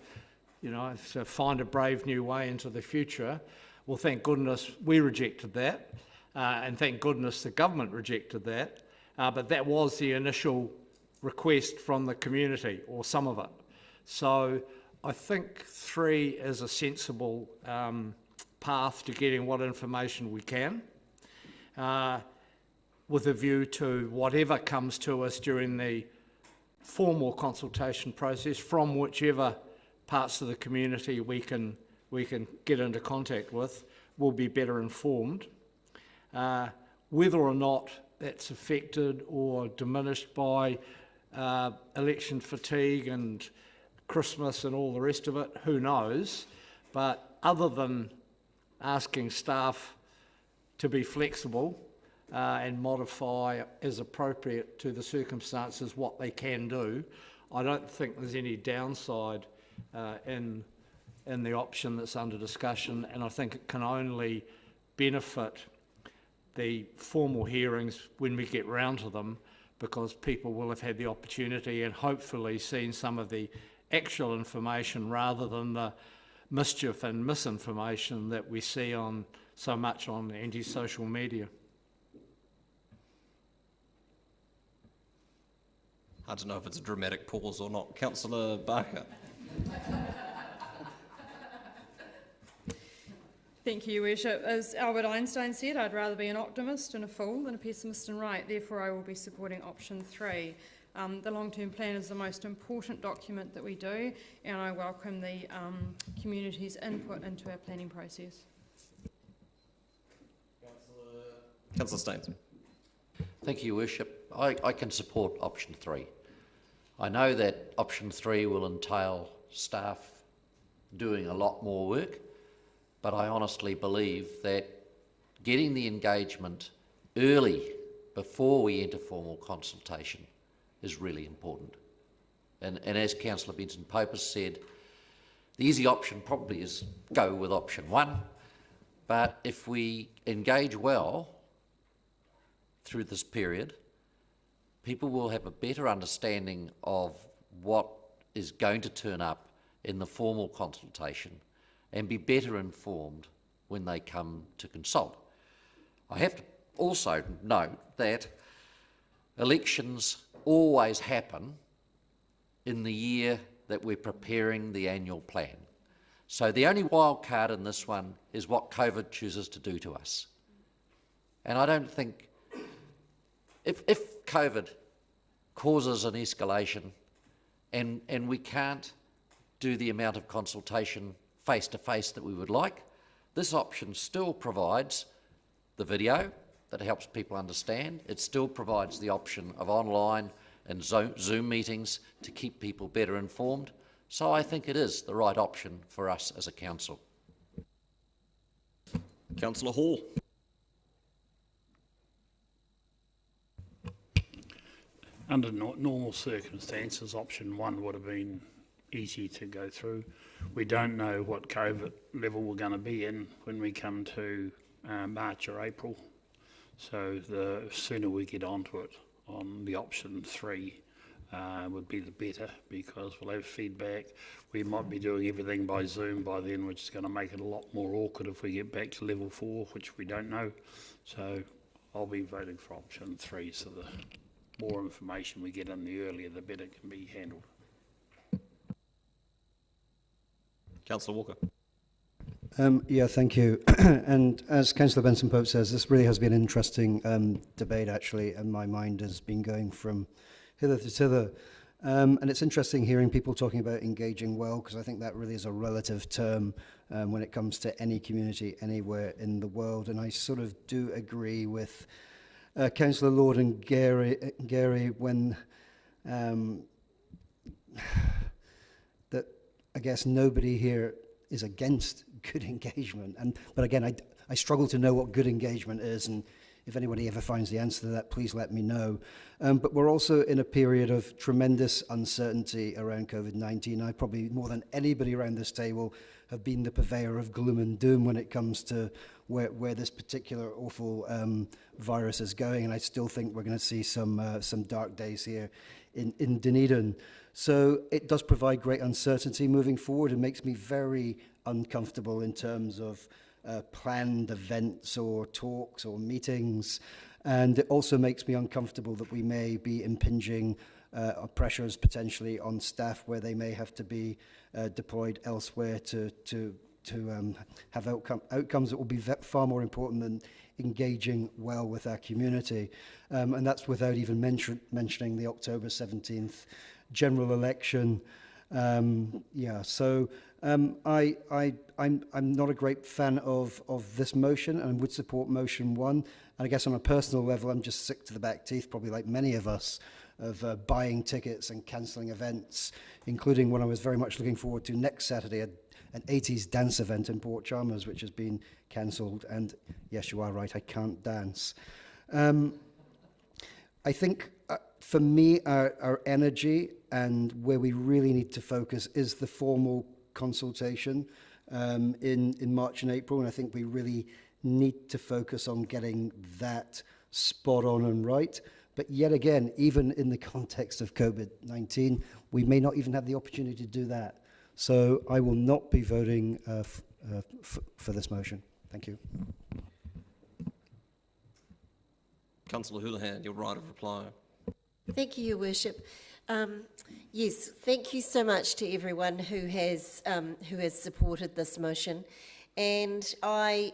to find a brave new way into the future. Well, thank goodness we rejected that, and thank goodness the government rejected that, but that was the initial request from the community, or some of it. So I think 3 is a sensible path to getting what information we can, with a view to whatever comes to us during the formal consultation process from whichever parts of the community we can get into contact with, will be better informed. Whether or not that's affected or diminished by election fatigue and Christmas and all the rest of it, who knows? But other than asking staff to be flexible and modify as appropriate to the circumstances what they can do, I don't think there's any downside in the option that's under discussion, and I think it can only benefit the formal hearings when we get round to them, because people will have had the opportunity and hopefully seen some of the actual information rather than the mischief and misinformation that we see on so much on anti-social media. I don't know if it's a dramatic pause or not. Councillor Barker. Thank you, Your Worship. As Albert Einstein said, I'd rather be an optimist and a fool than a pessimist and right. Therefore, I will be supporting option 3. The long-term plan is the most important document that we do, and I welcome the community's input into our planning process. Councillor Staines. Thank you, Your Worship. I can support option 3. I know that option 3 will entail staff doing a lot more work, but I honestly believe that getting the engagement early before we enter formal consultation is really important. And as Councillor Benson-Pope has said, the easy option probably is go with option 1, but if we engage well through this period, people will have a better understanding of what is going to turn up in the formal consultation and be better informed when they come to consult. I have to also note that elections always happen in the year that we're preparing the annual plan. So the only wild card in this one is what COVID chooses to do to us. And I don't think, if COVID causes an escalation and we can't do the amount of consultation face-to-face that we would like, this option still provides the video that helps people understand. It still provides the option of online and Zoom meetings to keep people better informed. So I think it is the right option for us as a council. Councillor Hall. Under normal circumstances, option 1 would have been easy to go through. We don't know what COVID level we're going to be in when we come to March or April. So the sooner we get onto it on the option 3, would be the better, because we'll have feedback. We might be doing everything by Zoom by then, which is going to make it a lot more awkward if we get back to level 4, which we don't know. So I'll be voting for option 3, so the more information we get in, the earlier the better it can be handled. Councillor Walker. Yeah, thank you. And as Councillor Benson-Pope says, this really has been an interesting debate, actually, and my mind has been going from hither to thither. And it's interesting hearing people talking about engaging well, because I think that really is a relative term when it comes to any community anywhere in the world. And I sort of do agree with Councillor Lord and Gary when that I guess nobody here is against good engagement. But again, I struggle to know what good engagement is, and if anybody ever finds the answer to that, please let me know. But we're also in a period of tremendous uncertainty around COVID-19. I probably, more than anybody around this table, have been the purveyor of gloom and doom when it comes to where this particular awful virus is going, and I still think we're going to see some dark days here in Dunedin. So it does provide great uncertainty moving forward. It makes me very uncomfortable in terms of planned events or talks or meetings, and it also makes me uncomfortable that we may be impinging pressures potentially on staff where they may have to be deployed elsewhere to have outcomes that will be far more important than engaging well with our community. And that's without even mentioning the October 17th general election. I'm not a great fan of this motion and would support motion 1. And I guess on a personal level, I'm just sick to the back teeth, probably like many of us, of buying tickets and cancelling events, including one I was very much looking forward to next Saturday, an 80s dance event in Port Chalmers, which has been cancelled. And yes, you are right, I can't dance. I think for me, our energy and where we really need to focus is the formal consultation in March and April, and I think we really need to focus on getting that spot on and right. But yet again, even in the context of COVID-19, we may not even have the opportunity to do that. So I will not be voting for this motion. Thank you. Councillor Houlihan, your right of reply. Thank you, Your Worship. Yes, thank you so much to everyone who has supported this motion, and I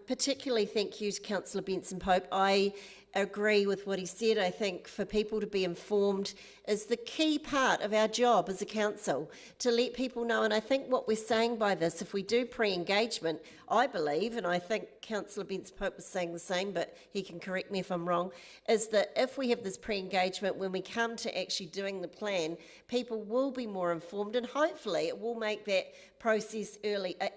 particularly thank you to Councillor Benson-Pope. I agree with what he said. I think for people to be informed is the key part of our job as a council, to let people know. And I think what we're saying by this, if we do pre-engagement, I believe, and I think Councillor Benson-Pope was saying the same, but he can correct me if I'm wrong, is that if we have this pre-engagement, when we come to actually doing the plan, people will be more informed, and hopefully it will make that process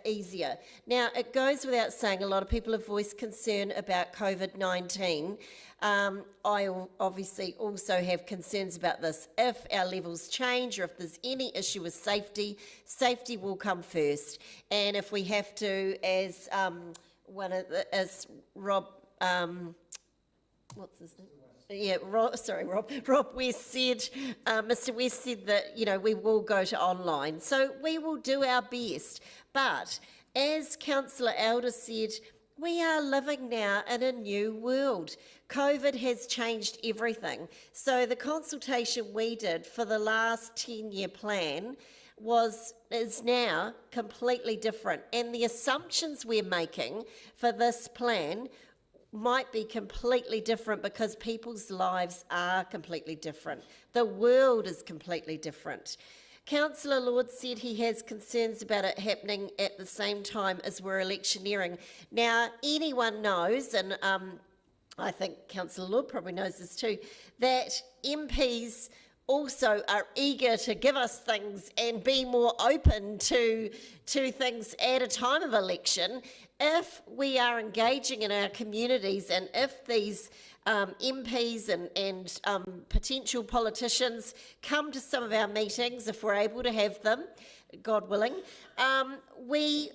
easier. Now, it goes without saying, a lot of people have voiced concern about COVID-19. I obviously also have concerns about this. If our levels change or if there's any issue with safety, safety will come first. And if we have to, as Rob, what's his name? Yeah, Rob West said, Mr. West said that, you know, we will go to online. So we will do our best. But as Councillor Elder said, we are living now in a new world. COVID has changed everything. So the consultation we did for the last 10-year plan is now completely different. And the assumptions we're making for this plan might be completely different because people's lives are completely different. The world is completely different. Councillor Lord said he has concerns about it happening at the same time as we're electioneering. Now, anyone knows, and I think Councillor Lord probably knows this too, that MPs also are eager to give us things and be more open to things at a time of election. If we are engaging in our communities, and if these MPs and potential politicians come to some of our meetings, if we're able to have them, God willing, we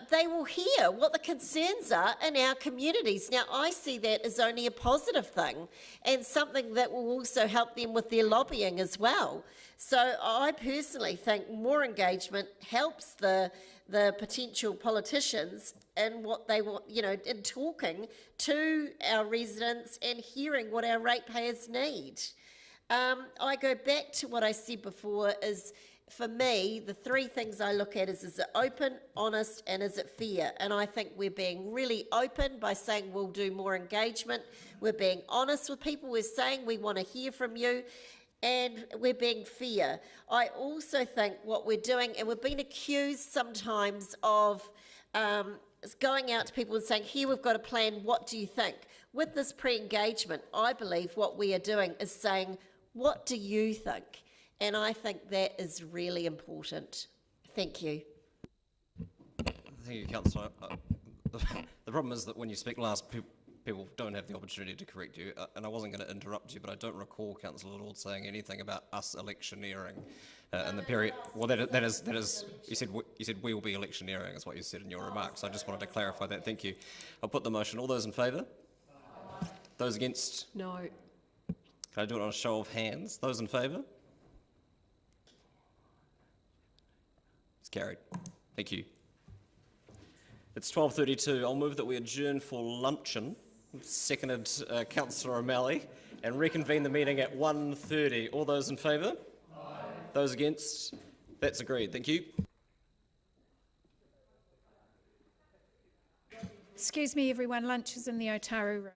they will hear what the concerns are in our communities. Now, I see that as only a positive thing and something that will also help them with their lobbying as well. So I personally think more engagement helps the potential politicians in what they want, you know, in talking to our residents and hearing what our ratepayers need. I go back to what I said before is, for me, the three things I look at is it open, honest, and is it fair? And I think we're being really open by saying we'll do more engagement. We're being honest with people. We're saying we want to hear from you. And we're being fair. I also think what we're doing, and we've been accused sometimes of going out to people and saying, here, we've got a plan, what do you think? With this pre-engagement, I believe what we are doing is saying, what do you think? And I think that is really important. Thank you. Thank you, Councillor. The problem is that when you speak last, people don't have the opportunity to correct you, and I wasn't going to interrupt you, but I don't recall Councillor Lord saying anything about us electioneering in the period. Well, that is. You said we will be electioneering, is what you said in your remarks. I just wanted to clarify that. Thank you. I'll put the motion. All those in favour? Those against? No. Can I do it on a show of hands? Those in favour? It's carried. Thank you. It's 12:32. I'll move that we adjourn for luncheon. Seconded Councillor O'Malley, and reconvene the meeting at 1:30. All those in favour? Aye. Those against? That's agreed. Thank you. Excuse me, everyone. Lunch is in the Otaru room.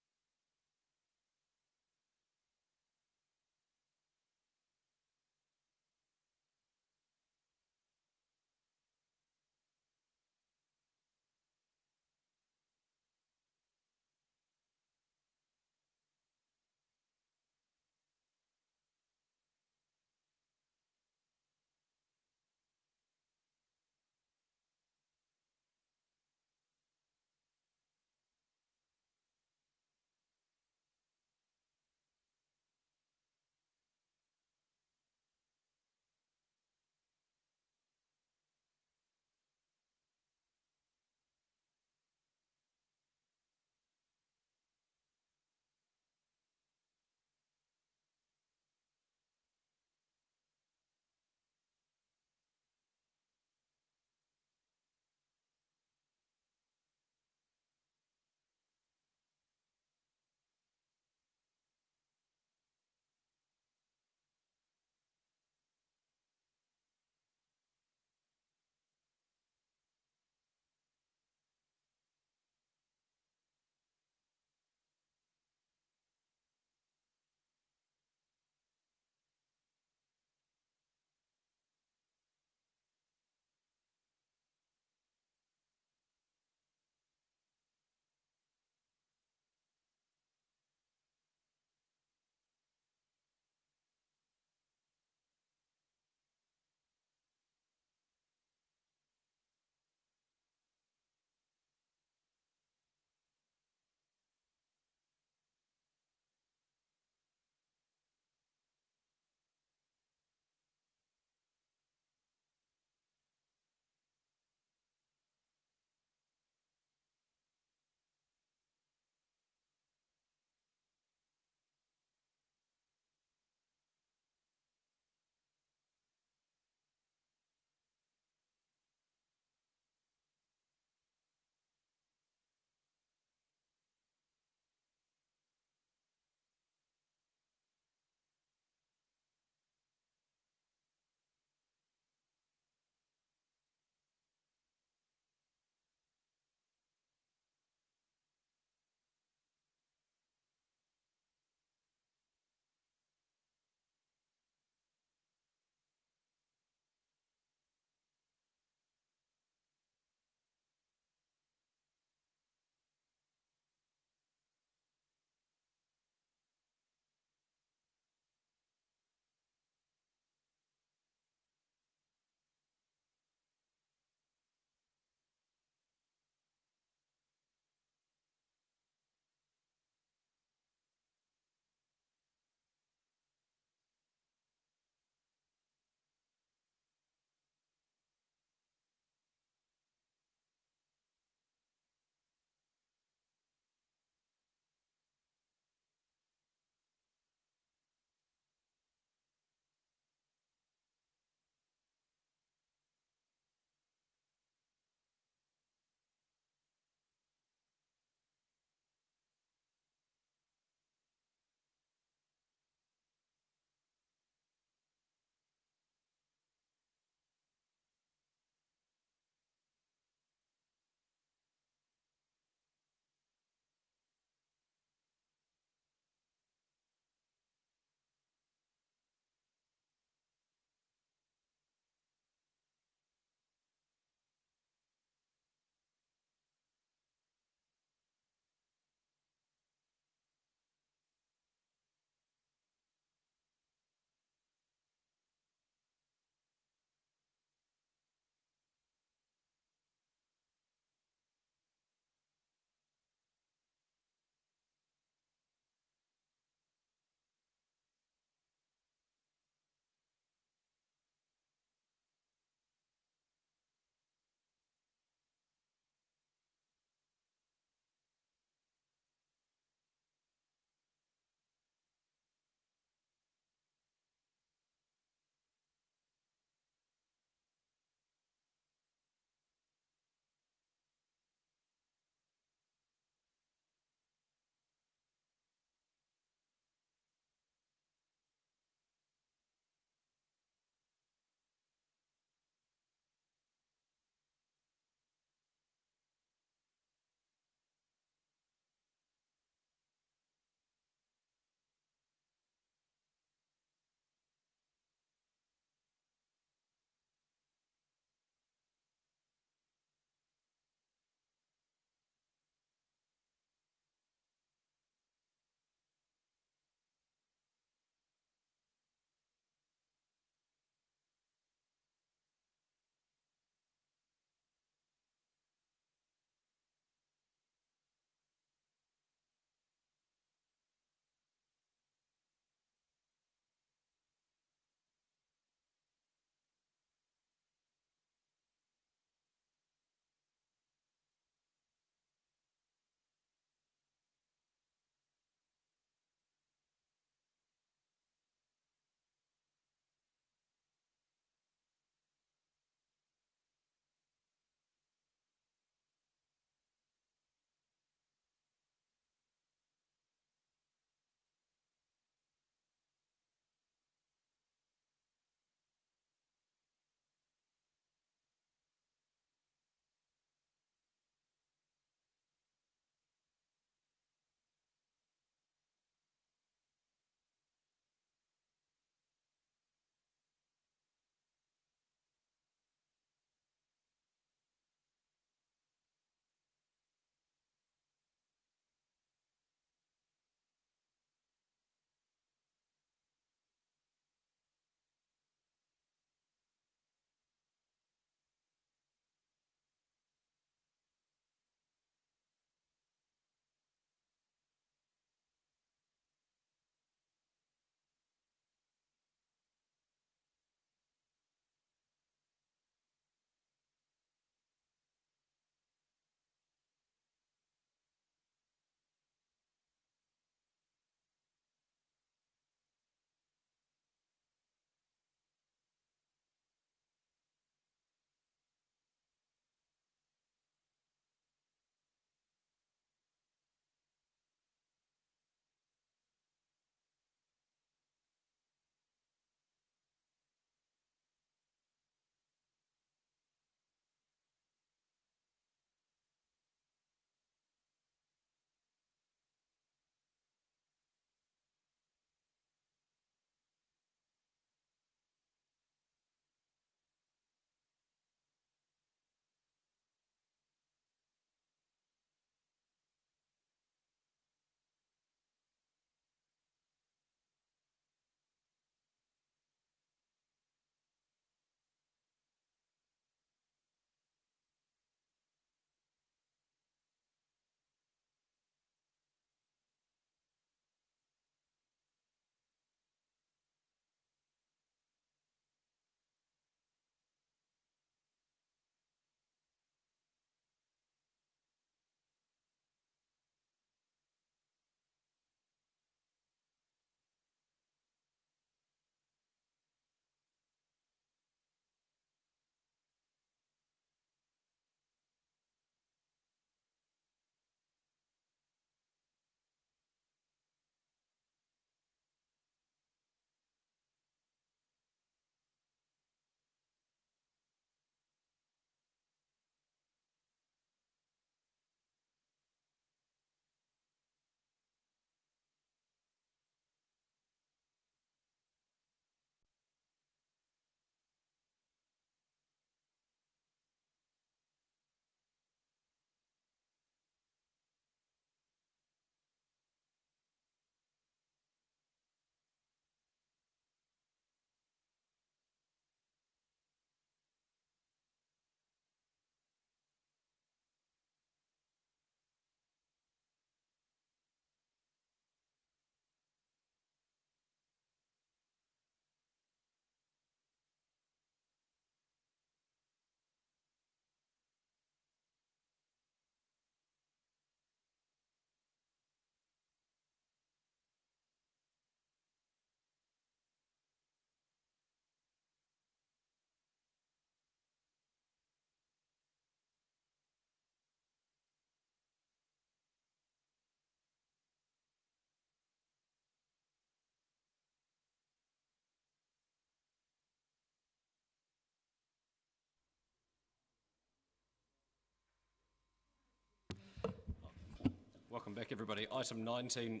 Welcome back, everybody. Item 19,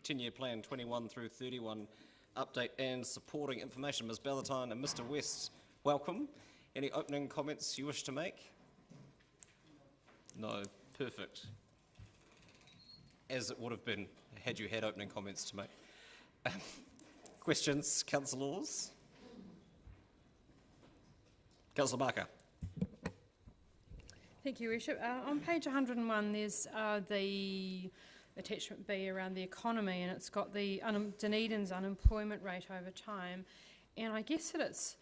10-year plan 21 through 31, update and supporting information. Ms. Ballantyne and Mr. West, welcome. Any opening comments you wish to make? No, perfect. As it would have been had you had opening comments to make. Questions, councillors? Councillor Barker. Thank you, Worship. On page 101, there's the attachment B around the economy, and it's got the Dunedin's unemployment rate over time. And I guess that it's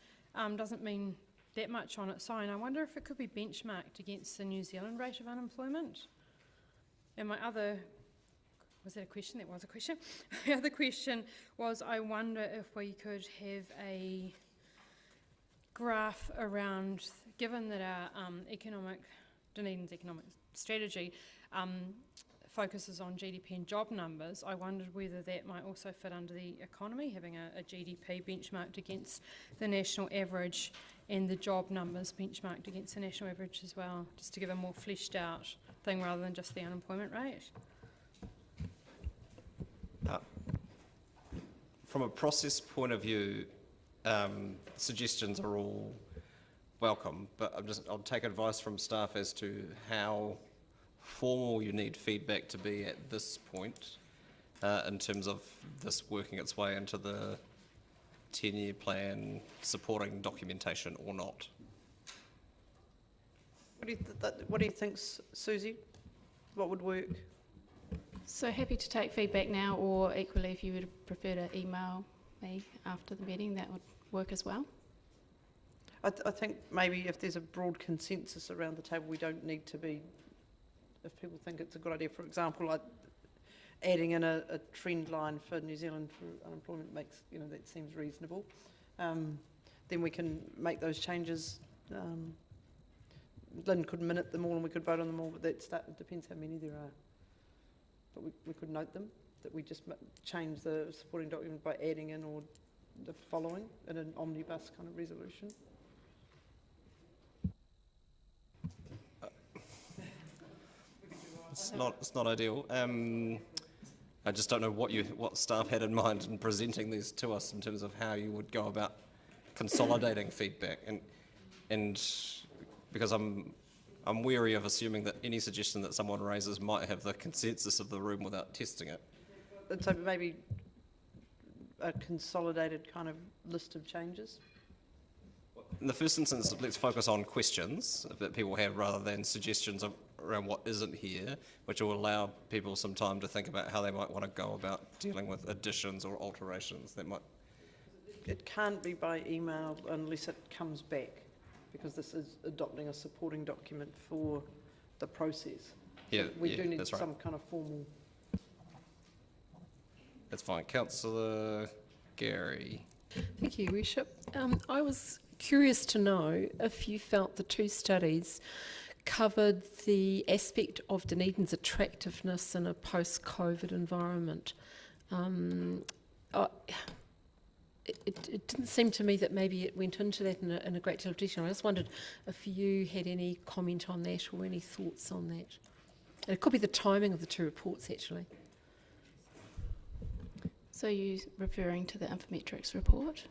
doesn't mean that much on its own. I wonder if it could be benchmarked against the New Zealand rate of unemployment. And my other, was that a question? That was a question. The other question was, I wonder if we could have a graph around, given that our Dunedin's economic strategy focuses on GDP and job numbers, I wondered whether that might also fit under the economy, having a GDP benchmarked against the national average and the job numbers benchmarked against the national average as well, just to give a more fleshed out thing rather than just the unemployment rate. From a process point of view, suggestions are all welcome, but I'll take advice from staff as to how formal you need feedback to be at this point in terms of this working its way into the 10-year plan supporting documentation or not. What do you think, Susie? What would work? So happy to take feedback now, or equally if you would prefer to email me after the meeting, that would work as well. I think maybe if there's a broad consensus around the table, we don't need to be, if people think it's a good idea, for example, like adding in a trend line for New Zealand for unemployment makes, that seems reasonable. Then we can make those changes. Lynn could minute them all and we could vote on them all, but it depends how many there are. But we could note them, that we just change the supporting document by adding in or the following in an omnibus kind of resolution. It's not ideal. I just don't know what staff had in mind in presenting these to us in terms of how you would go about consolidating feedback, and because I'm wary of assuming that any suggestion that someone raises might have the consensus of the room without testing it. And so maybe a consolidated kind of list of changes. In the first instance, let's focus on questions that people have rather than suggestions around what isn't here, which will allow people some time to think about how they might want to go about dealing with additions or alterations that might... It can't be by email unless it comes back, because this is adopting a supporting document for the process. Yeah, we do need that's right. some kind of formal... That's fine. Councillor Gary. Thank you, Worship. I was curious to know if you felt the two studies covered the aspect of Dunedin's attractiveness in a post-COVID environment. It didn't seem to me that maybe it went into that in a great deal of detail. I just wondered if you had any comment on that or any thoughts on that. And it could be the timing of the two reports, actually. So you're referring to the Infometrics report?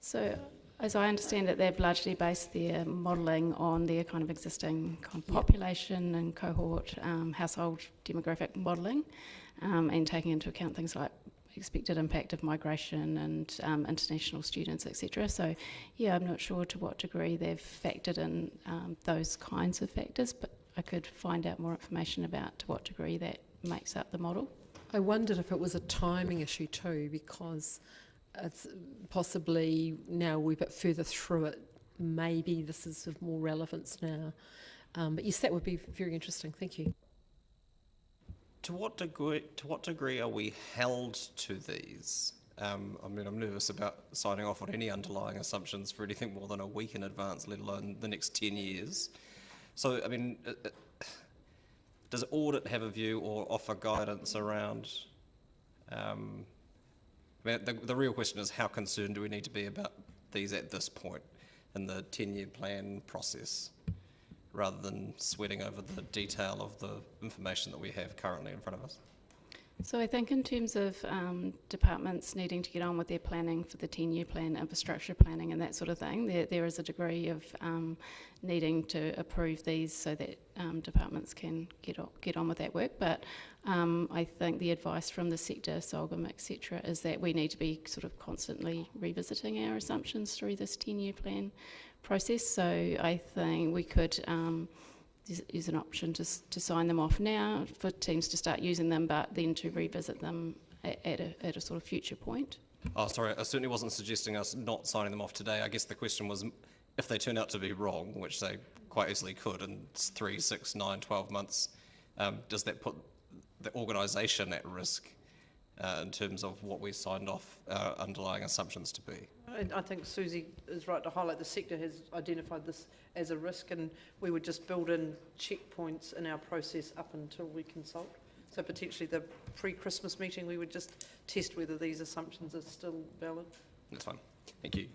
So as I understand it, they've largely based their modelling on their kind of existing kind of population and cohort household demographic modelling, and taking into account things like expected impact of migration and international students, etc. So yeah, I'm not sure to what degree they've factored in those kinds of factors, but I could find out more information about to what degree that makes up the model. I wondered if it was a timing issue too, because it's possibly now we're a bit further through it, maybe this is of more relevance now. But yes, that would be very interesting. Thank you. To what degree are we held to these? I mean, I'm nervous about signing off on any underlying assumptions for anything more than a week in advance, let alone the next 10 years. So, I mean, does audit have a view or offer guidance around... I mean, the real question is how concerned do we need to be about these at this point in the 10-year plan process? rather than sweating over the detail of the information that we have currently in front of us? So I think in terms of departments needing to get on with their planning for the 10-year plan, infrastructure planning and that sort of thing, there is a degree of needing to approve these so that departments can get on with that work. But I think the advice from the sector, SOGM, etc., is that we need to be sort of constantly revisiting our assumptions through this 10-year plan process. So I think we could is an option to sign them off now for teams to start using them, but then to revisit them at a sort of future point. Oh, sorry, I certainly wasn't suggesting us not signing them off today. I guess the question was, if they turn out to be wrong, which they quite easily could in 3, 6, 9, 12 months, does that put the organisation at risk in terms of what we signed off our underlying assumptions to be? I think Susie is right to highlight the sector has identified this as a risk, and we would just build in checkpoints in our process up until we consult. So potentially the pre-Christmas meeting, we would just test whether these assumptions are still valid. That's fine. Thank you.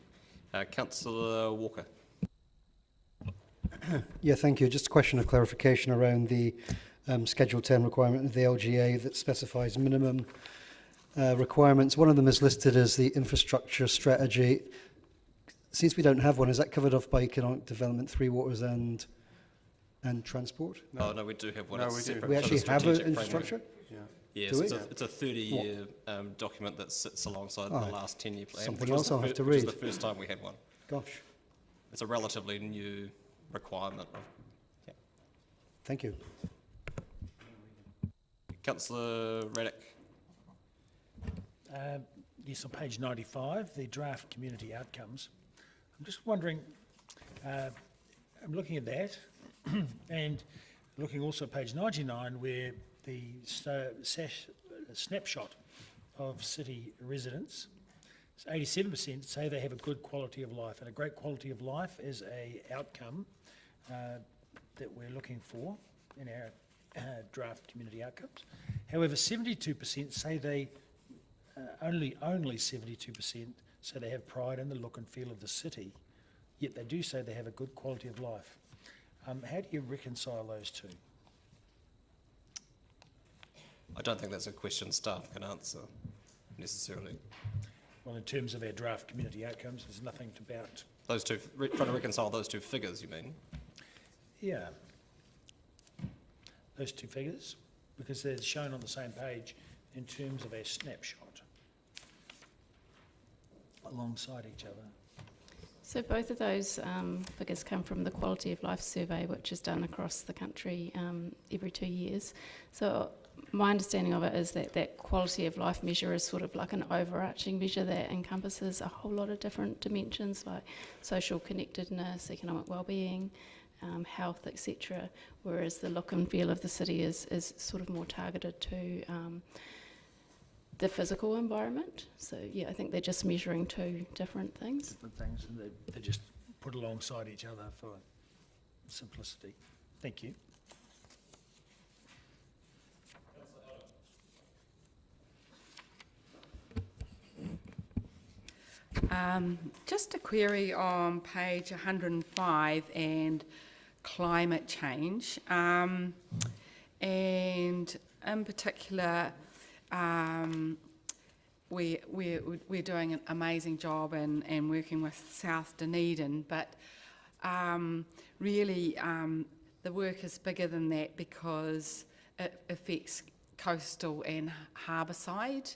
Councillor Walker. Yeah, thank you. Just a question of clarification around the Schedule 10 requirement of the LGA that specifies minimum requirements. One of them is listed as the infrastructure strategy. Since we don't have one, is that covered off by economic development, three waters and transport? No. Oh, no, we do have one. No, it's we do. separate We from the actually have an strategic infrastructure? framework. Yes, Do we? it's a 30-year document that sits alongside the last 10-year plan. Something which was else the I'll have to which is read. the first time we had one. Gosh. It's a relatively new requirement. Thank you. Councillor Raddick. Yes, on page 95, the draft community outcomes. I'm just wondering, I'm looking at that and looking also at page 99 where the snapshot of city residents, 87% say they have a good quality of life, and a great quality of life is a outcome that we're looking for in our draft community outcomes. However, 72% say they only 72% say they have pride in the look and feel of the city, yet they do say they have a good quality of life. How do you reconcile those two? I don't think that's a question staff can answer necessarily. Well, in terms of our draft community outcomes, there's nothing about... Those two, trying to reconcile those two figures, you mean? Yeah. Those two figures, because they're shown on the same page in terms of our snapshot alongside each other. So both of those figures come from the Quality of Life Survey, which is done across the country every 2 years. So my understanding of it is that that quality of life measure is sort of like an overarching measure that encompasses a whole lot of different dimensions like social connectedness, economic well-being, health, etc. Whereas the look and feel of the city is sort of more targeted to the physical environment. So yeah, I think they're just measuring two different things. Different things, and they're just put alongside each other for simplicity. Thank you. Just a query on page 105 and climate change, and in particular, we're doing an amazing job and working with South Dunedin, but really the work is bigger than that because it affects coastal and harbour side,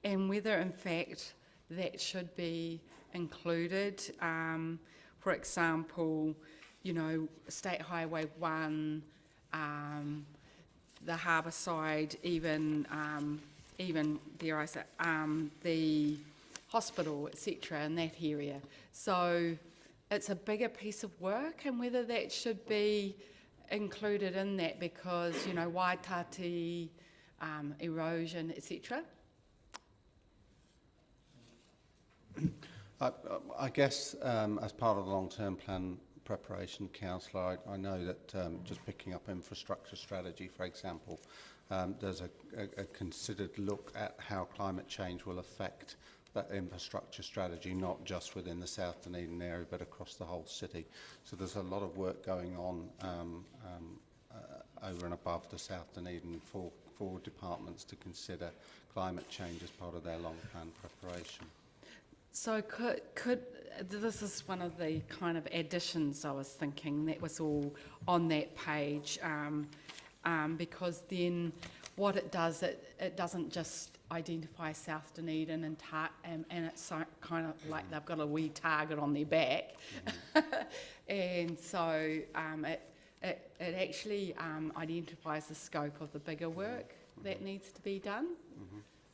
and whether in fact that should be included. For example, you know, State Highway 1, the harbour side, even dare I say, the hospital, etc., in that area. So it's a bigger piece of work, and whether that should be included in that because, you know, Waitati, erosion, etc. I guess as part of the long-term plan preparation, Councillor, I know that just picking up infrastructure strategy, for example, there's a considered look at how climate change will affect that infrastructure strategy, not just within the South Dunedin area, but across the whole city. So there's a lot of work going on over and above the South Dunedin for departments to consider climate change as part of their long plan preparation. So could this is one of the kind of additions I was thinking that was all on that page, because then what it does, it doesn't just identify South Dunedin and it's so kind of like they've got a wee target on their back, and so it actually identifies the scope of the bigger work that needs to be done,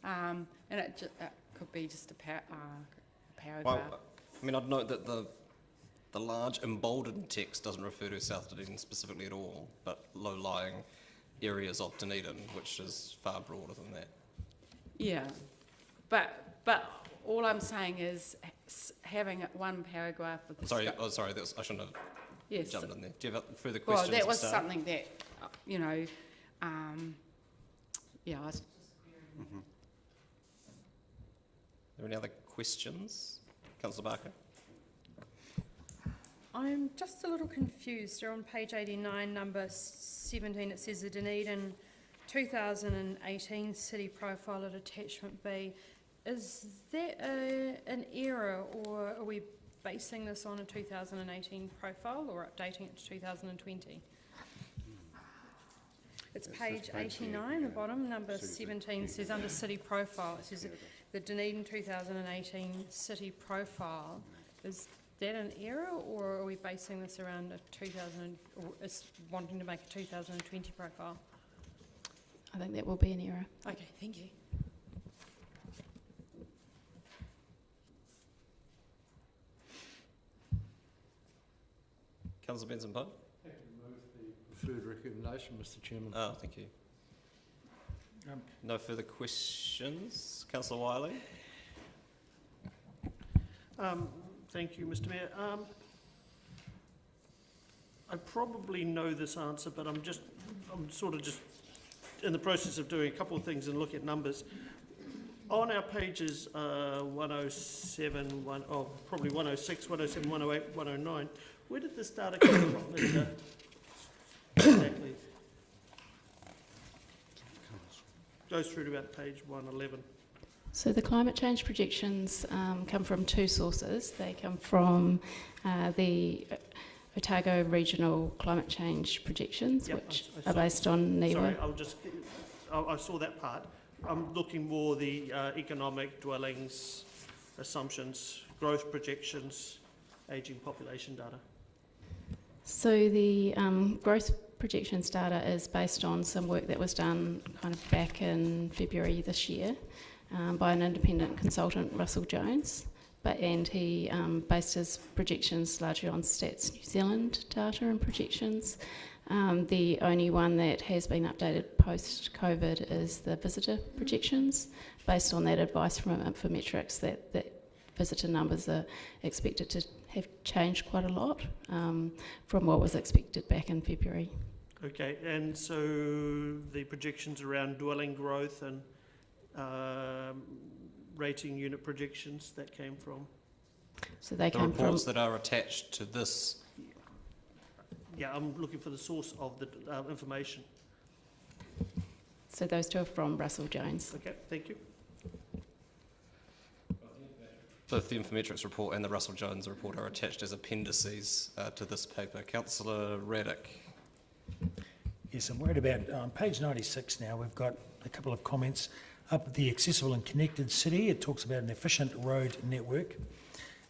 and it could be just a paragraph. Well, I mean, I'd note that the large emboldened text doesn't refer to South Dunedin specifically at all, but low-lying areas of Dunedin, which is far broader than that. Yeah, but all I'm saying is having one paragraph with the Sorry, I shouldn't have jumped in there. Do you have further questions? Well, that was something that, you know, yeah. I was Are there any other questions? Councillor Barker? I'm just a little confused. You're on page 89, number 17. It says the Dunedin 2018 city profile at attachment B. Is that an error, or are we basing this on a 2018 profile or updating it to 2020? It's page 89, the bottom, number 17 says under city profile, it says the Dunedin 2018 city profile. Is that an error, or are we basing this around a 2000, or is wanting to make a 2020 profile? I think that will be an error. Okay, thank you. Councillor Benson-Poe? Preferred recommendation, Mr. Chairman. Oh, thank you. No further questions? Councillor Wiley? Thank you, Mr. Mayor. I probably know this answer, but I'm sort of just in the process of doing a couple of things and looking at numbers. On our pages 107, probably 106, 107, 108, 109, where did this data come from, Linda? Exactly. Goes through to about page 111. So the climate change projections come from two sources. They come from the Otago Regional Climate Change Projections, which are based on NIWA. Sorry, I saw that part. I'm looking more the economic dwellings, assumptions, growth projections, ageing population data. So the growth projections data is based on some work that was done kind of back in February this year by an independent consultant, Russell Jones, and he based his projections largely on Stats New Zealand data and projections. The only one that has been updated post-COVID is the visitor projections, based on that advice from Infometrics that visitor numbers are expected to have changed quite a lot from what was expected back in February. Okay, and so the projections around dwelling growth and rating unit projections that came from? So they the come reports from that are attached to this. Yeah, I'm looking for the source of the information. So those two are from Russell Jones. Okay, thank you. Both the Infometrics report and the Russell Jones report are attached as appendices to this paper. Councillor Raddick. Yes, I'm worried about, on page 96 now, we've got a couple of comments. Up at the accessible and connected city, it talks about an efficient road network.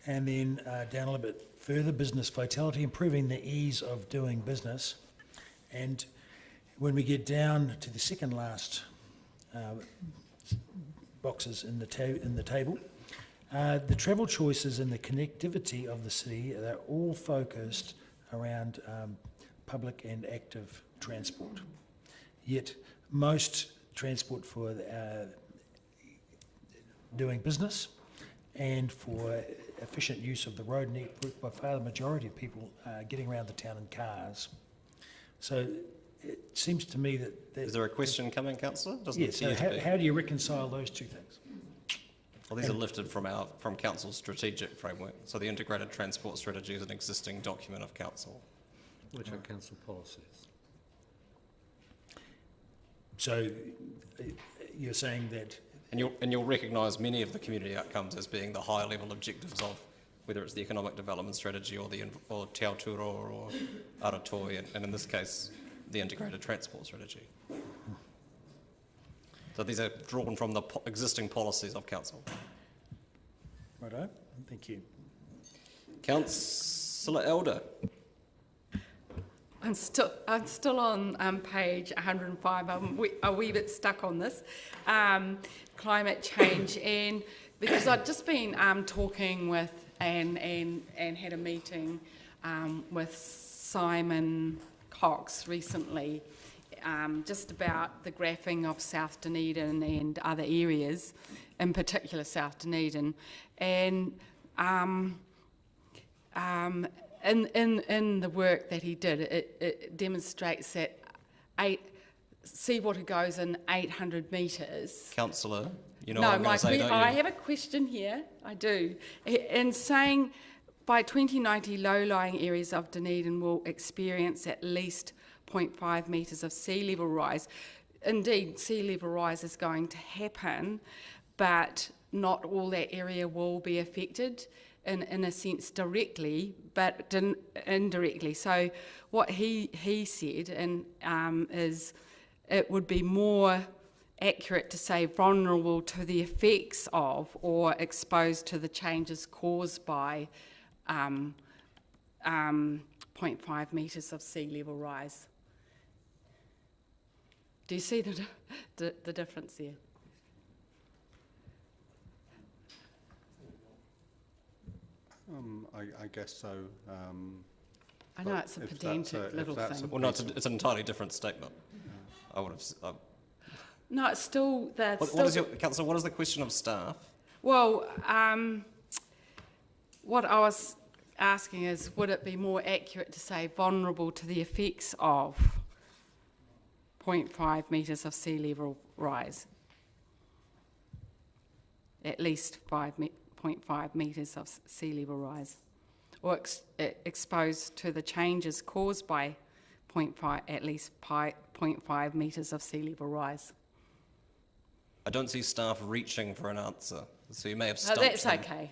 And then down a little bit further, business vitality, improving the ease of doing business. And when we get down to the second last boxes in the table, the travel choices and the connectivity of the city, they're all focused around public and active transport. Yet most transport for doing business and for efficient use of the road network, by far the majority of people getting around the town in cars. So it seems to me that... Is there a question coming, Councillor? Yes, so how do you reconcile those two things? Well, these are lifted from Council's strategic framework. So the integrated transport strategy is an existing document of Council. Which are council policies. So you're saying that... And you'll recognise many of the community outcomes as being the higher level objectives of whether it's the economic development strategy or or Te Aotearoa or Aratoi, and in this case, the integrated transport strategy. So these are drawn from the existing policies of Council. Righto, thank you. Councillor Elder. I'm still on page 105. I'm a wee bit stuck on this climate change, and because I've just been talking with and had a meeting with Simon Cox recently, just about the graphing of South Dunedin and other areas, in particular South Dunedin, and in the work that he did, it demonstrates that seawater goes in 800 metres. Councillor, you know No, what I'm going to say, don't you? I have a question here, I do. In saying by 2090, low-lying areas of Dunedin will experience at least 0.5 metres of sea level rise. Indeed, sea level rise is going to happen, but not all that area will be affected in a sense directly, but indirectly. So what he said is it would be more accurate to say vulnerable to the effects of or exposed to the changes caused by 0.5 metres of sea level rise. Do you see the difference there? I guess so. I know it's a pedantic little thing. Well, no, it's an entirely different statement. I would have... No, it's still... Councillor, what is the question of staff? Well, what I was asking is, would it be more accurate to say vulnerable to the effects of 0.5 metres of sea level rise? At least 0.5 metres of sea level rise, or exposed to the changes caused by at least 0.5 metres of sea level rise. I don't see staff reaching for an answer, so you may have stumped That's them. okay.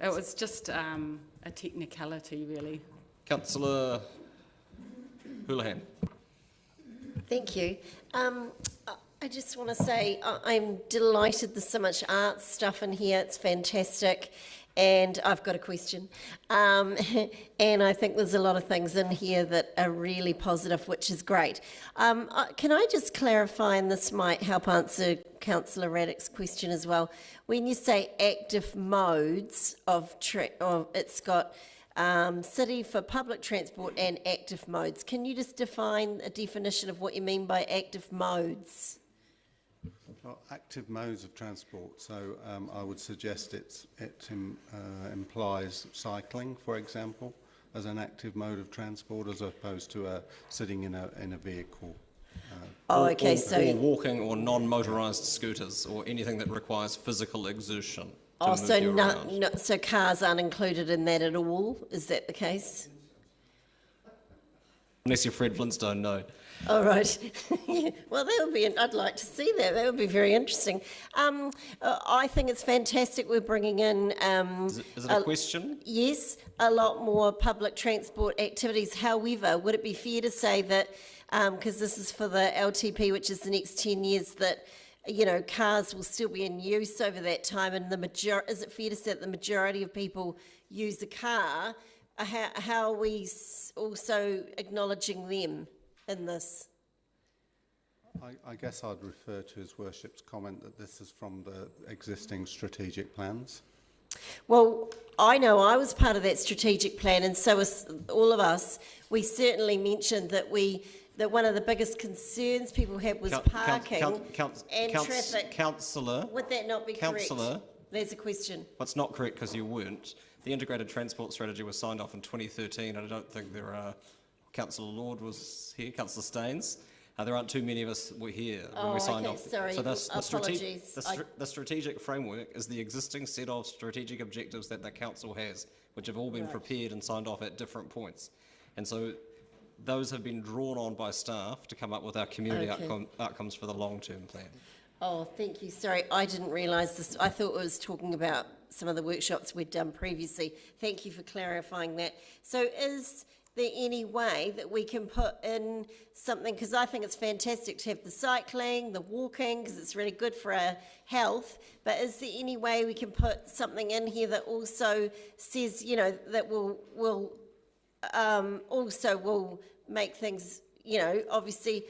It was just a technicality, really. Councillor Houlihan. Thank you. I just want to say I'm delighted there's so much art stuff in here. It's fantastic. And I've got a question. And I think there's a lot of things in here that are really positive, which is great. Can I just clarify, and this might help answer Councillor Raddick's question as well. When you say active modes it's got city for public transport and active modes. Can you just define a definition of what you mean by active modes? Well, active modes of transport. So I would suggest it implies cycling, for example, as an active mode of transport, as opposed to sitting in a vehicle. Or walking or non-motorised scooters, or anything that requires physical exertion. So cars aren't included in that at all? Is that the case? Unless you're Fred Flintstone, no. All right. Well, that would be. I'd like to see that. That would be very interesting. I think it's fantastic. We're bringing in. Is it a question? Yes, a lot more public transport activities. However, would it be fair to say that, because this is for the LTP, which is the next 10 years, that cars will still be in use over that time, and is it fair to say that the majority of people use a car? How are we also acknowledging them in this? I guess I'd refer to His Worship's comment that this is from the existing strategic plans. Well, I know I was part of that strategic plan, and so was all of us. We certainly mentioned that one of the biggest concerns people had was parking and traffic. Councillor. Would that not be correct? There's a question. Well, it's not correct because you weren't. The integrated transport strategy was signed off in 2013, and I don't think there are... Councillor Lord was here, Councillor Staines. There aren't too many of us were here when Oh, we signed okay, off. sorry, So apologies. the strategic framework is the existing set of strategic objectives that the council has, which have all been Right. prepared and signed off at different points. And so those have been drawn on by staff to come up with our community Okay. outcomes for the long-term plan. Oh, thank you. Sorry, I didn't realise this. I thought it was talking about some of the workshops we'd done previously. Thank you for clarifying that. So is there any way that we can put in something, because I think it's fantastic to have the cycling, the walking, because it's really good for our health, but is there any way we can put something in here that also says, you know, that will also will make things, you know, obviously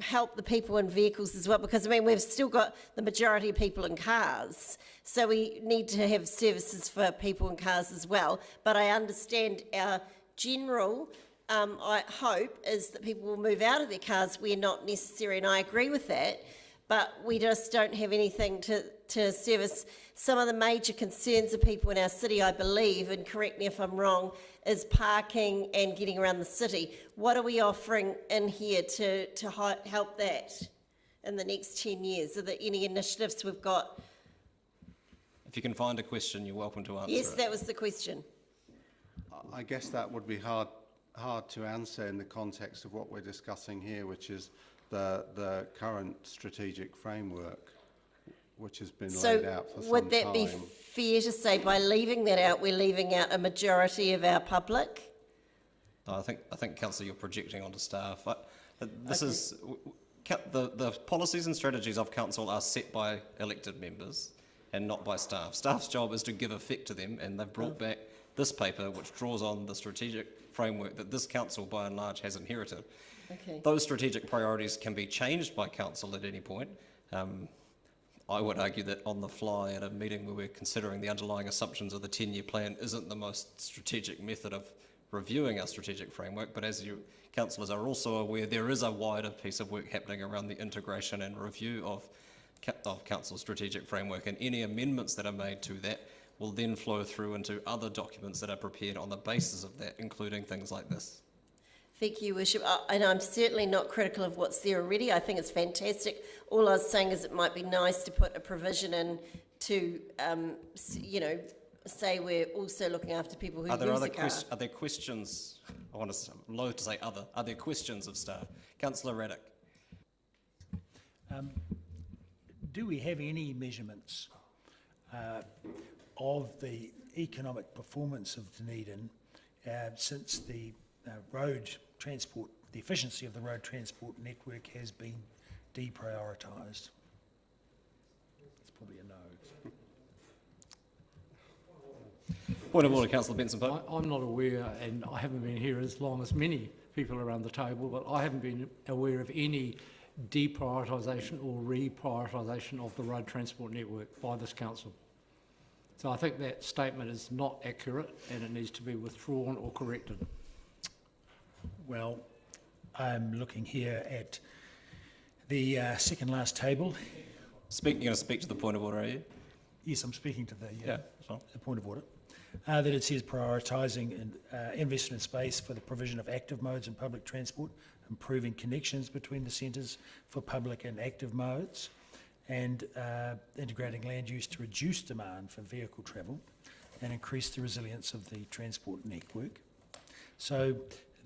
help the people in vehicles as well, because I mean we've still got the majority of people in cars, so we need to have services for people in cars as well. But I understand our general I hope is that people will move out of their cars where not necessary, and I agree with that, but we just don't have anything to service some of the major concerns of people in our city, I believe, and correct me if I'm wrong, is parking and getting around the city. What are we offering in here to help that in the next 10 years? Are there any initiatives we've got? If you can find a question, you're welcome to answer Yes, it. that was the question. I guess that would be hard to answer in the context of what we're discussing here, which is the current strategic framework, which has been laid out for some time. So would that be fair to say by leaving that out, we're leaving out a majority of our public? I think, Councillor, you're projecting onto staff. This is the policies and strategies of council are set by elected members and not by staff. Staff's job is to give effect to them, and they've brought back this paper, which draws on the strategic framework that this council, by and large, has inherited. Okay. Those strategic priorities can be changed by council at any point. I would argue that on the fly at a meeting where we're considering the underlying assumptions of the 10-year plan isn't the most strategic method of reviewing our strategic framework, but as you councillors are also aware, there is a wider piece of work happening around the integration and review of council's strategic framework, and any amendments that are made to that will then flow through into other documents that are prepared on the basis of that, including things like this. Thank you, Worship. And I'm certainly not critical of what's there already. I think it's fantastic. All I was saying is it might be nice to put a provision in to, you know, say we're also looking after people who use a car. Are there questions? I'm loath to say other. Are there questions of staff? Councillor Raddick. Do we have any measurements of the economic performance of Dunedin since the road transport, the efficiency of the road transport network has been deprioritised? It's probably a no. Point of order, Councillor Benson-Pope. I'm not aware, and I haven't been here as long as many people around the table, but I haven't been aware of any deprioritisation or reprioritisation of the road transport network by this council. So I think that statement is not accurate and it needs to be withdrawn or corrected. Well, I'm looking here at the second last table. You're going to speak to the point of order, are you? Yes, I'm speaking to the fine. the point of order. That it says prioritising investment in space for the provision of active modes in public transport, improving connections between the centres for public and active modes, and integrating land use to reduce demand for vehicle travel and increase the resilience of the transport network. So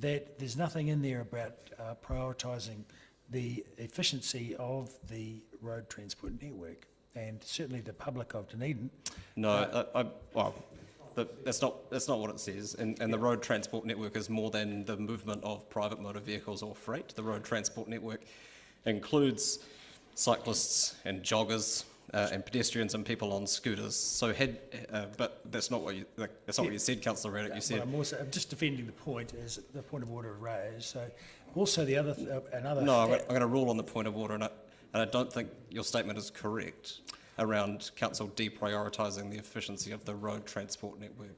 that there's nothing in there about prioritising the efficiency of the road transport network, and certainly the public of Dunedin. No, that's not what it says. And the road transport network is more than the movement of private motor vehicles or freight. The road transport network includes cyclists and joggers and pedestrians and people on scooters. So but that's not what you what you said, Councillor Raddick. You said. I'm just defending the point as the point of order raised. So also the other another. No, I'm going to rule on the point of order, and I don't think your statement is correct around council deprioritising the efficiency of the road transport network.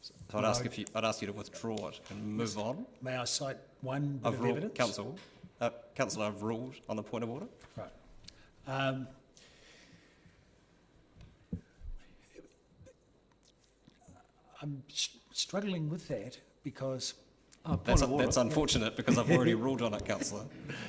So I'd ask you to withdraw it and move on. May I cite one bit of evidence? Councillor, I've ruled on the point of order. Right. I'm struggling with that because That's unfortunate because I've already ruled on it, Councillor.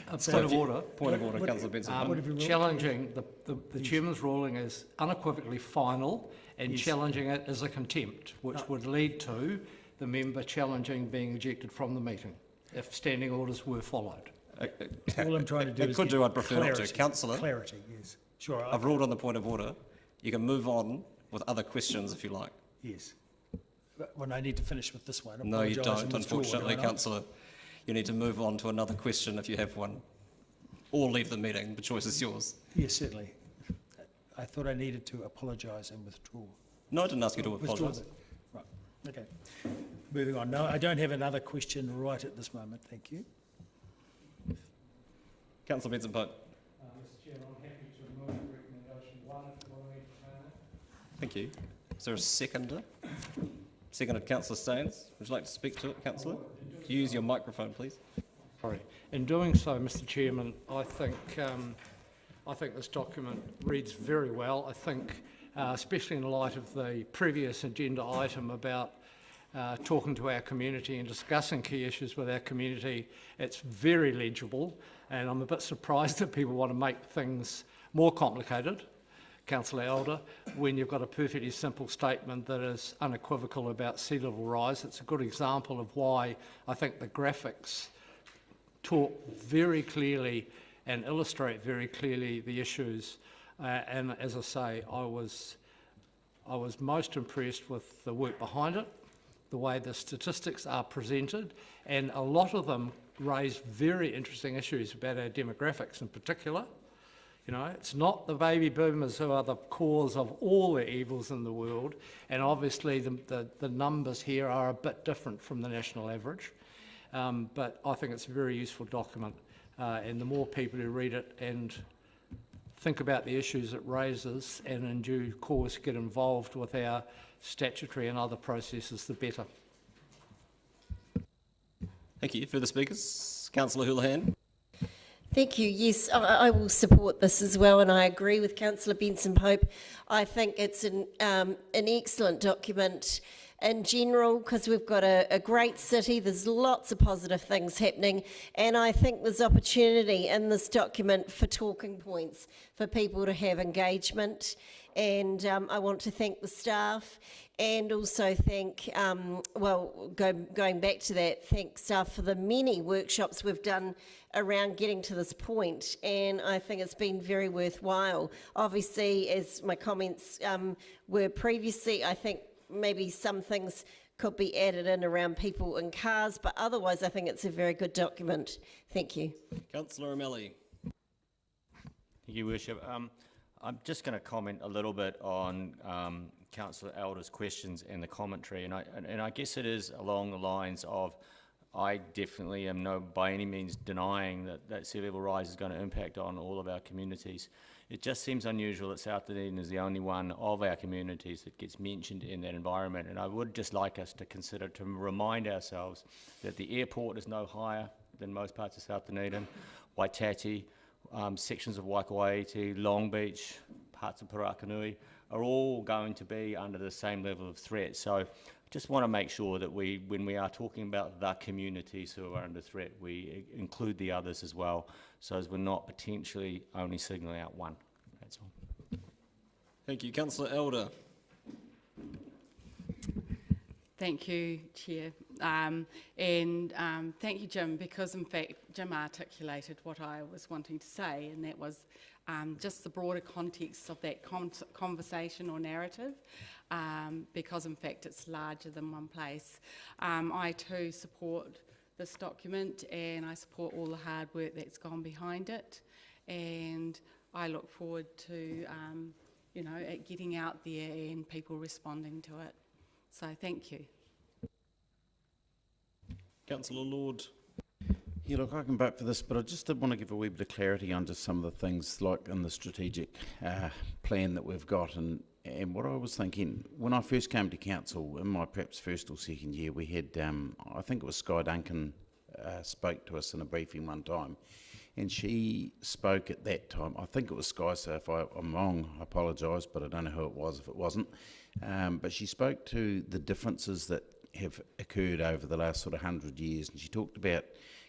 Point of order. Point of order, Councillor Benson. Challenging the chairman's ruling is unequivocally final, and challenging it is a contempt, which would lead to the member challenging being ejected from the meeting if standing orders were followed. All I'm trying to do is I'd prefer not to. Councillor, clarity, yes. Sure. I've ruled on the point of order. You can move on with other questions if you like. Yes. But when I need to finish with this one, No, you apologise don't, and withdraw, unfortunately, do I not? Councillor. You need to move on to another question if you have one. Or leave the meeting. The choice is yours. Yes, certainly. I thought I needed to apologise and withdraw. No, I didn't ask you to apologise. Right, okay. Moving on. No, I don't have another question right at this moment. Thank you. Councillor Benson-Pope. Mr Chairman, I'm happy to move recommendation 1 if you want me to turn it. Thank you. Is there a seconder? Seconded, Councillor Staines. Would you like to speak to it, Councillor? Use your microphone, please. Sorry. In doing so, Mr Chairman, I think this document reads very well. I think, especially in light of the previous agenda item about talking to our community and discussing key issues with our community, it's very legible, and I'm a bit surprised that people want to make things more complicated, Councillor Elder, when you've got a perfectly simple statement that is unequivocal about sea level rise. It's a good example of why I think the graphics talk very clearly and illustrate very clearly the issues. And as I say, I was most impressed with the work behind it, the way the statistics are presented, and a lot of them raise very interesting issues about our demographics in particular. You know, it's not the baby boomers who are the cause of all the evils in the world, and obviously the numbers here are a bit different from the national average. But I think it's a very useful document, and the more people who read it and think about the issues it raises and in due course get involved with our statutory and other processes, the better. Thank you. Further speakers? Councillor Houlihan. Thank you. Yes, I will support this as well, and I agree with Councillor Benson-Pope. I think it's an excellent document in general because we've got a great city. There's lots of positive things happening, and I think there's opportunity in this document for talking points, for people to have engagement. And I want to thank the staff and also thank, going back to that, thank staff for the many workshops we've done around getting to this point, and I think it's been very worthwhile. Obviously, as my comments were previously, I think maybe some things could be added in around people and cars, but otherwise I think it's a very good document. Thank you. Councillor O'Malley. Thank you, Worship. I'm just going to comment a little bit on Councillor Elder's questions and the commentary, and I guess it is along the lines of I definitely am by any means denying that sea level rise is going to impact on all of our communities. It just seems unusual that South Dunedin is the only one of our communities that gets mentioned in that environment, and I would just like us to consider to remind ourselves that the airport is no higher than most parts of South Dunedin, Waitati, sections of Waikawaiti, Long Beach, parts of Parakanui are all going to be under the same level of threat. So just want to make sure that when we are talking about the communities who are under threat, we include the others as well, so as we're not potentially only signalling out one. That's all. Thank you. Councillor Elder. Thank you, Chair. Thank you, Jim, because in fact Jim articulated what I was wanting to say, and that was just the broader context of that conversation or narrative, because in fact it's larger than one place. I too support this document, and I support all the hard work that's gone behind it, and I look forward to it getting out there and people responding to it. So thank you. Councillor Lord. Yeah, look, I can vote for this, but I just did want to give a wee bit of clarity on just some of the things like in the strategic plan that we've got. And what I was thinking, when I first came to council, in my perhaps first or second year, we had, I think it was Sky Duncan spoke to us in a briefing one time. And she spoke at that time, I think it was Sky, so if I'm wrong, I apologise, but I don't know who it was if it wasn't. But she spoke to the differences that have occurred over the last sort of 100 years. And she talked about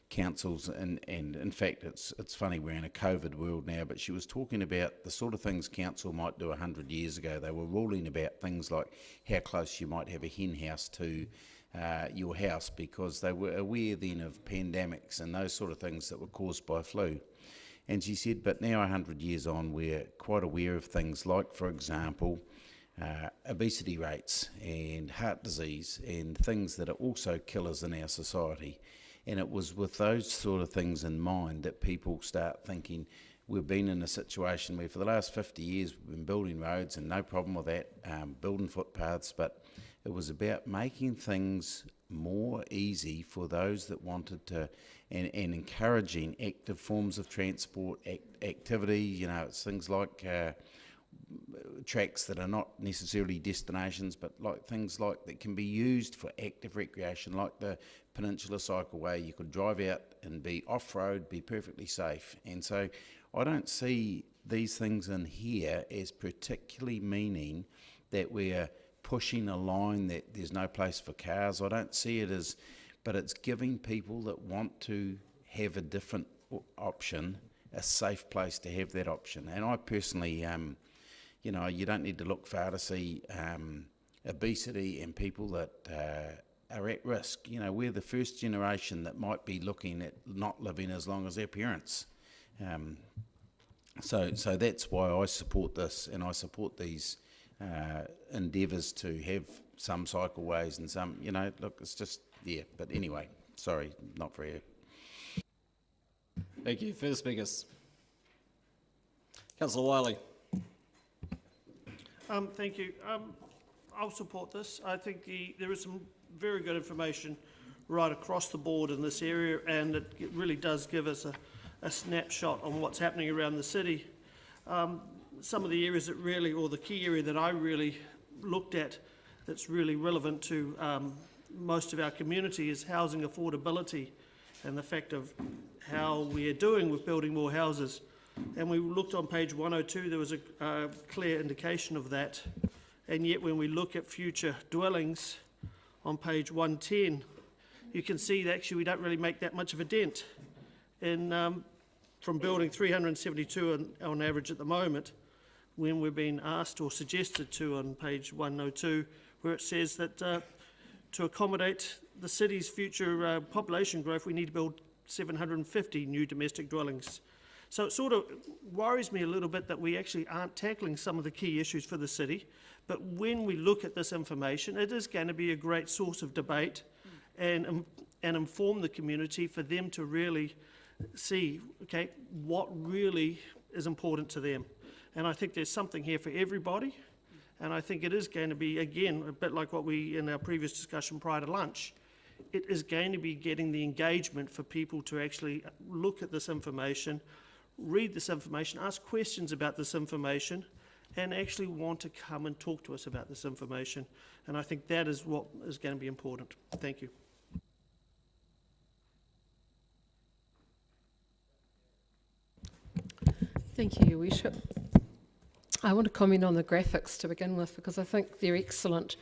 councils, and in fact it's funny, we're in a COVID world now, but she was talking about the sort of things council might do 100 years ago. They were ruling about things like how close you might have a hen house to your house, because they were aware then of pandemics and those sort of things that were caused by flu. And she said, but now 100 years on, we're quite aware of things like, for example, obesity rates and heart disease and things that are also killers in our society. And it was with those sort of things in mind that people start thinking, we've been in a situation where for the last 50 years we've been building roads and no problem with that, building footpaths, but it was about making things more easy for those that wanted to, and encouraging active forms of transport, activity, you know, it's things like tracks that are not necessarily destinations, but like things like that can be used for active recreation, like the Peninsula Cycleway. You could drive out and be off-road, be perfectly safe. And so I don't see these things in here as particularly meaning that we're pushing a line that there's no place for cars. I don't see it as, but it's giving people that want to have a different option a safe place to have that option. And I personally, you know, you don't need to look far to see obesity and people that are at risk. You know, we're the first generation that might be looking at not living as long as their parents. So that's why I support this, and I support these endeavours to have some cycleways and some, you know, look, it's just, yeah. But anyway, sorry, not for you. Thank you. Further speakers. Councillor Wiley. Thank you. I'll support this. I think there is some very good information right across the board in this area, and it really does give us a snapshot on what's happening around the city. Some of the areas that really, or the key area that I really looked at that's really relevant to most of our community is housing affordability and the fact of how we are doing with building more houses. And we looked on page 102, there was a clear indication of that. And yet when we look at future dwellings on page 110, you can see that actually we don't really make that much of a dent. And from building 372 on average at the moment, when we're being asked or suggested to on page 102, where it says that to accommodate the city's future population growth, we need to build 750 new domestic dwellings. So it sort of worries me a little bit that we actually aren't tackling some of the key issues for the city. But when we look at this information, it is going to be a great source of debate and inform the community for them to really see, okay, what really is important to them. And I think there's something here for everybody. And I think it is going to be, again, a bit like what we, in our previous discussion prior to lunch, it is going to be getting the engagement for people to actually look at this information, read this information, ask questions about this information, and actually want to come and talk to us about this information. And I think that is what is going to be important. Thank you. Thank you, Your Worship. I want to comment on the graphics to begin with, because I think they're excellent,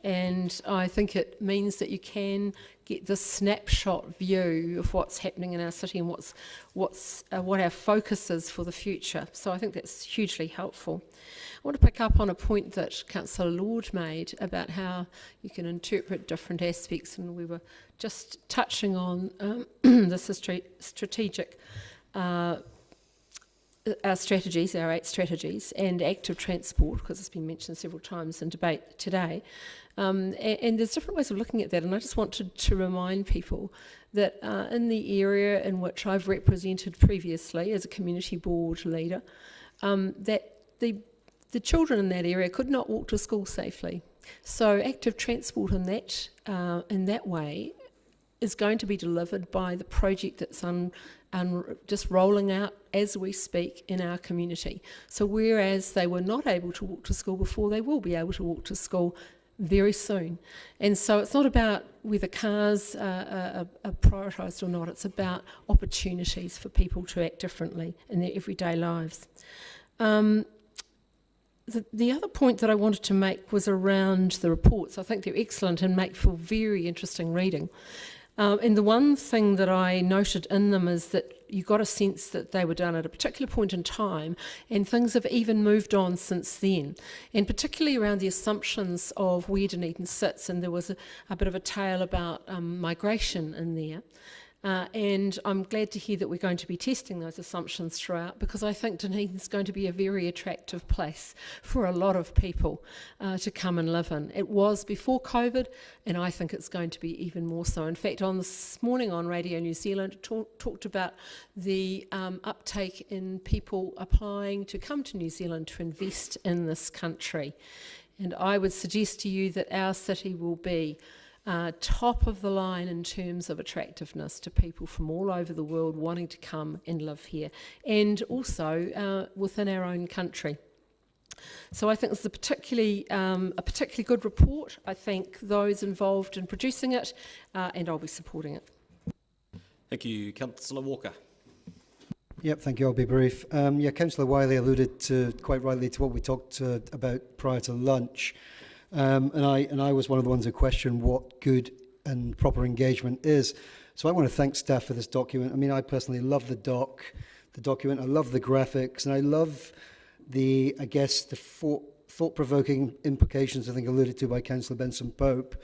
and I think it means that you can get this snapshot view of what's happening in our city and what our focus is for the future. So I think that's hugely helpful. I want to pick up on a point that Councillor Lord made about how you can interpret different aspects, and we were just touching on this strategic our strategies, our 8 strategies, and active transport, because it's been mentioned several times in debate today. And there's different ways of looking at that, and I just wanted to remind people that in the area in which I've represented previously as a community board leader, that the children in that area could not walk to school safely. So active transport in that way is going to be delivered by the project that's just rolling out as we speak in our community. So whereas they were not able to walk to school before, they will be able to walk to school very soon. And so it's not about whether cars are prioritised or not, it's about opportunities for people to act differently in their everyday lives. The other point that I wanted to make was around the reports. I think they're excellent and make for very interesting reading. And the one thing that I noted in them is that you got a sense that they were done at a particular point in time, and things have even moved on since then. And particularly around the assumptions of where Dunedin sits, and there was a bit of a tale about migration in there. And I'm glad to hear that we're going to be testing those assumptions throughout, because I think Dunedin's going to be a very attractive place for a lot of people to come and live in. It was before COVID, and I think it's going to be even more so. In fact, on this morning on Radio New Zealand, talked about the uptake in people applying to come to New Zealand to invest in this country. And I would suggest to you that our city will be top of the line in terms of attractiveness to people from all over the world wanting to come and live here, and also within our own country. So I think it's a particularly good report. I thank those involved in producing it, and I'll be supporting it. Thank you. Councillor Walker. Yep, thank you. I'll be brief. Councillor Wiley alluded to, quite rightly, to what we talked about prior to lunch. And I was one of the ones who questioned what good and proper engagement is. So I want to thank staff for this document. I mean, I personally love the document. I love the graphics, and I love the thought-provoking implications, I think alluded to by Councillor Benson-Pope,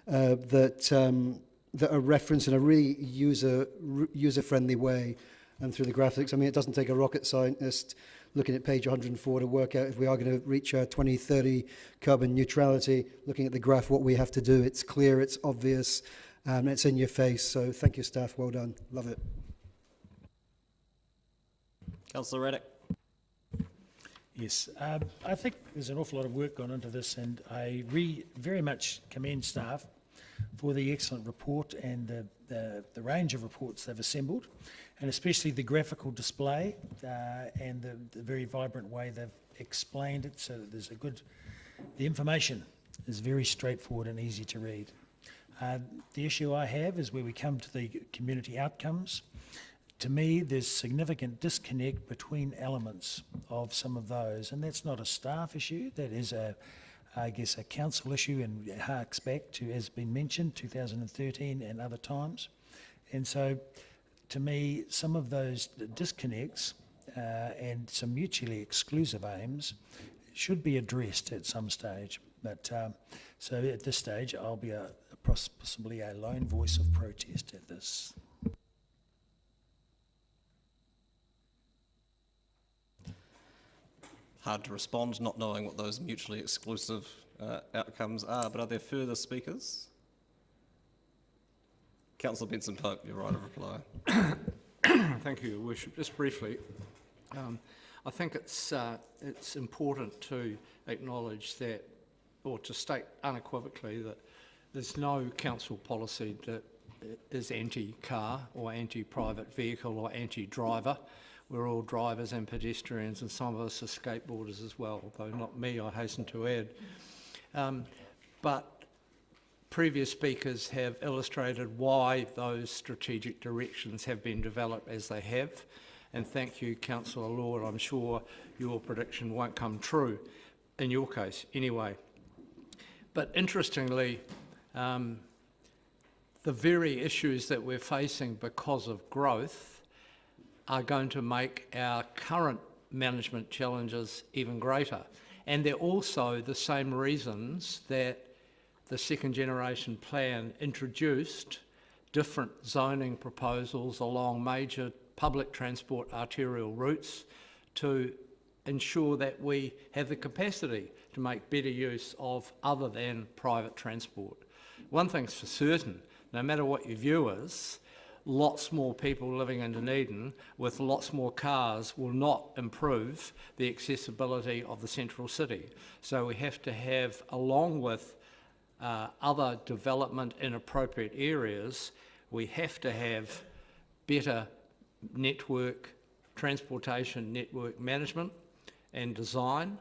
that are referenced in a really user-friendly way and through the graphics. I mean, it doesn't take a rocket scientist looking at page 104 to work out if we are going to reach our 2030 carbon neutrality. Looking at the graph, what we have to do, it's clear, it's obvious, and it's in your face. So thank you, staff. Well done. Love it. Councillor Raddick. Yes, I think there's an awful lot of work gone into this, and I very much commend staff for the excellent report and the range of reports they've assembled, and especially the graphical display and the very vibrant way they've explained it, so that there's the information is very straightforward and easy to read. The issue I have is where we come to the community outcomes. To me, there's significant disconnect between elements of some of those, and that's not a staff issue. That is I guess a council issue, and harks back to, as been mentioned, 2013 and other times. And so, to me, some of those disconnects and some mutually exclusive aims should be addressed at some stage. But so at this stage, I'll be possibly a lone voice of protest at this. Hard to respond, not knowing what those mutually exclusive outcomes are, but are there further speakers? Councillor Benson-Pope, your right of reply. Thank you, Your Worship. Just briefly, I think it's important to acknowledge that, or to state unequivocally, that there's no council policy that is anti-car or anti-private vehicle or anti-driver. We're all drivers and pedestrians, and some of us are skateboarders as well, though not me, I hasten to add. But previous speakers have illustrated why those strategic directions have been developed as they have, and thank you, Councillor Lord. I'm sure your prediction won't come true, in your case anyway. But interestingly, the very issues that we're facing because of growth are going to make our current management challenges even greater. And they're also the same reasons that the second generation plan introduced different zoning proposals along major public transport arterial routes to ensure that we have the capacity to make better use of other than private transport. One thing's for certain, no matter what your view is, lots more people living in Dunedin with lots more cars will not improve the accessibility of the central city. So we have to have, along with other development in appropriate areas, we have to have better transportation network management and design.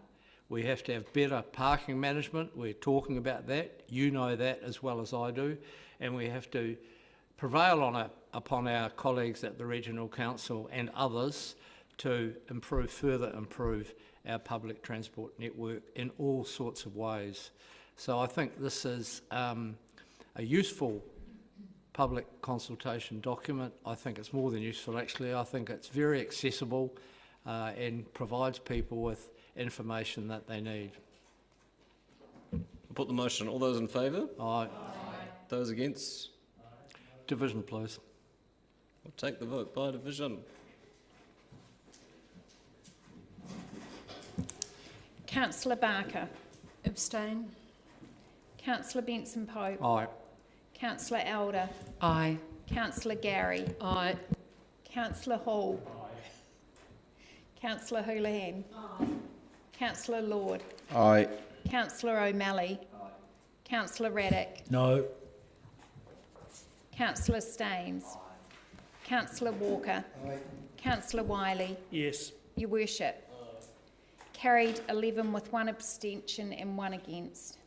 We have to have better parking management. We're talking about that. You know that as well as I do. And we have to prevail upon our colleagues at the Regional Council and others to further improve our public transport network in all sorts of ways. So I think this is a useful public consultation document. I think it's more than useful, actually. I think it's very accessible and provides people with information that they need. I'll put the motion. All those in favour? Aye. Those against? Division, please. We'll take the vote by division. Councillor Barker. Abstain. Councillor Benson Pope. Aye. Councillor Elder. Aye. Councillor Gary. Aye. Councillor Hall. Councillor Houlihan. Councillor Lord. Aye. Councillor O'Malley. Councillor Raddick. No. Councillor Staines. Councillor Walker. Councillor Wiley. Yes. Your Worship. Carried 11 with 1 abstention and 1 against.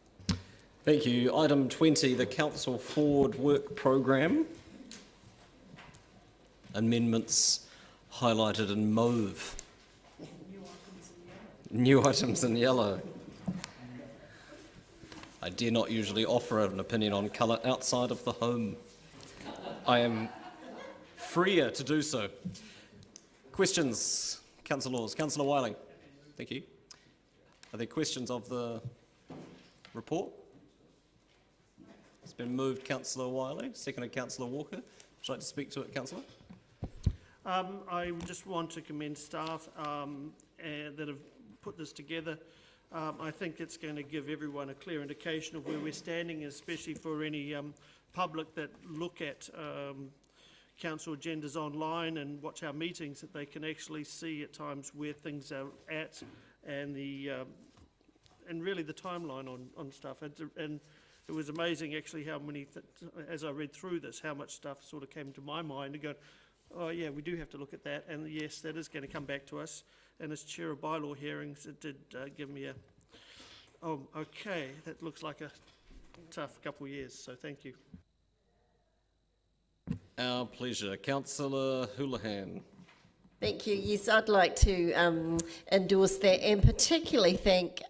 Thank you. Item 20, the Council Forward Work Programme. Amendments highlighted in mauve. New items in yellow. I dare not usually offer an opinion on colour outside of the home. I am freer to do so. Questions, councillors? Councillor Wiley. Thank you. Are there questions of the report? It's been moved, Councillor Wiley, seconded Councillor Walker. Would you like to speak to it, Councillor? I just want to commend staff that have put this together. I think it's going to give everyone a clear indication of where we're standing, especially for any public that look at council agendas online and watch our meetings, that they can actually see at times where things are at and and really the timeline on stuff. And it was amazing actually how many, as I read through this, how much stuff sort of came to my mind and go, oh yeah, we do have to look at that, and yes, that is going to come back to us. And as chair of bylaw hearings, it did give me a, oh, okay, that looks like a tough couple of years, so thank you. Our pleasure. Councillor Houlihan. Thank you. Yes, I'd like to endorse that and particularly thank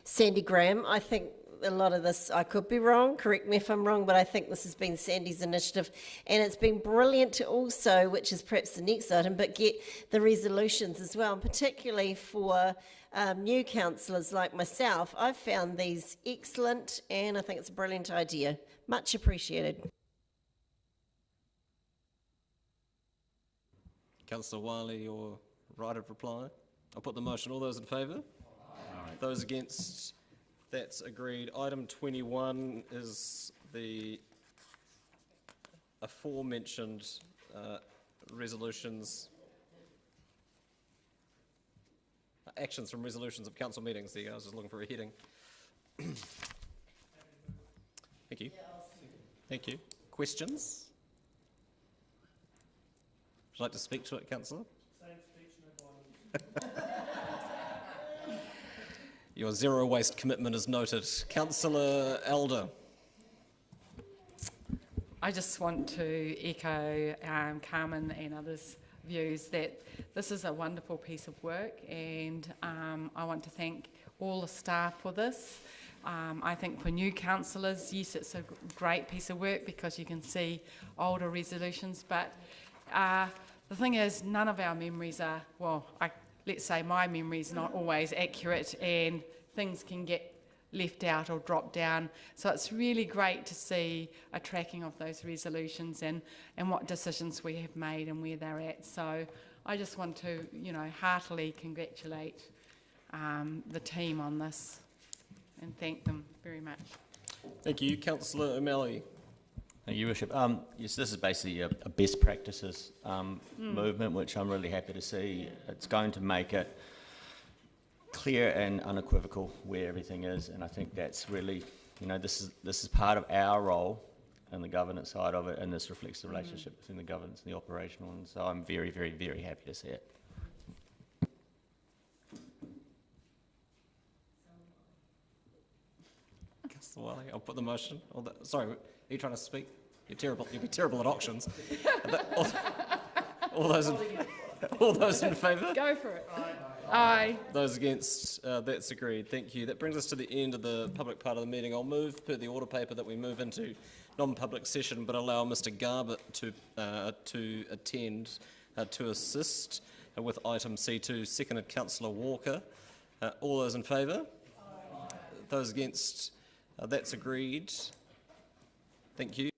Sandy Graham. I think a lot of this, I could be wrong, correct me if I'm wrong, but I think this has been Sandy's initiative, and it's been brilliant to also, which is perhaps the next item, but get the resolutions as well, and particularly for new councillors like myself. I've found these excellent, and I think it's a brilliant idea. Much appreciated. Councillor Wiley, your right of reply. I'll put the motion. All those in favour? Those against? That's agreed. Item 21 is the aforementioned resolutions, actions from resolutions of council meetings. There you go. I was just looking for a heading. Thank you. Thank you. Questions? Would you like to speak to it, Councillor? Same speech, no violence. Your zero waste commitment is noted. Councillor Elder. I just want to echo Carmen and others' views that this is a wonderful piece of work, and I want to thank all the staff for this. I think for new councillors, yes, it's a great piece of work because you can see older resolutions, but the thing is, none of our memories are, well, let's say my memory is not always accurate, and things can get left out or drop down. So it's really great to see a tracking of those resolutions and what decisions we have made and where they're at. So I just want to, heartily congratulate the team on this and thank them very much. Thank you. Councillor O'Malley. Thank you, Worship. Yes, this is basically a best practices movement, which I'm really happy to see. It's going to make it clear and unequivocal where everything is, and I think that's really, this is part of our role in the governance side of it, and this reflects the relationship between the governance and the operational, and so I'm very, very, very happy to see it. Councillor Wiley, I'll put the motion. Sorry, are you trying to speak? You're terrible. You'll be terrible at auctions. all those in All those in favour? Go for it. Aye. Those against? That's agreed. Thank you. That brings us to the end of the public part of the meeting. I'll move, per the order paper, that we move into non-public session, but allow Mr Garbutt to attend, to assist with item C2, seconded Councillor Walker. All those in favour? Those against? That's agreed. Thank you.